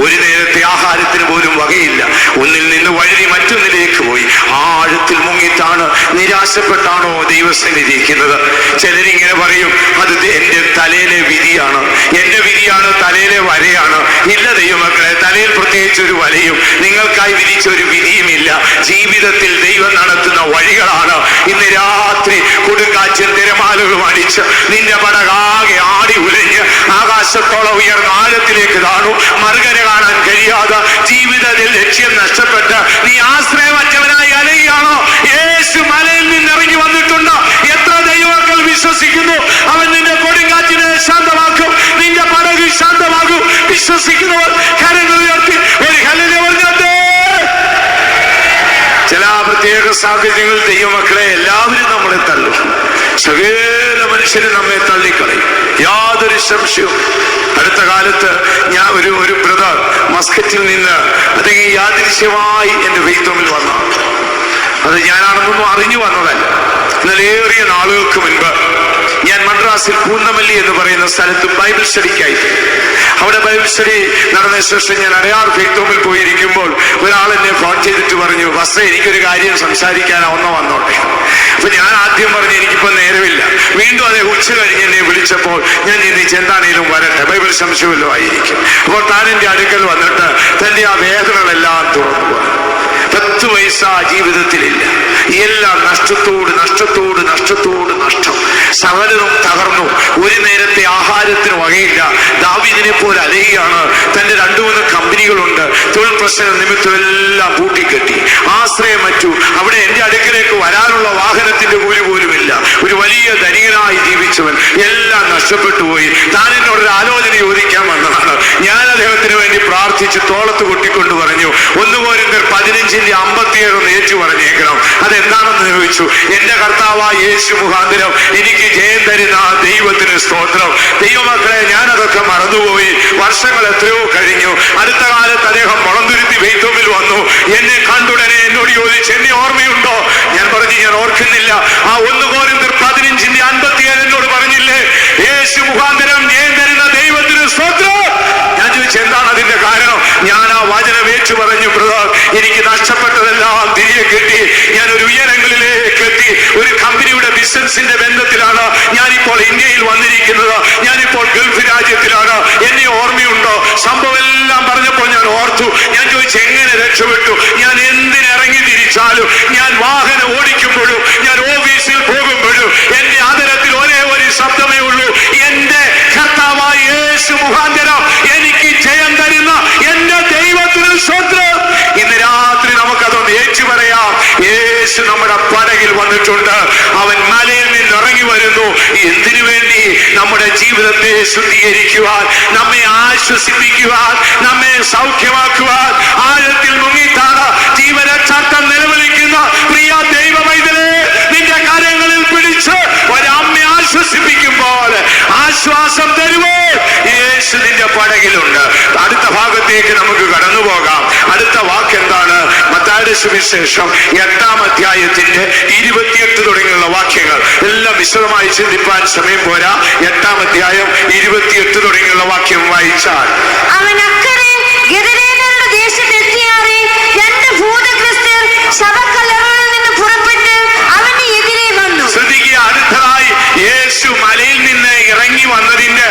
ഒരു നേരത്തെ ആഹാരത്തിന് പോലും വകയില്ല. ഒന്നിൽ നിന്ന് വഴുതി മറ്റൊന്നിലേക്ക് പോയി ആഴത്തിൽ മുങ്ങിത്താണ് നിരാശപ്പെട്ടാണോ ദൈവസന്നിധിക്കുന്നത്? ചിലരിങ്ങനെ പറയും, അത് എന്റെ തലയിലെ വിധിയാണ്, എന്റെ വിധിയാണ്, തലയിലെ വരയാണ്. ഇല്ല ദൈവമക്കളെ, തലയിൽ പ്രത്യേകിച്ച് ഒരു വലയും നിങ്ങൾക്കായി വിധിച്ച ഒരു വിധിയുമില്ല. ജീവിതത്തിൽ ദൈവം നടത്തുന്ന വഴികളാണ്. ഇന്ന് രാത്രി കൊടുങ്കാറ്റും തിരമാലകളും അടിച്ച് നിന്റെ പടകാകെ ആടി ഉലഞ്ഞ് ആകാശത്തോളം ഉയർന്ന ആഴത്തിലേക്ക് താണു. മറുകര കാണാൻ കഴിയാതെ ജീവിതത്തിൽ ലക്ഷ്യം നഷ്ടപ്പെട്ട് നീ ആശ്രയമറ്റവനായി അലയുകയാണോ? യേശു മലയിൽ നിന്ന് ഇറങ്ങി വന്നിട്ടുണ്ട്. എത്ര ദൈവമക്കൾ വിശ്വസിക്കുന്നു അവൻ നിന്റെ കൊടുങ്കാറ്റിനെ ശാന്തമാക്കും, നിന്റെ പടക് ശാന്തമാകും? വിശ്വസിക്കുന്നവർ കരങ്ങൾ ഉയർത്തി ഒരു ഹല്ലേലൂയ പറഞ്ഞാട്ടെ. ചില പ്രത്യേക സാഹചര്യങ്ങളിൽ ദൈവമക്കളെ എല്ലാവരും നമ്മളെ തള്ളും. സകല മനുഷ്യരും നമ്മെ തള്ളിക്കളയും, യാതൊരു സംശയവും. അടുത്ത കാലത്ത് ഞാൻ ഒരു ബ്രദർ മസ്കറ്റിൽ നിന്ന് അദ്ദേഹം യാദൃശ്യമായി എന്റെ ഫെയ്ത്തോമിൽ വന്നു. അത് ഞാനാണെന്നൊന്നും അറിഞ്ഞു വന്നതല്ല. എന്നാൽ ഏറിയ നാളുകൾക്ക് മുൻപ് ഞാൻ മദ്രാസിൽ പൂന്തമല്ലി എന്ന് പറയുന്ന സ്ഥലത്ത് ബൈബിൾ സ്റ്റഡിക്കായി. അവിടെ ബൈബിൾ സ്റ്റഡി നടന്ന ശേഷം ഞാൻ അടയാർ ഫെയ്ത്തോമിൽ പോയിരിക്കുമ്പോൾ ഒരാൾ എന്നെ ഫോൺ ചെയ്തിട്ട് പറഞ്ഞു, വസ്ത്ര എനിക്കൊരു കാര്യം സംസാരിക്കാനാവുന്ന വന്നോട്ടെ. അപ്പൊ ഞാൻ ആദ്യം പറഞ്ഞു എനിക്കിപ്പോ നേരമില്ല. വീണ്ടും അതേ ഉച്ച കഴിഞ്ഞ് എന്നെ വിളിച്ചപ്പോൾ ഞാൻ ചിന്തിച്ച് എന്താണേലും വരട്ടെ, ബൈബിൾ സംശയമല്ലോ ആയിരിക്കും. അപ്പോൾ താൻ എന്റെ അടുക്കൽ വന്നിട്ട് തന്റെ ആ വേദനകളെല്ലാം തുറന്നു. 10 പൈസ ജീവിതത്തിലില്ല. എല്ലാം നഷ്ടത്തോട് നഷ്ടത്തോട് നഷ്ടത്തോട് നഷ്ടം. സകലതും തകർന്നു. ഒരു നേരത്തെ ആഹാരത്തിന് വകയില്ല. ദാവീദിനെ പോലെ അലയുകയാണ്. തന്റെ 2-3 കമ്പനികളുണ്ട്. തൊഴിൽ പ്രശ്ന നിമിത്തം എല്ലാം പൂട്ടിക്കെട്ടി, ആശ്രയമറ്റു. അവിടെ എന്റെ അടുക്കലേക്ക് വരാനുള്ള വാഹനത്തിന്റെ കൂലി പോലുമില്ല. ഒരു വലിയ ധനികനായി ജീവിച്ചവൻ എല്ലാം നഷ്ടപ്പെട്ടു പോയി. താൻ എന്നോടൊരു ആലോചന ചോദിക്കാൻ വന്നതാണ്. ഞാൻ അദ്ദേഹത്തിന് വേണ്ടി പ്രാർത്ഥിച്ച് തോളത്ത് കൊട്ടിക്കൊണ്ട് പറഞ്ഞു, 1 കൊരിന്ത്യർ 15:57 ഏറ്റു പറഞ്ഞേക്കണം. അതെന്താണെന്ന് ചോദിച്ചു. എന്റെ കർത്താവായ യേശു മുഖാന്തരം എനിക്ക് ജയം തരുന്ന ദൈവത്തിന് സ്തോത്രം. ദൈവമക്കളെ, ഞാനതൊക്കെ മറന്നുപോയി. വർഷങ്ങൾ എത്രയോ കഴിഞ്ഞു. അടുത്ത കാലത്ത് അദ്ദേഹം മുളന്തുരുത്തി ബെയ്ത്തോമിൽ വന്നു. എന്നെ കണ്ടുടനെ എന്നോട് ചോദിച്ചു, എന്നെ ഓർമ്മയുണ്ടോ? ഞാൻ പറഞ്ഞു, ഞാൻ ഓർക്കുന്നില്ല. ആ 1 കൊരിന്ത്യർ 15:57 എന്നോട് പറഞ്ഞില്ലേ, യേശു മുഖാന്തരം ജയം തരുന്ന ദൈവത്തിന് സ്തോത്രം. ഞാൻ ചോദിച്ചു, എന്താണ് അതിന്റെ കാരണം? ഞാൻ ആ വചനം ഏറ്റു പറഞ്ഞു, ബ്രദർ, എനിക്ക് നഷ്ടപ്പെട്ടതെല്ലാം തിരികെ കിട്ടി. ഞാൻ ഒരു ഉയരങ്ങളിലേക്ക് എത്തി. ഒരു കമ്പനിയുടെ ബിസിനസിന്റെ ബന്ധത്തിലാണ് ഞാനിപ്പോൾ ഇന്ത്യയിൽ വന്നിരിക്കുന്നത്. ഞാനിപ്പോൾ ഗൾഫ് രാജ്യത്തിലാണ്. എന്നെ ഓർമ്മയുണ്ടോ? സംഭവം എല്ലാം പറഞ്ഞപ്പോൾ ഞാൻ ഓർത്തു. ഞാൻ ചോദിച്ചു, എങ്ങനെ രക്ഷപ്പെട്ടു? ഞാൻ എന്തിനിറങ്ങി തിരിച്ചാലും, ഞാൻ വാഹനം ഓടിക്കുമ്പോഴും, ഞാൻ ഓഫീസിൽ പോകുമ്പോഴും എന്റെ ആദരത്തിൽ ഒരേ ഒരു ശബ്ദമേ ഉള്ളൂ, എന്റെ കർത്താവായ യേശു മുഖാന്തരം എനിക്ക് ജയം തരുന്ന എന്റെ ദൈവത്തിന് സ്തോത്രം. ഇന്ന് രാത്രി നമുക്കതൊന്ന് ഏറ്റു പറയാം. യേശു നമ്മുടെ പടകിൽ വന്നിട്ടുണ്ട്. അവൻ മലയിൽ നിന്ന് ഇറങ്ങി വരുന്നു. എന്തിനു വേണ്ടി? നമ്മുടെ ജീവിതത്തെ ശുദ്ധീകരിക്കുവാൻ, നമ്മെ ആശ്വസിപ്പിക്കുവാൻ, നമ്മെ സൗഖ്യമാക്കുവാൻ. ആഴത്തിൽ മുങ്ങിത്താണ് ജീവരക്ഷാർത്ഥം നിലവിളിക്കുന്ന പ്രിയ ദൈവമൈതലേ, നിന്റെ കാര്യങ്ങളിൽ പിടിച്ച് ഒരമ്മ ആശ്വസിപ്പിക്കുമ്പോൾ ആശ്വാസം തരുമോ? യേശു നിന്റെ പടകിലുണ്ട്. അടുത്ത ഭാഗത്തേക്ക് നമുക്ക് കടന്നു പോകാം. അടുത്ത വാക്ക് എന്താണ്? മത്തായിയുടെ സുവിശേഷം 8-ാം അധ്യായത്തിന്റെ 28 തുടങ്ങിയുള്ള വാക്യങ്ങൾ എല്ലാം വിശദമായി ചിന്തിപ്പാൻ സമയം പോരാ. 8-ാം അധ്യായം 28 തുടങ്ങിയുള്ള വാക്യം വായിച്ചാൽ, അവൻ അക്കരെ ഗദരേനരുടെ ദേശത്തെത്തിയാറെ 2 ഭൂതഗ്രസ്തർ ശവക്കല്ലറകളിൽ നിന്ന് പുറപ്പെട്ട് അവന്റെ എതിരെ വന്നു. ശ്രദ്ധിക്കുക, അടുത്തതായി യേശു മലയിൽ നിന്ന് ഇറങ്ങി വന്നതിന്റെ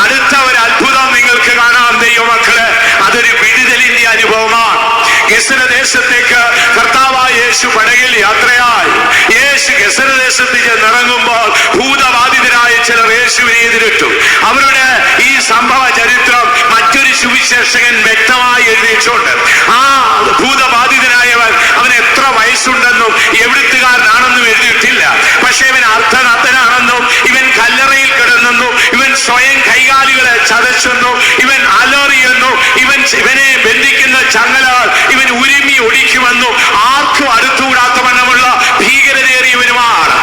അടുത്ത ഒരു അത്ഭുതം നിങ്ങൾക്ക് കാണാം ദൈവമക്കളെ. അതൊരു വിടുതലിന്റെ അനുഭവമാണ്. ഗെസരദേശത്തേക്ക് കർത്താവായ യേശു പടകിൽ യാത്രയായി. യേശു ഗെസരദേശത്ത് ചെന്നിറങ്ങുമ്പോൾ ഭൂതബാധിതരായ ചിലർ യേശുവിനെ എതിരിട്ടു. അവരുടെ ഈ സംഭവ ചരിത്രം മറ്റൊരു സുവിശേഷകൻ വ്യക്തമായി എഴുതിയിട്ടുണ്ട്. ആ ഭൂതബാധിതനായവൻ, അവന് എത്ര വയസ്സുണ്ടെന്നും എവിടുത്തുകാരനാണെന്നും എഴുതിയിട്ടില്ല. പക്ഷെ ഇവൻ അർത്ഥനത്തനാണെന്നും, ഇവൻ കല്ലറയിൽ കിടന്നെന്നും, ഇവൻ സ്വയം കൈകാലുകളെ ചതച്ചെന്നും, ഇവൻ അലറിയെന്നും, ഇവനെ ബന്ധിക്കുന്ന ചങ്ങലാൽ ഇവൻ ഉരുമി ഒടിക്കുമെന്നും ആർക്കും അടുത്തുകൂടാത്ത വണ്ണമുള്ള ഭീകരതയേറിയവനുമാണ്.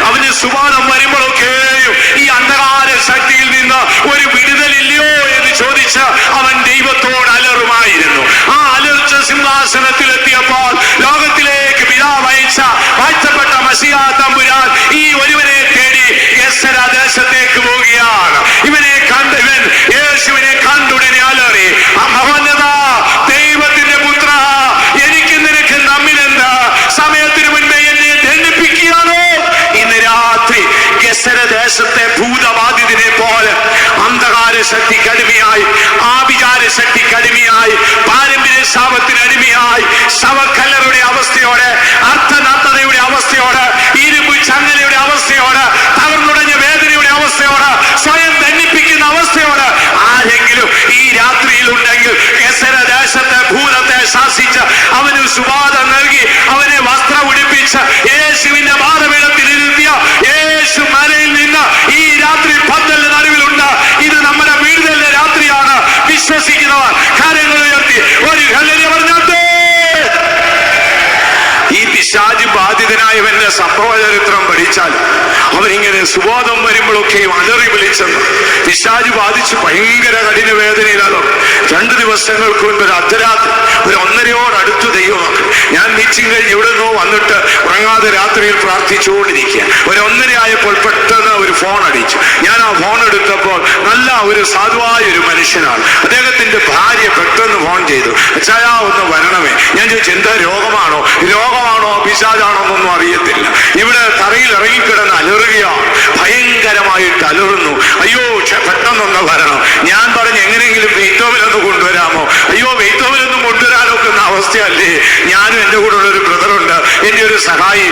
അവന് സുബോധം വരുമ്പോഴൊക്കെയും ഈ അന്ധകാര ശക്തിയിൽ നിന്ന് ഒരു വിടുതലില്ലയോ എന്ന് ചോദിച്ച് അവൻ ദൈവത്തോട് അലറുമായിരുന്നു. ആ അലർച്ച സിംഹാസനത്തിലെത്തിയപ്പോൾ ലോകത്തിലേക്ക് പിതാവ് വാഴ്ത്തപ്പെട്ട മശിഹാ തമ്പുരാൻ ഈ ഒരുവനെ തേടി ഗെസരദേശത്തേക്ക് പോവുകയാണ്. ഇവൻ യേശുവിനെ കണ്ടുടനെ അലറി, മഹോന്നത ദൈവത്തിന്റെ പുത്ര, എനിക്ക് നിനക്ക് നമ്മിലെന്ത്? സമയത്തിന് മുൻപേ എന്നെ ധന്യപ്പിക്കുകയാണോ? ഇന്ന് രാത്രി ഗെസരദേശത്തെ ഭൂതബാധിതനെ പോലെ അന്ധകാര ശക്തിക്ക് അടിമയായി, ആഭിചാര ശക്തിക്ക് അടിമയായി, പാരമ്പര്യ ശാപത്തിന് അടിമയായി, ശവക്കല്ലറുടെ അവസ്ഥയോടെ, അർത്ഥനാത്തതയുടെ അവസ്ഥയോടെ, ഇരുമ്പ് ചങ്ങലയുടെ അവസ്ഥയോടെ, തകർന്നുടഞ്ഞ വേദനയുടെ അവസ്ഥയോടെ, സ്വയം ധന്യപ്പിക്കുന്ന അവസ്ഥയോടെ ആരെങ്കിലും ഈ രാത്രിയിൽ ഉണ്ടെങ്കിൽ, ഗെസരദേശത്തെ ഭൂതത്തെ ശാസിച്ച് അവന് സുബോധം നൽകി അവനെ വസ്ത്രം ഉടുപ്പിച്ച് യേശുവിന്റെ പാദപീഠത്തിൽ ഇരുത്തിയ യേശു മലയിൽ നിന്ന് ഈ രാത്രി പന്തലിന്റെ നടുവിലുണ്ട്. ഇത് നമ്മുടെ വീടുകളിലെ രാത്രിയാണ്. വിശ്വസിക്കുന്നവർ കാര്യങ്ങൾ ഉയർത്തി ഒരു ഹല്ലേലൂയ പറഞ്ഞാട്ടെ. ഈ പിശാച് ബാധിതനായവന്റെ സംഭവ ചരിത്രം പഠിച്ചാൽ അവനിങ്ങനെ സുബോധം വരുമ്പോഴൊക്കെയും അലറി വിളിച്ചെന്ന്. പിശാച് ബാധിച്ച് ഭയങ്കര കഠിന വേദനയിലാകും. 2 ദിവസങ്ങൾക്ക് മുൻപ് ഒരു അർദ്ധരാത്രി ഒരു 1:30 ദൈവമാക്കും. ഞാൻ മീറ്റിംഗ് കഴിഞ്ഞ് ഇവിടെ നിന്നോ വന്നിട്ട് ഉറങ്ങാതെ രാത്രിയിൽ പ്രാർത്ഥിച്ചുകൊണ്ടിരിക്കുക. ഒരു 1:30 ആയപ്പോൾ പെട്ടെന്ന് ഒരു ഫോൺ അടിച്ചു. ഞാൻ ആ ഫോൺ എടുത്തപ്പോൾ നല്ല ഒരു സാധുവായ ഒരു മനുഷ്യനാണ്. അദ്ദേഹത്തിന്റെ ഭാര്യ പെട്ടെന്ന് ഫോൺ ചെയ്തു, അച്ചായാ ഒന്ന് വരണമേ. ഞാൻ ചോദിച്ചു, എന്താ രോഗമാണോ പിശാചാണോ എന്നൊന്നും അറിയത്തില്ല. ഇവിടെ തറയിൽ ഇറങ്ങിക്കിടന്ന് അലറുകയാണ്, ഭയങ്കരമായിട്ട് അലറുന്നു. അയ്യോ പെട്ടെന്നൊന്ന് വരണം. ഞാൻ പറഞ്ഞു, എങ്ങനെയെങ്കിലും വെയ്ത്തോവിലൊന്ന് കൊണ്ടുവരാമോ? അയ്യോ വെയ്ത്തോവിലൊന്നും കൊണ്ടുവരാനൊക്കുന്ന അവസ്ഥ അവസ്ഥയല്ലേ? ഞാനും എൻ്റെ കൂടെ ഉള്ളൊരു ബ്രദറുണ്ട്, എൻ്റെ ഒരു സഹായി,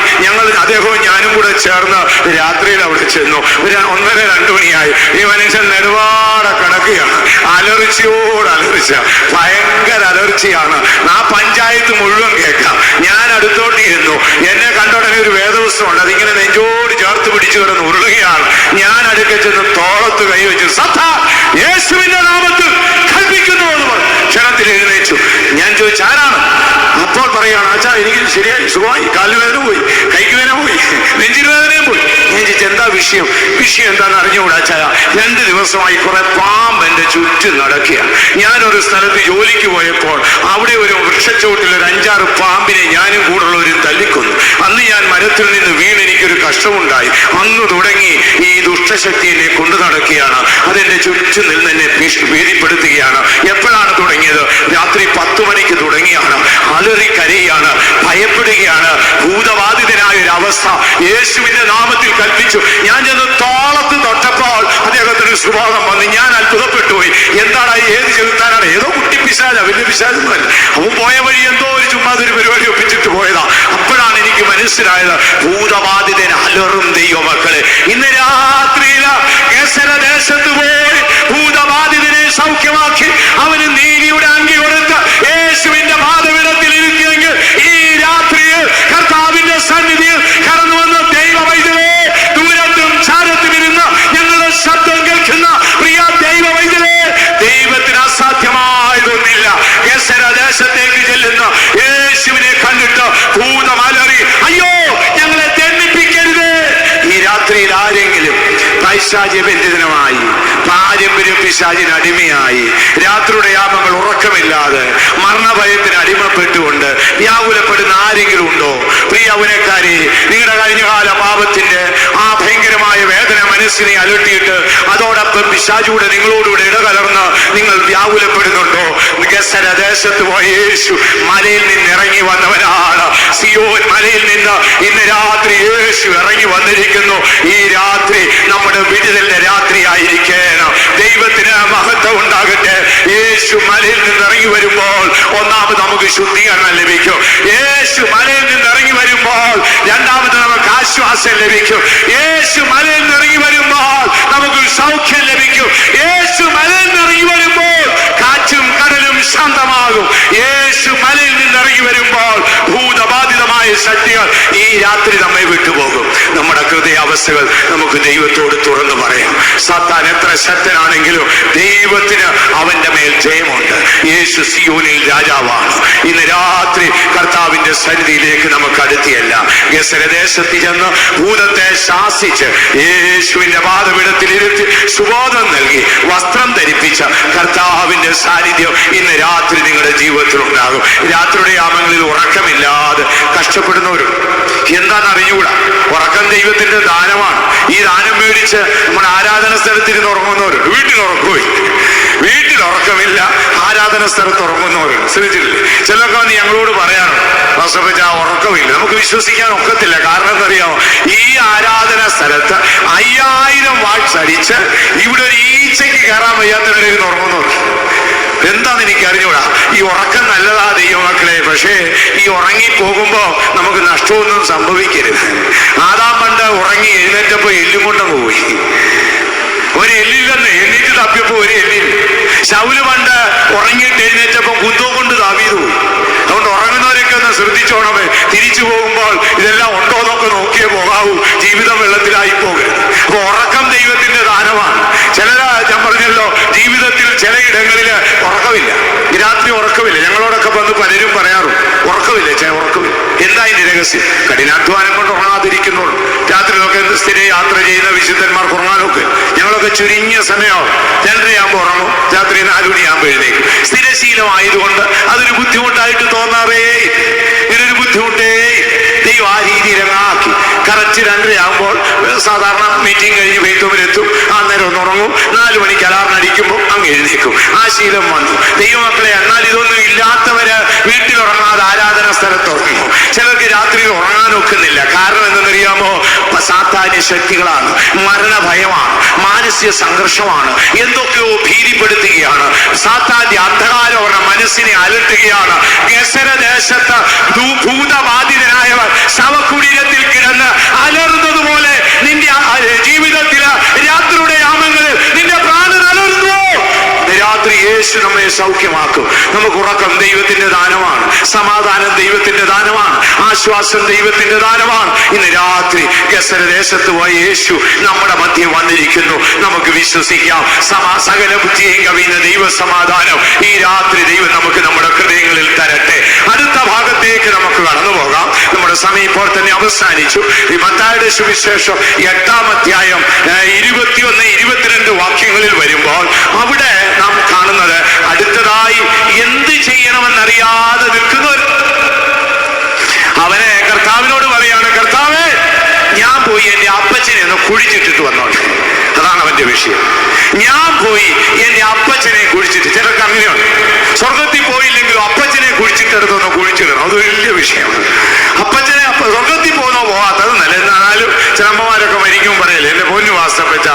അദ്ദേഹവും ഞാനും കൂടെ ചേർന്ന് രാത്രിയിൽ അവിടെ ചെന്നു. 1:30-2 മണിയായി. ഈ മനുഷ്യൻ നെടുവാടെ കിടക്കുകയാണ്. അലർച്ചയോട് അലർച്ച, ഭയങ്കര അലർച്ചയാണ്. ആ പഞ്ചായത്ത് മുഴുവൻ കേൾക്കാം. ഞാൻ അടുത്തോട്ട് ചെന്നു. എന്നെ കണ്ടോടനെ ഒരു വേദപുസ്തകമുണ്ട്, അതിങ്ങനെ നെഞ്ചോട് ചേർത്ത് പിടിച്ചു കിടന്ന് ഉരുളുകയാണ്. ഞാൻ അടുക്കെ ചെന്ന് തോളത്ത് കൈവച്ചു, സാത്താൻ യേശുവിന്റെ നാമത്തിൽ കൽപ്പിക്കുന്നു എന്ന് പറഞ്ഞു. ക്ഷണത്തിൽ എഴുന്നേച്ചു. ഞാൻ ചോദിച്ചു ആരാണ്? അപ്പോൾ പറയാണ്, അച്ഛാ എനിക്ക് ശരിയായി, സുഖമായി, കാലുവേദന പോയി, കൈക്ക് വേദന പോയി, നെഞ്ചിന് വേദനയും പോയി. ഞാൻ ചോദിച്ചു എന്താ വിഷയം? വിഷയം എന്താണെന്ന് അറിഞ്ഞുകൂടാ അച്ഛാ, 2 ദിവസമായി കുറെ പാമ്പ് എന്റെ ചുറ്റും നടക്കുകയാണ്. ഞാനൊരു സ്ഥലത്ത് ജോലിക്ക് പോയപ്പോൾ അവിടെ ഒരു വൃക്ഷച്ചോട്ടിൽ ഒരു 5-6 പാമ്പിനെ ഞാനും കൂടുള്ളവരും തല്ലിക്കൊന്നു. അന്ന് ഞാൻ മരത്തിൽ നിന്ന് വീണ് എനിക്കൊരു കഷ്ടമുണ്ടായി. അന്ന് തുടങ്ങി ഈ ദുഷ്ടശക്തി എന്നെ കൊണ്ടു നടക്കുകയാണ്. അതെന്റെ ചുറ്റും നിന്ന് എന്നെ ഭീതിപ്പെടുത്തുകയാണ്. എപ്പോഴാണ് തുടങ്ങിയത്? രാത്രി 10 മണിക്ക് തുടങ്ങിയാണ്. അലറി കരയാണ്, ഭയപ്പെടുകയാണ്. ഭൂതബാധിതനായ ഒരു അവസ്ഥ യേശുവിന്റെ നാമത്തിൽ കൽപ്പിച്ചു. ഞാൻ ചെന്ന് തോളത്ത് തൊട്ടപ്പോൾ അദ്ദേഹത്തിന് സുബോധം വന്നു. ഞാൻ അത്ഭുതപ്പെട്ടു പോയി. എന്താണ് ഏത് ചെലുത്താനാണ്? ഏതോ കുട്ടി പിശാച, വലിയ പിശാചൊന്നുമല്ല. അവൻ പോയ വഴി എന്തോ ഒരു ചുമ്മാതൊരു പരിപാടി ഒപ്പിച്ചിട്ട് പോയതാ. അപ്പോഴാണ് എനിക്ക് മനസ്സിലായത് ഭൂതബാധിതൻ അലറും ദൈവമക്കളെ. ഇന്ന് രാത്രിയില് ദേശത്ത് പോയി ഭൂതബാധിതനെ സൗഖ്യമാക്കി അവന് നീതിയുടെ അങ്കി കൊടുത്ത് യേശുവിന്റെ പാദപീഠത്തിൽ ഇരിക്കുമെങ്കിൽ ഈ രാത്രിയിൽ കർത്താവിന്റെ സന്നിധിയിൽ കടന്നു വന്ന ദൈവവൈദ്യരെ, ദൂരത്തും ചാരത്തും ഇരുന്ന് ഞങ്ങളുടെ ശബ്ദം കേൾക്കുന്ന പ്രിയ ദൈവവൈദ്യരെ, ദൈവത്തിന് അസാധ്യമായതൊന്നില്ല. ദേശത്തേക്ക് ചെല്ലുന്ന യേശുവിനെ കണ്ടിട്ട് ഭൂതമലറി, അയ്യോ ഞങ്ങളെ തെന്നിപ്പിക്കരുത്. ഈ രാത്രിയിൽ ആരെങ്കിലും പൈശാചികബന്ധിതമായി, പാരമ്പര്യം പിശാചിന് അടിമയായി, രാത്രിയുടെ യാമങ്ങൾ ഉറക്കമില്ലാതെ മരണഭയത്തിന് അടിമപ്പെട്ടുകൊണ്ട് വ്യാകുലപ്പെടുന്ന ആരെങ്കിലും ഉണ്ടോ? പ്രിയ യൗവനക്കാരെ, നിങ്ങളുടെ കഴിഞ്ഞകാല പാപത്തിന്റെ ആ ഭയങ്കരമായ വേദന മനസ്സിനെ അലട്ടിയിട്ട് അതോടൊപ്പം പിശാചൂടെ നിങ്ങളോടുകൂടെ ഇടകലർന്ന് നിങ്ങൾ വ്യാകുലപ്പെടുന്നുണ്ടോ? ഗസര ദേശത്ത് പോയ യേശു മലയിൽ നിന്ന് ഇറങ്ങി വന്നവനാണ്. സിയോൻ മലയിൽ നിന്ന് ഇന്ന് രാത്രി യേശു ഇറങ്ങി വന്നിരിക്കുന്നു. ഈ രാത്രി നമ്മുടെ വിടുതലിന്റെ രാത്രിയായിരിക്കണം. ദൈവത്തിന് മഹത്വം ഉണ്ടാകട്ടെ. യേശു മലയിൽ നിന്ന് ഇറങ്ങി വരുമ്പോൾ ഒന്നാമത് നമുക്ക് ശുദ്ധീകരണം ലഭിക്കും. യേശു മലയിൽ നിന്ന് ഇറങ്ങി വരുമ്പോൾ രണ്ടാമത് നമുക്ക് ആശ്വാസം ലഭിക്കും. യേശു മലയിൽ നിന്ന് ഇറങ്ങി വരുമ്പോൾ നമുക്ക് സൗഖ്യം ലഭിക്കും. യേശു മലയിൽ നിന്ന് ഇറങ്ങി വരുമ്പോൾ കാറ്റും കടലും ശാന്തമാകും. യേശു മലയിൽ നിന്ന് ഇറങ്ങി വരുമ്പോൾ ഭൂതബാധിതമായ ശക്തികൾ ഈ രാത്രി നമ്മെ വിട്ടുപോകും. നമ്മുടെ ഹൃദയാവസ്ഥകൾ നമുക്ക് ദൈവത്തോട് തുറന്നു പറയാം. സാത്താൻ എത്ര ശക്തനാണെങ്കിലും ദൈവത്തിന് അവന്റെ മേൽ ജയമുണ്ട്. യേശു സിയോനിൽ രാജാവാണ്. ഇന്ന് രാത്രി കർത്താവിന്റെ സന്നിധിയിലേക്ക് നമുക്ക് അടുത്തിയല്ല. ഗസരദേശത്ത് ചെന്ന് ഭൂതത്തെ ശാസിച്ച് യേശുവിന്റെ പാദപീഠത്തിൽ ഇരുത്തി സുബോധം നൽകി വസ്ത്രം ധരിപ്പിച്ച കർത്താവിന്റെ സാന്നിധ്യം ഇന്ന് രാത്രി നിങ്ങളുടെ ജീവിതത്തിൽ ഉണ്ടാകും. രാത്രിയുടെ യാമങ്ങളിൽ ഉറക്കമില്ലാതെ കഷ്ടപ്പെടുന്നവരും എന്താണെന്ന് അറിഞ്ഞുകൂടാ. ഉറക്കം ദൈവത്തിന്റെ ദാനമാണ്. ഈ ദാനം മേടിച്ച് നമ്മുടെ ആരാധന സ്ഥലത്തിരുന്ന് ഉറങ്ങുന്നവരുണ്ട്. വീട്ടിൽ ഉറക്കമില്ല, ആരാധന സ്ഥലത്ത് ഉറങ്ങുന്നവരുണ്ട്. ശ്രദ്ധിച്ചിട്ടില്ലേ? ചിലർക്ക് വന്ന് ഞങ്ങളോട് പറയാറുണ്ട്, ആ ഉറക്കമില്ല. നമുക്ക് വിശ്വസിക്കാൻ ഒക്കത്തില്ല. കാരണം എന്തറിയാമോ? ഈ ആരാധന സ്ഥലത്ത് 5000 വാട്ട്സ് അടിച്ച് ഇവിടെ ഒരു ഈച്ചയ്ക്ക് കയറാൻ വയ്യാത്തവരിൽ ഉറങ്ങുന്നവരുണ്ട്. എന്താന്ന് എനിക്ക് അറിഞ്ഞൂടാ. ഈ ഉറക്കം നല്ലതാ ദൈവമക്കളെ. പക്ഷേ ഈ ഉറങ്ങിപ്പോകുമ്പോ നമുക്ക് നഷ്ടമൊന്നും സംഭവിക്കരുത്. ആദാം പണ്ട് ഉറങ്ങി എഴുന്നേറ്റപ്പോ എല്ലും കൊണ്ടങ്ങ് പോയി. ഒരു എല്ലില്ലെന്ന് എണ്ണീറ്റ് തപ്പിയപ്പോ ഒരു എല്ലില്ല. ശൗല് പണ്ട് ഉറങ്ങിയിട്ട് എഴുന്നേറ്റപ്പോ കുന്തോ കൊണ്ട് താവീത് പോയി. അതുകൊണ്ട് ഉറങ്ങുന്നവരൊക്കെ ഒന്ന് ശ്രദ്ധിച്ചോണമേ. തിരിച്ചു പോകുമ്പോൾ ഇതെല്ലാം ഉണ്ടോ എന്നൊക്കെ നോക്കിയേ പോകാവൂ. ജീവിതം വെള്ളത്തിലായി പോകരുത്. അപ്പൊ ഉറക്കം ദൈവത്തിന്റെ ദാനമാണ്. ഞാൻ പറഞ്ഞല്ലോ, ജീവിതത്തിൽ ചിലയിടങ്ങളിൽ ഉറക്കമില്ല. രാത്രി ഉറക്കമില്ല. ഞങ്ങളോടൊക്കെ വന്ന് പലരും പറയാറുണ്ട്, ഉറക്കമില്ല. എന്താ ഇതിന്റെ രഹസ്യം? കഠിനാധ്വാനം കൊണ്ട് ഉറങ്ങാതിരിക്കുന്നുള്ളൂ. രാത്രിയിലൊക്കെ സ്ഥിരം യാത്ര ചെയ്യുന്ന വിശുദ്ധന്മാർക്ക് ഉറങ്ങാനൊക്കെ ഞങ്ങളൊക്കെ ചുരുങ്ങിയ സമയമാവും. 2:30 ഉറങ്ങും, രാത്രി 4 മണിയാകുമ്പോൾ എഴുന്നേക്കും. സ്ഥിരശീലമായതുകൊണ്ട് അതൊരു ബുദ്ധിമുട്ടായിട്ട് തോന്നാറേ. ഇങ്ങനൊരു ബുദ്ധിമുട്ടേ ദൈവം ആ രീതിയിലങ്ങാക്കി. കറക്റ്റ് 2:30 സാധാരണ മീറ്റിംഗ് കഴിഞ്ഞ് വെയിറ്റോമിലെത്തും. അന്നേരം ഒന്ന് ഉറങ്ങും. 4 മണിക്ക് അലാറിന് അടിക്കുമ്പോൾ അങ്ങ് എഴുന്നേക്കും. ആ ശീലം വന്നു. ദൈവമക്കളെ, എന്നാൽ ഇതൊന്നും ഇല്ലാത്തവര് വീട്ടിൽ ഉറങ്ങാതെ ആരാധന സ്ഥലത്ത് ഉറങ്ങും. ചിലർക്ക് രാത്രിയിൽ ഉറങ്ങാനൊക്കുന്നില്ല. കാരണം എന്തെന്നറിയാമോ? സാത്താന്യ ശക്തികളാണ്, മരണഭയമാണ്, മാനസിക സംഘർഷമാണ്, എന്തൊക്കെയോ ഭീതിപ്പെടുത്തുകയാണ്. സാത്താന്റെ അന്ധകാരം അവരുടെ മനസ്സിനെ അലട്ടുകയാണ്. ഗസര ദേശത്ത് ഭൂതബാധിതനായവർ ശവകുടീരത്തിൽ കിടന്ന് അലറുന്നതുപോലെ നിന്റെ ജീവിതത്തില് രാത്രിയുടെ യാമങ്ങളിൽ നിന്റെ പ്രാണൻ അലറുന്നു. രാത്രി യേശു നമ്മെ സൗഖ്യമാക്കും. നമുക്ക് ഉറക്കം ദൈവത്തിന്റെ ദാനമാണ്, സമാധാനം ദൈവത്തിന്റെ ദാനമാണ്, ആശ്വാസം ദൈവത്തിന്റെ ദാനമാണ്. ഇന്ന് രാത്രി ഗസര ദേശത്ത് പോയ യേശു നമ്മുടെ മധ്യം വന്നിരിക്കുന്നു. നമുക്ക് വിശ്വസിക്കാം. സകല ബുദ്ധിയും കവിയുന്ന ദൈവ സമാധാനം ഈ രാത്രി ദൈവം നമുക്ക് നമ്മുടെ ഹൃദയങ്ങളിൽ തരട്ടെ. അടുത്ത ഭാഗത്തേക്ക് നമുക്ക് കടന്നു പോകാം. നമ്മുടെ സമയം ഇപ്പോൾ തന്നെ അവസാനിച്ചു. ഈ മത്തായിയുടെ സുവിശേഷം 8-ാം അധ്യായം 21-22 വാക്യങ്ങളിൽ വരുമ്പോൾ അവിടെ നാം കാണുന്നത് അടുത്തതായി എന്ത് ചെയ്യണമെന്നറിയാതെ നിൽക്കുന്നവർ. അവനെ കർത്താവിനോട് പറയാണ്, കർത്താവേ, ഞാൻ പോയി എന്റെ അപ്പച്ചനെ ഒന്ന് കുഴിച്ചിട്ടിട്ട് വന്നോട്ടെ. അതാണ് അവന്റെ വിഷയം. ഞാൻ പോയി എന്റെ അപ്പച്ചനെ കുഴിച്ചിട്ട്, ചിലർക്ക് അങ്ങനെയുണ്ട്, സ്വർഗത്തിൽ പോയില്ലെങ്കിലും അപ്പച്ചനെ കുഴിച്ചിട്ടെടുത്തൊന്ന് കുഴിച്ചിടണം. അത് വലിയ വിഷയമാണ്. അപ്പച്ചനെ സ്വർഗത്തിൽ പോകുന്നോ പോകാത്തത് നല്ല. എന്നാലും ചിലമ്മമാരൊക്കെ മരിക്കുമ്പോൾ പറയല്ലേ, എന്റെ പൊന്നു വാസ്തപ്പച്ച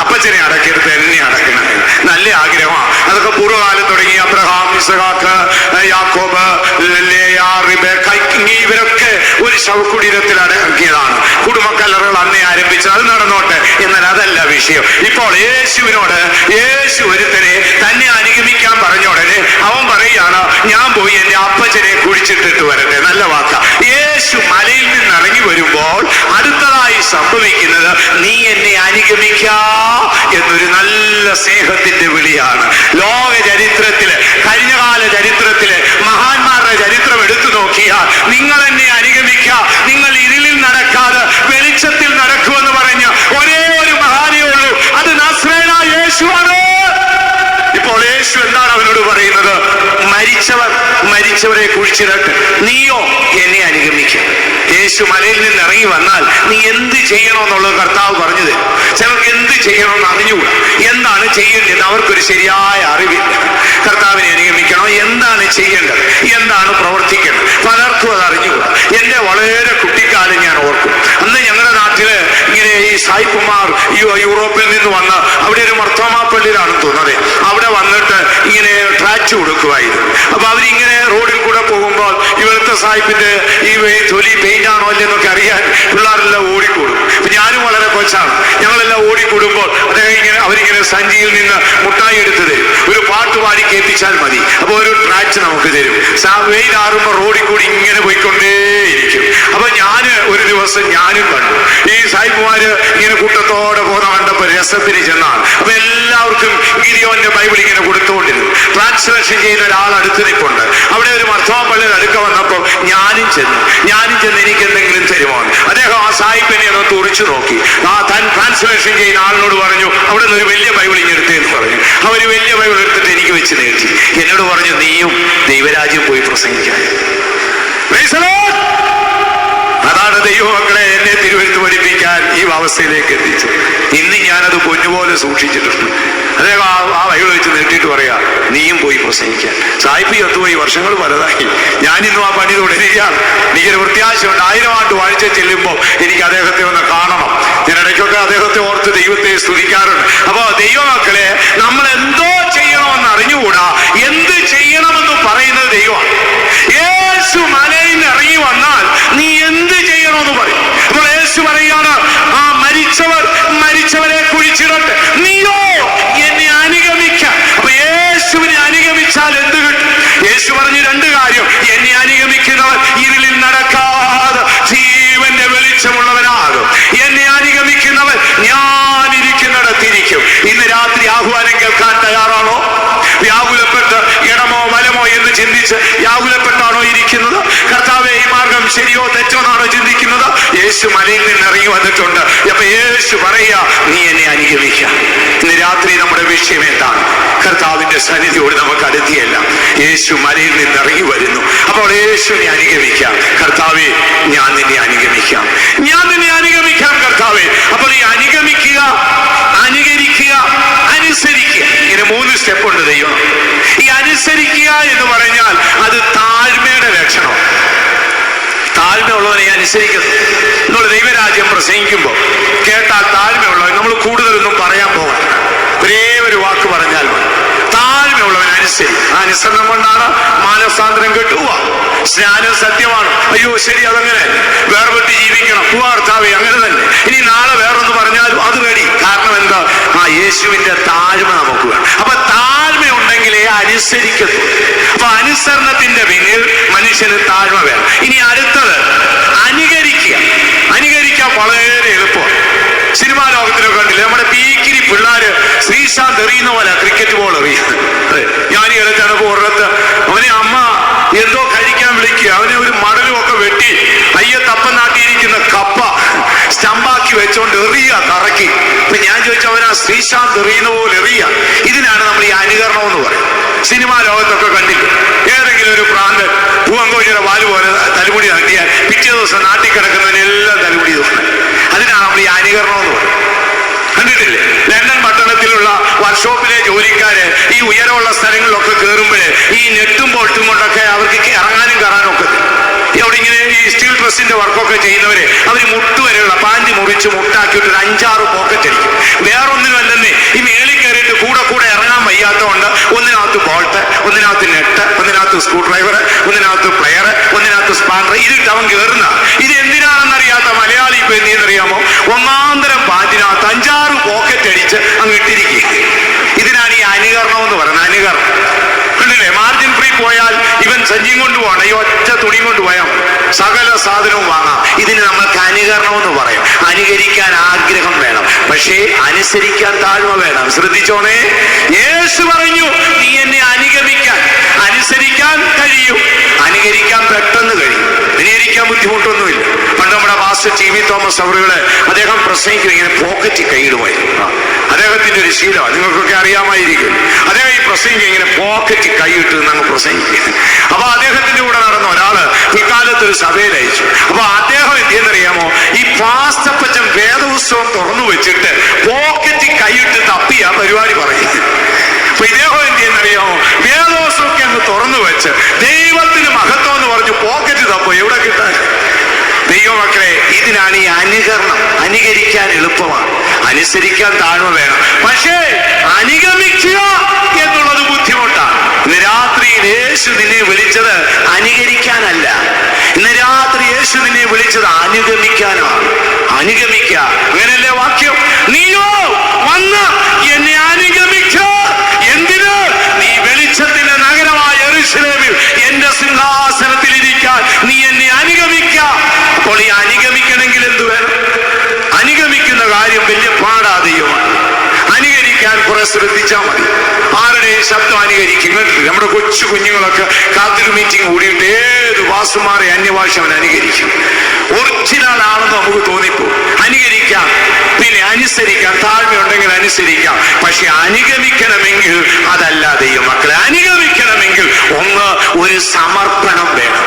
അപ്പച്ചനെ അടക്കരുത്, എന്നെ അടക്കണം. നല്ല ആഗ്രഹമാണ്. അതൊക്കെ പൂർവ്വകാലം തുടങ്ങി അബ്രഹാം, ഇസഹാക്ക്, യാക്കോബ്, ലേയാ, റിബേക്ക, ഇവരൊക്കെ ഒരു ശവകുടീരത്തിൽ അടക്കിയതാണ്. കുടുംബക്കല്ലറുകൾ അന്നേ ആരംഭിച്ചു. അത് നടന്നോട്ടെ. എന്നാൽ അതല്ല വിഷയം. ഇപ്പോൾ യേശുവിനോട് യേശു ഒരുത്തനെ തന്നെ അനുഗമിക്കാൻ പറഞ്ഞ ഉടനെ അവൻ പറയുകയാണ്, ഞാൻ പോയി എന്റെ അപ്പച്ചനെ കുഴിച്ചിട്ടിട്ട് വരട്ടെ. നല്ല വാക്ക. യേശു മലയിൽ നിന്ന് ഇറങ്ങി വരുമ്പോൾ അടുത്തതായി സംഭവിക്കുന്നത്, നീ എന്നെ അനുഗമിക്കാ എന്നൊരു നല്ല സ്നേഹത്തിന്റെ വിളിയാണ്. ലോക ചരിത്രത്തില്, കഴിഞ്ഞകാല ചരിത്രത്തില് മഹാന്മാരുടെ ചരിത്രം എടുത്തു നോക്കിയാൽ, നിങ്ങൾ എന്നെ അനുഗമിക്ക, നിങ്ങൾ ഇരുളിൽ നടക്കാതെ വെളിച്ചത്തിൽ നടക്കുമെന്ന് പറഞ്ഞ ഒരേ ഒരു മഹാനേ ഉള്ളൂ. അത് നസ്രേയനായ യേശുവാണ്. ഇപ്പോൾ യേശു എന്താണ് അവനോട് പറയുന്നത്? മരിച്ചവരെ കുഴിച്ചിടട്ടെ, നീയോ എന്നെ അനുഗമിക്കുക. യേശു മലയിൽ നിന്ന് ഇറങ്ങി വന്നാൽ നീ എന്ത് ചെയ്യണമെന്നുള്ളത് കർത്താവ് പറഞ്ഞു തരും. ചിലർക്ക് എന്ത് ചെയ്യണമെന്ന് അറിഞ്ഞുകൂടാ. എന്താണ് ചെയ്യേണ്ടത് അവർക്കൊരു ശരിയായ അറിവില്ല. കർത്താവിനെ അനുഗമിക്കണം, എന്താണ് ചെയ്യേണ്ടത്, എന്താണ് പ്രവർത്തിക്കേണ്ടത്, പലർക്കും അത് അറിഞ്ഞുകൂടാ. എന്റെ വളരെ കുട്ടിക്കാലം ഞാൻ ഓർക്കും. അന്ന് ഞങ്ങളുടെ നാട്ടില് ഇങ്ങനെ ഈ സായിപ്പുമാർ യൂറോപ്പിൽ നിന്ന് വന്ന് അവിടെ ഒരു മർത്തോമാ പള്ളിയിലാണ് തോന്നുന്നത്. അവിടെ വന്നിട്ട് ഇങ്ങനെ ട്രാച്ച് കൊടുക്കുമായിരുന്നു. അപ്പൊ അവരിങ്ങനെ റോഡിൽ കൂടെ പോകുമ്പോൾ ഇവിടുത്തെ സായിപ്പിന്റെ ഈ തൊലി പെയിന്റ് ആണോ അല്ലെന്നൊക്കെ അറിയാൻ പിള്ളേരെല്ലാം ഓടിക്കൂടും. അപ്പൊ ഞാനും വളരെ കൊച്ചാണ്. ഞങ്ങളെല്ലാം ഓടിക്കൂടുമ്പോൾ അവരിങ്ങനെ സഞ്ചിയിൽ നിന്ന് മുട്ടായി എടുത്ത് തരും. ഒരു പാട്ട് പാടി കേൾപ്പിച്ചാൽ മതി. അപ്പൊ ഒരു ട്രാച്ച് നമുക്ക് തരും. വെയിലാറുമ്പോൾ റോഡിൽ കൂടി ഇങ്ങനെ പോയിക്കൊണ്ടേയിരിക്കും. അപ്പൊ ഒരു ദിവസം ഞാനും കണ്ടു. ഈ സായിപ്പുമാര് ഇങ്ങനെ കൂട്ടത്തോടെ പോകുന്ന കണ്ടപ്പോ രസത്തിന് ചെന്നാണ്. അപ്പൊ എല്ലാവർക്കും ഗിരിയോന്റെ ബൈബിൾ ഇങ്ങനെ കൊടുത്തുകൊണ്ടിരുന്നു. ട്രാൻസ്ലേഷൻ ചെയ്യുന്ന ഒരാൾ അടുത്ത് നിൽപ്പുണ്ട്. അവിടെ ഒരു മർത്തോമാ പള്ളിയിൽ അടുക്ക വന്നപ്പോൾ ഞാനും ചെന്ന് എനിക്ക് എന്തെങ്കിലും തരുമോ? അദ്ദേഹം ആ സായിപ്പിനെ ഒന്ന് തുറിച്ചു നോക്കി. താൻ ട്രാൻസ്ലേഷൻ ചെയ്യുന്ന ആളിനോട് പറഞ്ഞു, അവിടെ നിന്ന് ഒരു വലിയ ബൈബിൾ ഇങ്ങെടുത്തേന്ന് പറഞ്ഞു. അവര് വലിയ ബൈബിൾ എടുത്തിട്ട് എനിക്ക് വെച്ച് നീട്ടി. എന്നോട് പറഞ്ഞു, നീയും ദൈവരാജ്യം പോയി പ്രസംഗിക്കാൻ. അതാണ് ദൈവമക്കളെ എന്നെ തിരുവെഴുത്ത് പഠിപ്പിക്കാൻ ഈ അവസ്ഥയിലേക്ക് എത്തിച്ചു. ഇന്ന് ഞാനത് പൊന്നുപോലെ സൂക്ഷിച്ചിട്ടുണ്ട്. അദ്ദേഹം ആ ബൈബിൾ വെച്ച് നീട്ടിയിട്ട് പറയാ, നീയും പോയി പ്രസംഗിക്കാൻ. സായിപ്പ് ഒത്തുപോയി, വർഷങ്ങൾ പലതായി. ഞാനിന്നും ആ പണി തുടരുകയാണ്. എനിക്കൊരു പ്രത്യാശയുണ്ട്. 1000 ആണ്ട് വാഴ്ച ചെല്ലുമ്പോൾ എനിക്ക് അദ്ദേഹത്തെ ഒന്ന് കാണണം. ഞാൻ ഇടയ്ക്കൊക്കെ അദ്ദേഹത്തെ ഓർത്ത് ദൈവത്തെ സ്തുതിക്കാറുണ്ട്. അപ്പൊ ദൈവമക്കളെ, നമ്മൾ എന്തോ ചെയ്യണമെന്ന് അറിഞ്ഞുകൂടാ. എന്ത് ചെയ്യണമെന്ന് പറയുന്നത് ദൈവമാണ്. യേശു മലയിൽ നിന്ന് ഇറങ്ങി വന്നാൽ നീ എന്ത് ചെയ്യണമെന്ന് പറയും. അപ്പോൾ യേശു പറയുകയാണ്, മരിച്ചവരെ കുഴിച്ചിടട്ടെ, നീയോ എന്നെ അനുഗമിക്കാൻ. അപ്പൊ യേശുവിനെ അനുഗമിച്ചാൽ എന്ത് കിട്ടും? യേശു പറഞ്ഞു 2 കാര്യം. എന്നെ അനുഗമിക്കുന്നവൻ ഇരുളിൽ നടക്കാതെ ജീവന്റെ വെളിച്ചമുള്ളവനാകും. എന്നെ അനുഗമിക്കുന്നവൻ ഞാനിരിക്കുന്നിടത്തിരിക്കും. ഇന്ന് രാത്രി ആഹ്വാനം കേൾക്കാൻ തയ്യാറാണോ? വ്യാകുലപ്പെട്ട് ഇടമോ വലമോ എന്ന് ചിന്തിച്ച് വ്യാകുലപ്പെട്ടാണോ ഇരിക്കുന്നത്? കർത്താവേ, ഈ മാർഗം ശരിയോ തെറ്റോ എന്നാണോ ചിന്തിക്കുന്നത്? യേശു മലയിൽ നിന്ന് ഇറങ്ങി വന്നിട്ടുണ്ട്. അപ്പൊ യേശു പറയാ, നീ എന്നെ അനുഗമിക്കുക. ഇന്ന് രാത്രി നമ്മുടെ വിഷയം എന്താണ്? കർത്താവിന്റെ സന്നിധിയോട് നമുക്ക് അടുത്തിയല്ല. യേശു മലയിൽ നിന്ന് ഇറങ്ങി വരുന്നു. അപ്പോൾ യേശുവിനെ അനുഗമിക്കാം. കർത്താവേ, ഞാൻ നിന്നെ അനുഗമിക്കാം, ഞാൻ നിന്നെ അനുഗമിക്കാം കർത്താവേ. അപ്പോൾ ഈ അനുഗമിക്കുക, അനുകരിക്കുക, അനുസരിക്കുക, ഇങ്ങനെ 3 സ്റ്റെപ്പുണ്ട് ദൈവം. ഈ അനുസരിക്കുക എന്ന് പറഞ്ഞാൽ അത് താഴ്മയുടെ ലക്ഷണം. താഴ്മയുള്ളവനെ അനുസരിക്കുന്നു. നമ്മൾ ദൈവരാജ്യം പ്രസംഗിക്കുമ്പോൾ കേട്ടാൽ താഴ്മയുള്ളവൻ, നമ്മൾ കൂടുതലൊന്നും പറയാൻ പോകണം. ഒരേ ഒരു വാക്ക് പറഞ്ഞാൽ താഴ്മയുള്ളവൻ അനുസരിക്കും. അനുസരണം കൊണ്ടാണ് മാനസാന്തരം കിട്ടുക. സ്നാനം സത്യമാണ്. അയ്യോ ശരി, അതങ്ങനെ വേർപെട്ട് ജീവിക്കണം. കർത്താവേ അങ്ങനെ തന്നെ. ഇനി നാളെ വേറൊന്ന് പറഞ്ഞാലും അത് വേണ്ടി. കാരണം എന്താ? യേശുവിന്റെ താഴ്മ നമുക്ക് വേണം. അപ്പൊ താഴ്മ ഉണ്ടെങ്കിലേ അനുസരിക്കത്തു. അപ്പൊ അനുസരണത്തിന്റെ പിന്നിൽ മനുഷ്യന് താഴ്മ വേണം. ഇനി അടുത്തത് അനുകരിക്കുക. അനുകരിക്കാൻ വളരെ എളുപ്പമാണ്. സിനിമാ ലോകത്തിലൊക്കെ കണ്ടില്ലേ, നമ്മുടെ പീക്കിരി പിള്ളേര് ശ്രീശാന്ത് എറിയുന്ന പോലെ ക്രിക്കറ്റ് ബോൾ എറിയുന്നത്. ഞാൻ ഈ ഇടയ്ക്കാണ് ഒരിടത്ത് അവനെ അമ്മ എന്തോ കഴിക്കാൻ വിളിക്കുക. അവനെ ഒരു മടലും ഒക്കെ വെട്ടി അയ്യത്തപ്പം നാട്ടിയിരിക്കുന്ന കപ്പ സ്റ്റമ്പാക്കി വെച്ചോണ്ട് എറിയുക കറക്കി. അപ്പൊ ഞാൻ ചോദിച്ചു, അവനാ ശ്രീശാന്ത് എറിയുന്ന പോലെ എറിയുക. ഇതിനാണ് നമ്മൾ ഈ അനുകരണം എന്ന് പറയും. സിനിമാ ലോകത്തൊക്കെ കണ്ടില്ല, ഏതെങ്കിലും ഒരു പ്രാന്തൻ പൂവങ്കോഴിയുടെ വാല് പോലെ തലമുടി നടത്തിയാൽ പിറ്റേ ദിവസം നാട്ടിൽ കിടക്കുന്നതിനെല്ലാം തലമുടി തോന്നും. അതിനാണ് നമ്മൾ ഈ അനുകരണം എന്ന് പറയും. കണ്ടിട്ടില്ലേ? ലണ്ടൻ പട്ടണത്തിലുള്ള വർക്ക്ഷോപ്പിലെ ജോലിക്കാര് ഈ ഉയരമുള്ള സ്ഥലങ്ങളിലൊക്കെ കയറുമ്പോഴേ ഈ നെട്ടും ബോൾട്ടും കൊണ്ടൊക്കെ അവർക്ക് ഇറങ്ങാനും കയറാനും ഒക്കെ. അവിടെ ഇങ്ങനെ ഈ സ്റ്റീൽ ഡ്രസ്സിന്റെ വർക്കൊക്കെ ചെയ്യുന്നവര് അവര് മുട്ടുവരെയുള്ള പാൻറ് മുറിച്ച് മുട്ടാക്കിയിട്ട് ഒരു 5-6 പോക്കറ്റ് അടിക്കും. വേറൊന്നിനുമല്ലെന്നേ, ഈ മേളിൽ കയറിയിട്ട് കൂടെ ഇറങ്ങാൻ വയ്യാത്തതുകൊണ്ട് ഒന്നിനകത്ത് ബോൾട്ട്, ഒന്നിനകത്ത് നെട്ട്, ഒന്നിനകത്ത് സ്ക്രൂ ഡ്രൈവർ, ഒന്നിനകത്ത് പ്ലെയർ, ഒന്നിനകത്ത് സ്പാനർ ഇതിട്ട് അവൻ കയറുന്ന. ഇത് എന്തിനാണെന്നറിയാത്ത മലയാളി ഇപ്പൊ എന്തെന്നറിയാമോ? ഒന്നാന്തരം പാൻറിനകത്ത് 5-6 പോക്കറ്റ് അടിച്ച് അങ്ങ് ഇട്ടിരിക്കുക. ഇതിനാണ് ഈ അനുകരണം എന്ന് പറയുന്നത്. അനുകരണം കണ്ടില്ലേ? മാർജിൻ ഫ്രീ പോയാൽ ഇവൻ സഞ്ചിയും കൊണ്ടുപോകണം, ഈ ഒറ്റ തുണിയും കൊണ്ടുപോയാൽ സകല സാധനവും വാങ്ങാം. ഇതിന് നമ്മൾക്ക് അനുകരണം എന്ന് പറയും. അനുകരിക്കാൻ ആഗ്രഹം വേണം, പക്ഷേ അനുസരിക്കാൻ താഴ്മ വേണം. ശ്രദ്ധിച്ചോണേ, യേശു പറഞ്ഞു നീ എന്നെ അനുഗമിക്കാൻ. അനുസരിക്കാൻ കഴിയും, അനുകരിക്കാൻ പെട്ടെന്ന് കഴിയും. അനുകരിക്കാൻ ബുദ്ധിമുട്ടൊന്നുമില്ല. പണ്ട് നമ്മുടെ പാസ്റ്റർ ടി.വി. തോമസ് അവറുകള് അദ്ദേഹം പ്രസംഗിക്കും, ഇങ്ങനെ പോക്കറ്റ് കൈയിടുമായിരുന്നു. അദ്ദേഹത്തിന്റെ ഒരു ശീലമാണ്, നിങ്ങൾക്കൊക്കെ അറിയാമായിരിക്കും. അദ്ദേഹം ഈ പ്രസംഗിക്കും ഇങ്ങനെ പോക്കറ്റ് കൈയിട്ട് അങ്ങ് പ്രസംഗിക്കും. അപ്പൊ അദ്ദേഹത്തിന്റെ കൂടെ നടന്ന ഒരാള് പിൽക്കാലത്ത് ഒരു സഭയിൽ അയച്ചു. അപ്പൊ അദ്ദേഹം എന്തെന്നറിയാമോ? ഈ പാസ്റ്റപ്പച്ചൻ വേദപുസ്തകം തുറന്നു വെച്ചിട്ട് പോക്കറ്റ് കൈയിട്ട് തപ്പിയ പരിപാടി പറയും. അപ്പൊ ഇദ്ദേഹം എന്തെന്നറിയാമോ? വേദപുസ്തകമൊക്കെ അങ്ങ് തുറന്നു വെച്ച് ദൈവത്തിന് മഹത്വം എന്ന് പറഞ്ഞു പോക്കറ്റ് തപ്പോ. എവിടെ കിട്ടാൻ? ദൈവമക്കളെ, ഇതിനാണ് ഈ അനുകരണം. അനുകരിക്കാൻ എളുപ്പമാണ്, അനുസരിക്കാൻ താഴ്മ വേണം. പക്ഷേ അനുഗമിക്കുക എന്നുള്ളത് ബുദ്ധിമുട്ടാണ്. ഇന്ന് രാത്രിയിൽ യേശു നിന്നെ വിളിച്ചത് അനുകരിക്കാനല്ല. ഇന്ന് രാത്രി യേശു നിന്നെ വിളിച്ചത് അനുഗമിക്കാനാണ്. അനുഗമിക്കുക, അങ്ങനല്ലേ വാക്യം? നീയോ വന്ന് എന്നെ അനുഗമിക്കുക. എന്തിന്? നീ വെളിച്ചത്തിന്റെ നഗരമായ യെരൂശലേമിൽ എന്റെ സിംഹാസനത്തിൽ ഇരിക്കാൻ നീ എന്നെ അനുഗമിക്കുക. അപ്പോൾ ഈ അനുഗമിക്കണമെങ്കിൽ എന്ത് വേണം? അനുഗമിക്കുന്ന കാര്യം വലിയ പാടാതെയുമാണ്. അനുകരിക്കാൻ കുറെ ശ്രദ്ധിച്ചാൽ മതി. ആരുടെയും ശബ്ദം അനുകരിക്കും. നമ്മുടെ കൊച്ചു കുഞ്ഞുങ്ങളൊക്കെ കാത്തിരി മീറ്റിംഗ് കൂടിയിട്ട് ഏത് വാസുമാരെ അന്യഭാഷ അവൻ അനുകരിക്കും. ഒറിജിനൽ ആണെന്ന് നമുക്ക് തോന്നിപ്പോ. അനുകരിക്കാം, പിന്നെ അനുസരിക്കാം. താഴ്മയുണ്ടെങ്കിൽ അനുസരിക്കാം. പക്ഷെ അനുഗമിക്കണമെങ്കിൽ അതല്ല ദൈവമക്കളെ. അനുഗമിക്കണമെങ്കിൽ ഒന്ന് ഒരു സമർപ്പണം വേണം.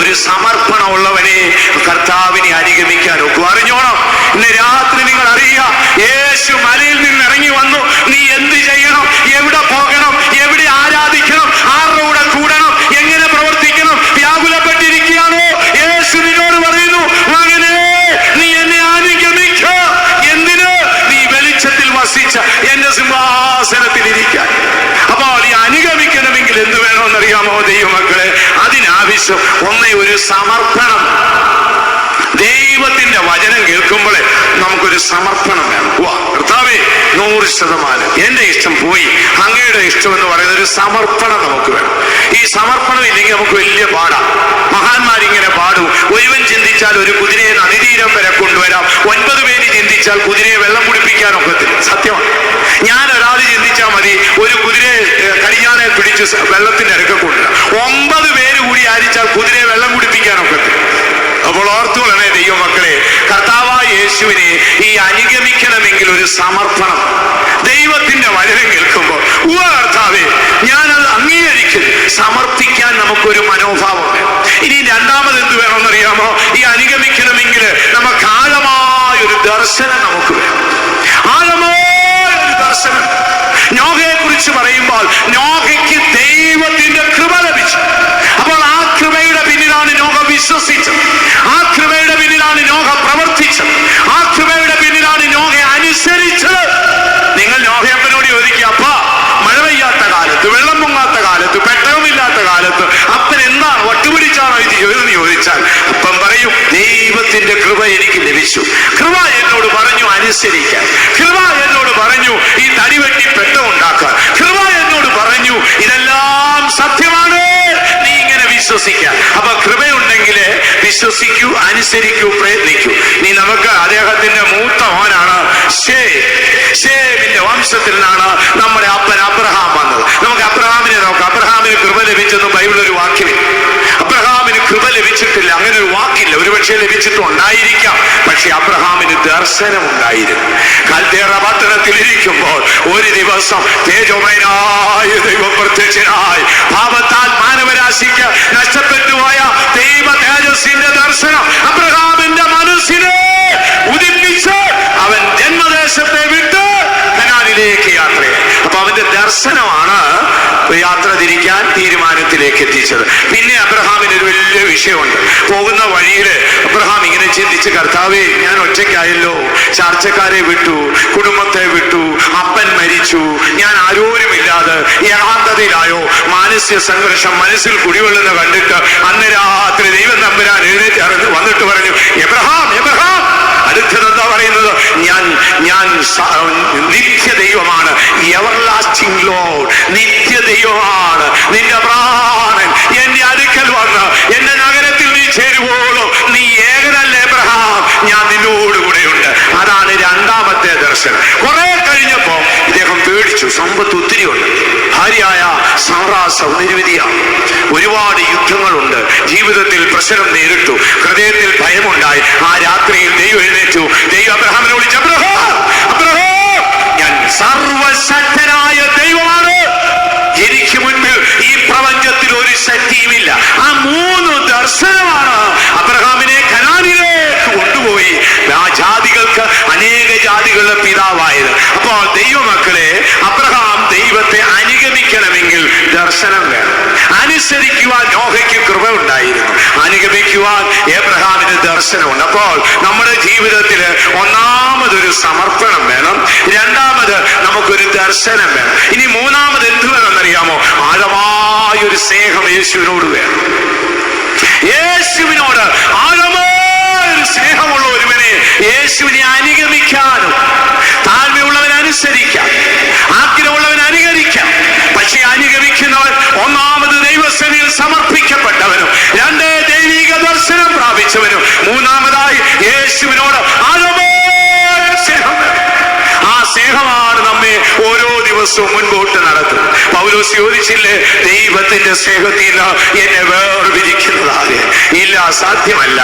ഒരു സമർപ്പണം ഉള്ളവനെ കർത്താവിനെ അനുഗമിക്കാൻ ഒക്കും. അറിഞ്ഞോണം, ഇന്ന് രാത്രി നിങ്ങൾ അറിയുക, യേശു മലയിൽ നിന്ന് ഇറങ്ങി വന്നു. നീ എന്ത് ചെയ്യണം? എവിടെ പോകണം? എവിടെ ആരാധിക്കണം? ആരുടെ കൂടെ കൂടണം? എങ്ങനെ പ്രവർത്തിക്കണം? വ്യാകുലപ്പെട്ടിരിക്കുകയാണോ? യേശു നിന്നോട് പറയുന്നു, മകനേ നീ എന്നെ അനുഗമിക്ക. എന്തിന്? നീ വെളിച്ചത്തിൽ വസിച്ച എന്റെ സിംഹാസനത്തിൽ ഇരിക്കാൻ. അപ്പോൾ ഈ അനുഗമിക്കണമെങ്കിൽ എന്ത് വേണമെന്നറിയാമോ ദൈവമക്കളെ? അതിനാവശ്യം ഒന്നേ ഒരു സമർപ്പണം. ദൈവത്തിന്റെ വചനം കേൾക്കുമ്പോഴേ നമുക്കൊരു സമർപ്പണം വേണം. കർത്താവേ 100% എന്റെ ഇഷ്ടം പോയി, അങ്ങയുടെ ഇഷ്ടം എന്ന് പറയുന്ന ഒരു സമർപ്പണം നമുക്ക് വേണം. ഈ സമർപ്പണം ഇല്ലെങ്കിൽ നമുക്ക് വലിയ പാടാം. മഹാന്മാരിങ്ങനെ പാടും, ഒരുവൻ ചിന്തിച്ചാൽ ഒരു കുതിരയെ നദീതീരം വരെ കൊണ്ടുവരാം, 9 പേര് ചിന്തിച്ചാൽ കുതിരയെ വെള്ളം കുടിപ്പിക്കാനൊക്കത്തില്ല. സത്യമാണ്. ഞാൻ ഒരാൾ ചിന്തിച്ചാൽ മതി ഒരു കുതിരയെ കടിഞ്ഞാനെ പിടിച്ച് വെള്ളത്തിന്റെ അടുക്ക കൊണ്ടുവരാം. 9 പേര് കൂടി ആരിച്ചാൽ കുതിരയെ വെള്ളം കുടിപ്പിക്കാനൊക്കത്തില്ല. അപ്പോൾ ഓർത്തുകൊള്ളണേ ദൈവമക്കളെ, കർത്താവായ യേശുവിനെ ഈ അനുഗമിക്കണമെങ്കിൽ ഒരു സമർപ്പണം. ദൈവത്തിന്റെ വചനം കേൾക്കുമ്പോൾ കർത്താവേ ഞാനത് അംഗീകരിക്കും. സമർപ്പിക്കാൻ നമുക്കൊരു മനോഭാവം വേണം. ഇനി രണ്ടാമത് എന്ത് വേണമെന്നറിയാമോ? ഈ അനുഗമിക്കണമെങ്കിൽ നമുക്ക് ആഴമായൊരു ദർശനം നമുക്ക് വേണം. ആഴമായൊരു ദർശനം. നോഹയെ കുറിച്ച് പറയുമ്പോൾ നോഹയ്ക്ക് ദൈവത്തിന്റെ കൃപ ലഭിച്ചു. അപ്പോൾ ആ കൃപയുടെ പിന്നിലാണ് നോഹ വിശ്വസിച്ചത്. ആ കൃപയുടെ പിന്നിലാണ് നോഹ പ്രവർത്തിച്ചത്. ആ കൃപയുടെ പിന്നിലാണ് നോഹ അനുസരിച്ചത്. നിങ്ങൾ നോഹയപ്പനോട് ചോദിക്കുക, അപ്പ മഴ പെയ്യാത്ത കാലത്ത്, വെള്ളം പൊങ്ങാത്ത ലഭിച്ചു. കൃപ എന്നോട് പറഞ്ഞു അനുസരിക്കാൻ. കൃപ എന്നോട് പറഞ്ഞു ഈ തടിവെട്ടി പെട്ടമുണ്ടാക്കാൻ. കൃപ എന്നോട് പറഞ്ഞു ഇതെല്ലാം സത്യമാണ്, നീ ഇങ്ങനെ വിശ്വസിക്കാൻ. അപ്പൊ കൃപയുണ്ടെങ്കിൽ വിശ്വസിക്കൂ, അനുസരിക്കൂ, പ്രയത്നിക്കൂ. നീ നമുക്ക് അദ്ദേഹത്തിന്റെ മൂത്ത മോനാണ് ശേമിന്റെ വംശത്തിൽ നിന്നാണ് നമ്മുടെ അപ്പൻ അബ്രഹാം വന്നത്. നമുക്ക് അബ്രഹാമിനെ നോക്കാം. അബ്രഹാമിന് കൃപ ലഭിച്ചെന്ന് ബൈബിളിൽ ഒരു വാക്യമില്ല. അബ്രഹാമിന് കൃപ ലഭിച്ചിട്ടില്ല, അങ്ങനെ ഒരു വാക്കില്ല. ഒരുപക്ഷെ ലഭിച്ചിട്ടുണ്ടായിരിക്കാം, പക്ഷെ അബ്രഹാമിന് ദർശനം ഉണ്ടായിരുന്നു. കൽദേറ പട്ടണത്തിൽ ഇരിക്കുമ്പോൾ ഒരു ദിവസം തേജോമയനായ ദൈവം പ്രത്യക്ഷനായി. പാപത്താൽ മാനവരാശിക്ക് നഷ്ടപ്പെട്ടുപോയ ദൈവ തേജസ്സിന്റെ ദർശനം അബ്രഹാമിന്റെ മനസ്സിനെ ഉദിപ്പിച്ച് അവൻ ജന്മദേശത്തെ വിട്ട് കനാനിലേക്ക് യാത്രയായി. അപ്പൊ അവന്റെ ദർശനമാണ് യാത്ര തിരിക്കാൻ തീരുമാനത്തിലേക്ക് എത്തിച്ചത്. പിന്നെ അബ്രഹാമിന് ഒരു വലിയ വിഷയമുണ്ട്. പോകുന്ന വഴിയിൽ അബ്രഹാം ഇങ്ങനെ ചിന്തിച്ച്, കർത്താവേ, ഞാൻ ഒറ്റയ്ക്കായല്ലോ, ചാർച്ചക്കാരെ വിട്ടു, കുടുംബത്തെ വിട്ടു, അപ്പൻ മരിച്ചു, ഞാൻ ആരോരുമില്ലാതെ ഏകാന്തതയിലായോ. മാനസിക സംഘർഷം മനസ്സിൽ കുടികൊള്ളുന്ന കണ്ടിട്ട് അന്ന് രാത്രി ദൈവം തമ്പുരാൻ എഴുന്നേറ്റ് വന്നിട്ട് പറഞ്ഞു, എബ്രഹാം, എബ്രഹാം. അടുത്തത് എന്താ പറയുന്നത്? ഞാൻ നിത്യ ദൈവമാണ്, എവർലാസ്റ്റിംഗ് ലോർഡ്, നിത്യ ദൈവമാണ്. നിന്റെ പ്രാണൻ എന്റെ അടുക്കൽ വന്ന് എന്റെ നഗരത്തിൽ നീ ചേരുവോളൂ, നീ ഏകനല്ല എബ്രഹാം, ഞാൻ നിന്നോടുകൂടെയുണ്ട്. അതാണ് രണ്ടാമത്തെ ദർശനം. കുറെ കഴിഞ്ഞപ്പോ ഇദ്ദേഹം പേടിച്ചു. സമ്പത്ത് ഒത്തിരിയുണ്ട്, ഭാര്യയായ സാറാ സൗന്ദര്യവതിയാണ്, ഒരുപാട് യുദ്ധങ്ങളുണ്ട്, ജീവിതത്തിൽ പ്രശ്നം നേരിട്ടു, ഹൃദയത്തിൽ ഭയമുണ്ടായി. ആ രാത്രിയിൽ ദൈവം എഴുന്നേറ്റു. ദൈവം അബ്രഹാമിനെ വിളിച്ചു, അബ്രഹാം, അബ്രഹാം, ഞാൻ സർവശക്തനായ ദൈവമാണ്, എനിക്ക് മുൻപിൽ ഈ പ്രപഞ്ചത്തിൽ ഒരു ശക്തിയുമില്ല. ആ മൂന്ന് ദർശനമാണ് അബ്രഹാമിനെ കനാനിലേക്ക് കൊണ്ടുപോയി ആ ജാതികൾക്ക് അനേക ജാതികളുടെ പിതാവായത്. അപ്പോൾ ദൈവമക്കളെ, അബ്രഹാം ദൈവത്തെ അനുഗമിക്കണമെങ്കിൽ ദർശനം വേണം. അനുസരിക്കുവാൻ നോഹയ്ക്ക് കൃപ ഉണ്ടായിരുന്നു, അനുഗമിക്കുവാൻ എബ്രഹാമിന് ദർശനമുണ്ട്. അപ്പോൾ നമ്മുടെ ജീവിതത്തിൽ ഒന്നാമതൊരു സമർപ്പണം വേണം, രണ്ടാമത് നമുക്കൊരു ദർശനം വേണം. ഇനി മൂന്നാമത് എന്ത് വേണമെന്നറിയാമോ? ആഴമായൊരു സ്നേഹം യേശുവിനോട് വേണം. യേശുവിനോട് ആഴമായൊരു സ്നേഹമുള്ള ഒരുവനെ യേശുവിനെ അനുഗമിക്കാനും, താഴ്മയുള്ളവൻ അനുസരിക്കാം, ആഗ്രഹമുള്ളവൻ അനുകരിക്കാം. പക്ഷെ അനുഗമിക്കുന്നവൻ ഒന്നാമത് ദൈവസേനയിൽ സമർപ്പിക്കപ്പെട്ടവനും, രണ്ട് ദൈവിക ദർശനം പ്രാപിച്ചവനും, മൂന്നാമതായി യേശുവിനോട് ആഴമായ സ്നേഹം. ആ സ്നേഹമാണ് നമ്മെ ഓരോ ദിവസവും മുൻപോട്ട് നടത്തും. പൗലോസ് ചോദിച്ചില്ലേ, ദൈവത്തിന്റെ സ്നേഹത്തിൽ നിന്ന് എന്നെ വേർതിരിക്കുന്നതാകെ ഇല്ല, സാധ്യമല്ല.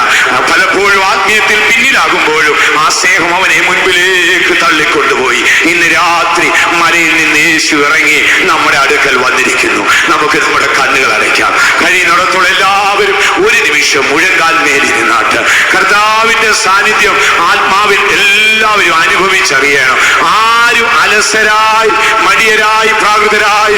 പലപ്പോഴും ആത്മീയത്തിൽ പിന്നിലാകുമ്പോഴും ആ സ്നേഹം അവനെ മുൻപിലേക്ക് തള്ളിക്കൊണ്ടുപോയി. ഇന്ന് രാത്രി മലയിൽ നിന്ന് യേശു ഇറങ്ങി നമ്മുടെ അടുക്കൽ വന്നിരിക്കുന്നു. നമുക്ക് നമ്മുടെ കണ്ണുകൾ അടയ്ക്കാം. കഴിയുന്നിടത്തോളം എല്ലാവരും ഒരു നിമിഷം മുഴങ്കാൽ മേലിരുന്നാട്ട് കർത്താവിന്റെ സാന്നിധ്യം ആത്മാവിൽ എല്ലാവരും അനുഭവിച്ചറിയണം. ആരും അലസരായി, മടിയരായി, പ്രാകൃതരായി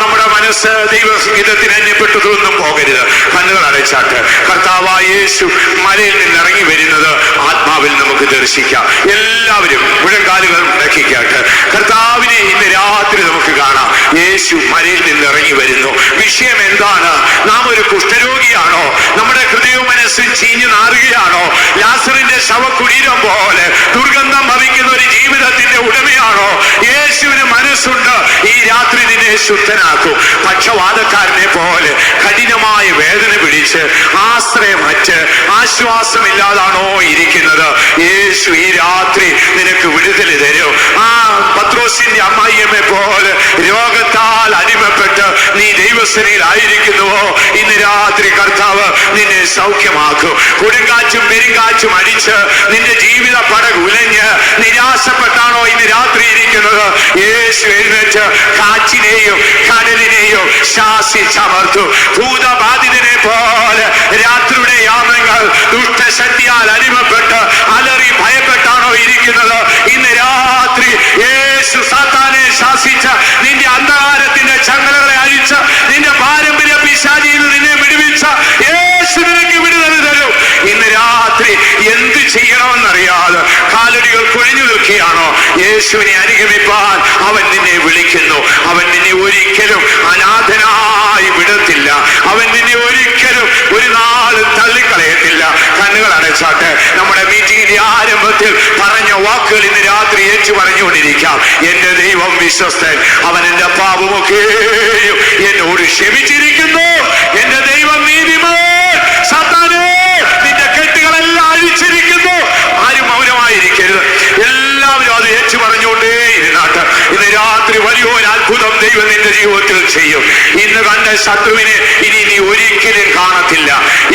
നമ്മുടെ മനസ്സ് ദൈവഹിതത്തിന് അന്യപ്പെട്ടതൊന്നും പോകരുത്. കണ്ണുകൾ അടച്ചാട്ട് കർത്താവായ യേശു മലയിൽ നിന്ന് ഇറങ്ങി വരുന്നത് ആത്മാവിൽ നമുക്ക് ദർശിക്കാം. എല്ലാവരും മുഴങ്കാലുകൾ മുടക്കിക്കാട്ട് കർത്താവിനെ ഇന്ന് രാത്രി നമുക്ക് കാണാം. യേശു മലയിൽ നിന്ന് ഇറങ്ങി വരുന്നു. വിഷയം എന്താണ്? നാം ഒരു കുഷ്ഠരോഗിയാണോ? നമ്മുടെ ഹൃദയവും മനസ്സും ചീഞ്ഞു നാറുകയാണോ? ലാസറിന്റെ ശവകുടീരം പോലെ ദുർഗന്ധം ഭവിക്കുന്ന ഒരു ജീവിതത്തിന്റെ ഉടമയാണോ? യേശുവിന് മനസ്സുണ്ട്, ഈ രാത്രി നിന്നെ ശുദ്ധനാക്കും. പക്ഷവാതക്കാരനെ പോലെ കഠിനമായ വേദന പിടിച്ച് ആശ്രയമറ്റ് ആശ്വാസമില്ലാതാണോ ഇരിക്കുന്നത്? യേശു ഈ രാത്രി നിനക്ക് വിടുതൽ തരും. ആ പത്രോസിന്റെ അമ്മായിയമ്മയെ പോലെ രോഗത്താൽ അടിമപ്പെട്ട് നീ ദൈവസേനയിലായിരിക്കുന്നുവോ? ഇന്ന് രാത്രി കർത്താവ് നിന്നെ സൗഖ്യമാക്കും. കൊടുങ്കാറ്റും പെരുങ്കാറ്റും അടിച്ച് നിന്റെ ജീവിത പടക് ഉലഞ്ഞ് നിരാശപ്പെട്ടാണോ ഇന്ന് രാത്രി ഇരിക്കുന്നത്? യേശു എഴുന്നേറ്റ് കാറ്റിനെയും കടലിനെയും ശാസിച്ചമർത്തു. ഭൂതബാധിതനെ പോലെ രാത്രിയുടെ യാമങ്ങൾ ദുഷ്ടശക്തിയാൽ അടിമപ്പെട്ട് അലറി ഭയപ്പെട്ടാണോ ഇരിക്കുന്നത്? ഇന്ന് രാത്രി യേശു സാത്താനെ ശാസിച്ച നിന്റെ അന്ധകാരത്തിന്റെ ചങ്ങലകളെ അഴിച്ച് നിന്റെ പാരമ്പര്യ പിശാചിയിൽ നിന്നെ വിടുവിച്ച യേശു നിനക്ക് വിടുതൽ തരും. ഇന്ന് രാത്രി എന്ത് ചെയ്യണമെന്നറിയാതെ കാലടികൾ കൊഴിഞ്ഞു നിൽക്കുകയാണോ? യേശുവിനെ അനുഗമിപ്പാൻ അവൻ നിന്നെ വിളിക്കുന്നു. അവൻ നിന്നെ ഒരിക്കലും അനാഥനായി വിടത്തില്ല. അവൻ നിന്നെ ഒരിക്കലും ഒരു നാളും തള്ളിക്കളയത്തില്ല. കണ്ണുകൾ അടച്ചാട്ട് നമ്മുടെ മീറ്റിംഗിന്റെ ആരംഭത്തിൽ പറഞ്ഞ വാക്കുകൾ ഇന്ന് രാത്രി ഏറ്റു പറഞ്ഞുകൊണ്ടിരിക്കാം. എന്റെ ദൈവം വിശ്വസ്തൻ, അവൻ എന്റെ പാപമൊക്കെയും എന്നോട് ക്ഷമിച്ചിരിക്കുന്നു. എന്റെ ദൈവം നീതിമാൻ, സാത്താനേ നിന്റെ കെട്ടുകളെല്ലാം അഴിച്ചിരിക്കുന്നു. ആരും മൗനമായിരിക്കരുത്, എല്ലാവരും അത് ഏറ്റു പറഞ്ഞുകൊണ്ടേ ഇരുന്നാട്ട് ഇന്ന് രാത്രി വലിയൊരു അത്ഭുതം ദൈവം നിന്റെ ജീവിതത്തിൽ ചെയ്യും. ഇന്ന് കണ്ട ശത്രുവിനെ ഇനി നീ ഒരിക്കലും കാണത്തില്ല.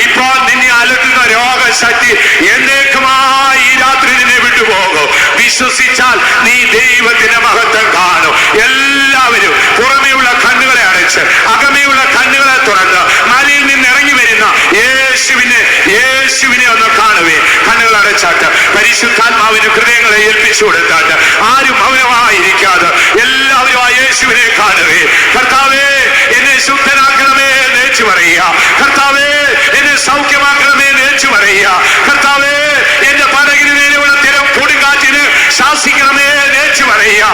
ഇപ്പോൾ നിന്നെ അലട്ടുന്ന രോഗശക്തി എന്നേക്കുമായി ഈ രാത്രി നിന്നെ വിട്ടുപോകും. വിശ്വസിച്ചാൽ നീ ദൈവത്തിന്റെ മഹത്വം കാണും. എല്ലാവരും പുറമെയുള്ള കണ്ണുകളെ അടച്ച് അകമെയുള്ള കണ്ണുകളെ തുറന്ന് മലയിൽ നിന്ന് ഇറങ്ങി വരുന്ന യേശുവിനെ ഒന്ന് കാണുവേ. കണ്ണുകൾ അടച്ചാട്ട് പരിശുദ്ധാത്മാവിന് ഹൃദയങ്ങളെ ഏൽപ്പിച്ചു കൊടുത്താട്ട് ആരും മൗനമായിരിക്കാതെ എല്ലാവരും ആ യേശുവിനെ കാണുവേ. കർത്താവേ എന്നെ ശുദ്ധനാക്കണമേ എന്ന് ഏച്ചു പറയുക. കർത്താവേ എന്നെ സൗഖ്യമാക്കണമേ എന്ന് ഏച്ചു പറയുക. കർത്താവേ എന്റെ പടകിന് മേലെയുള്ള തിരം കൊടുങ്കാറ്റിന് ശാസിക്കണമേ എന്ന് ഏച്ചു പറയുക.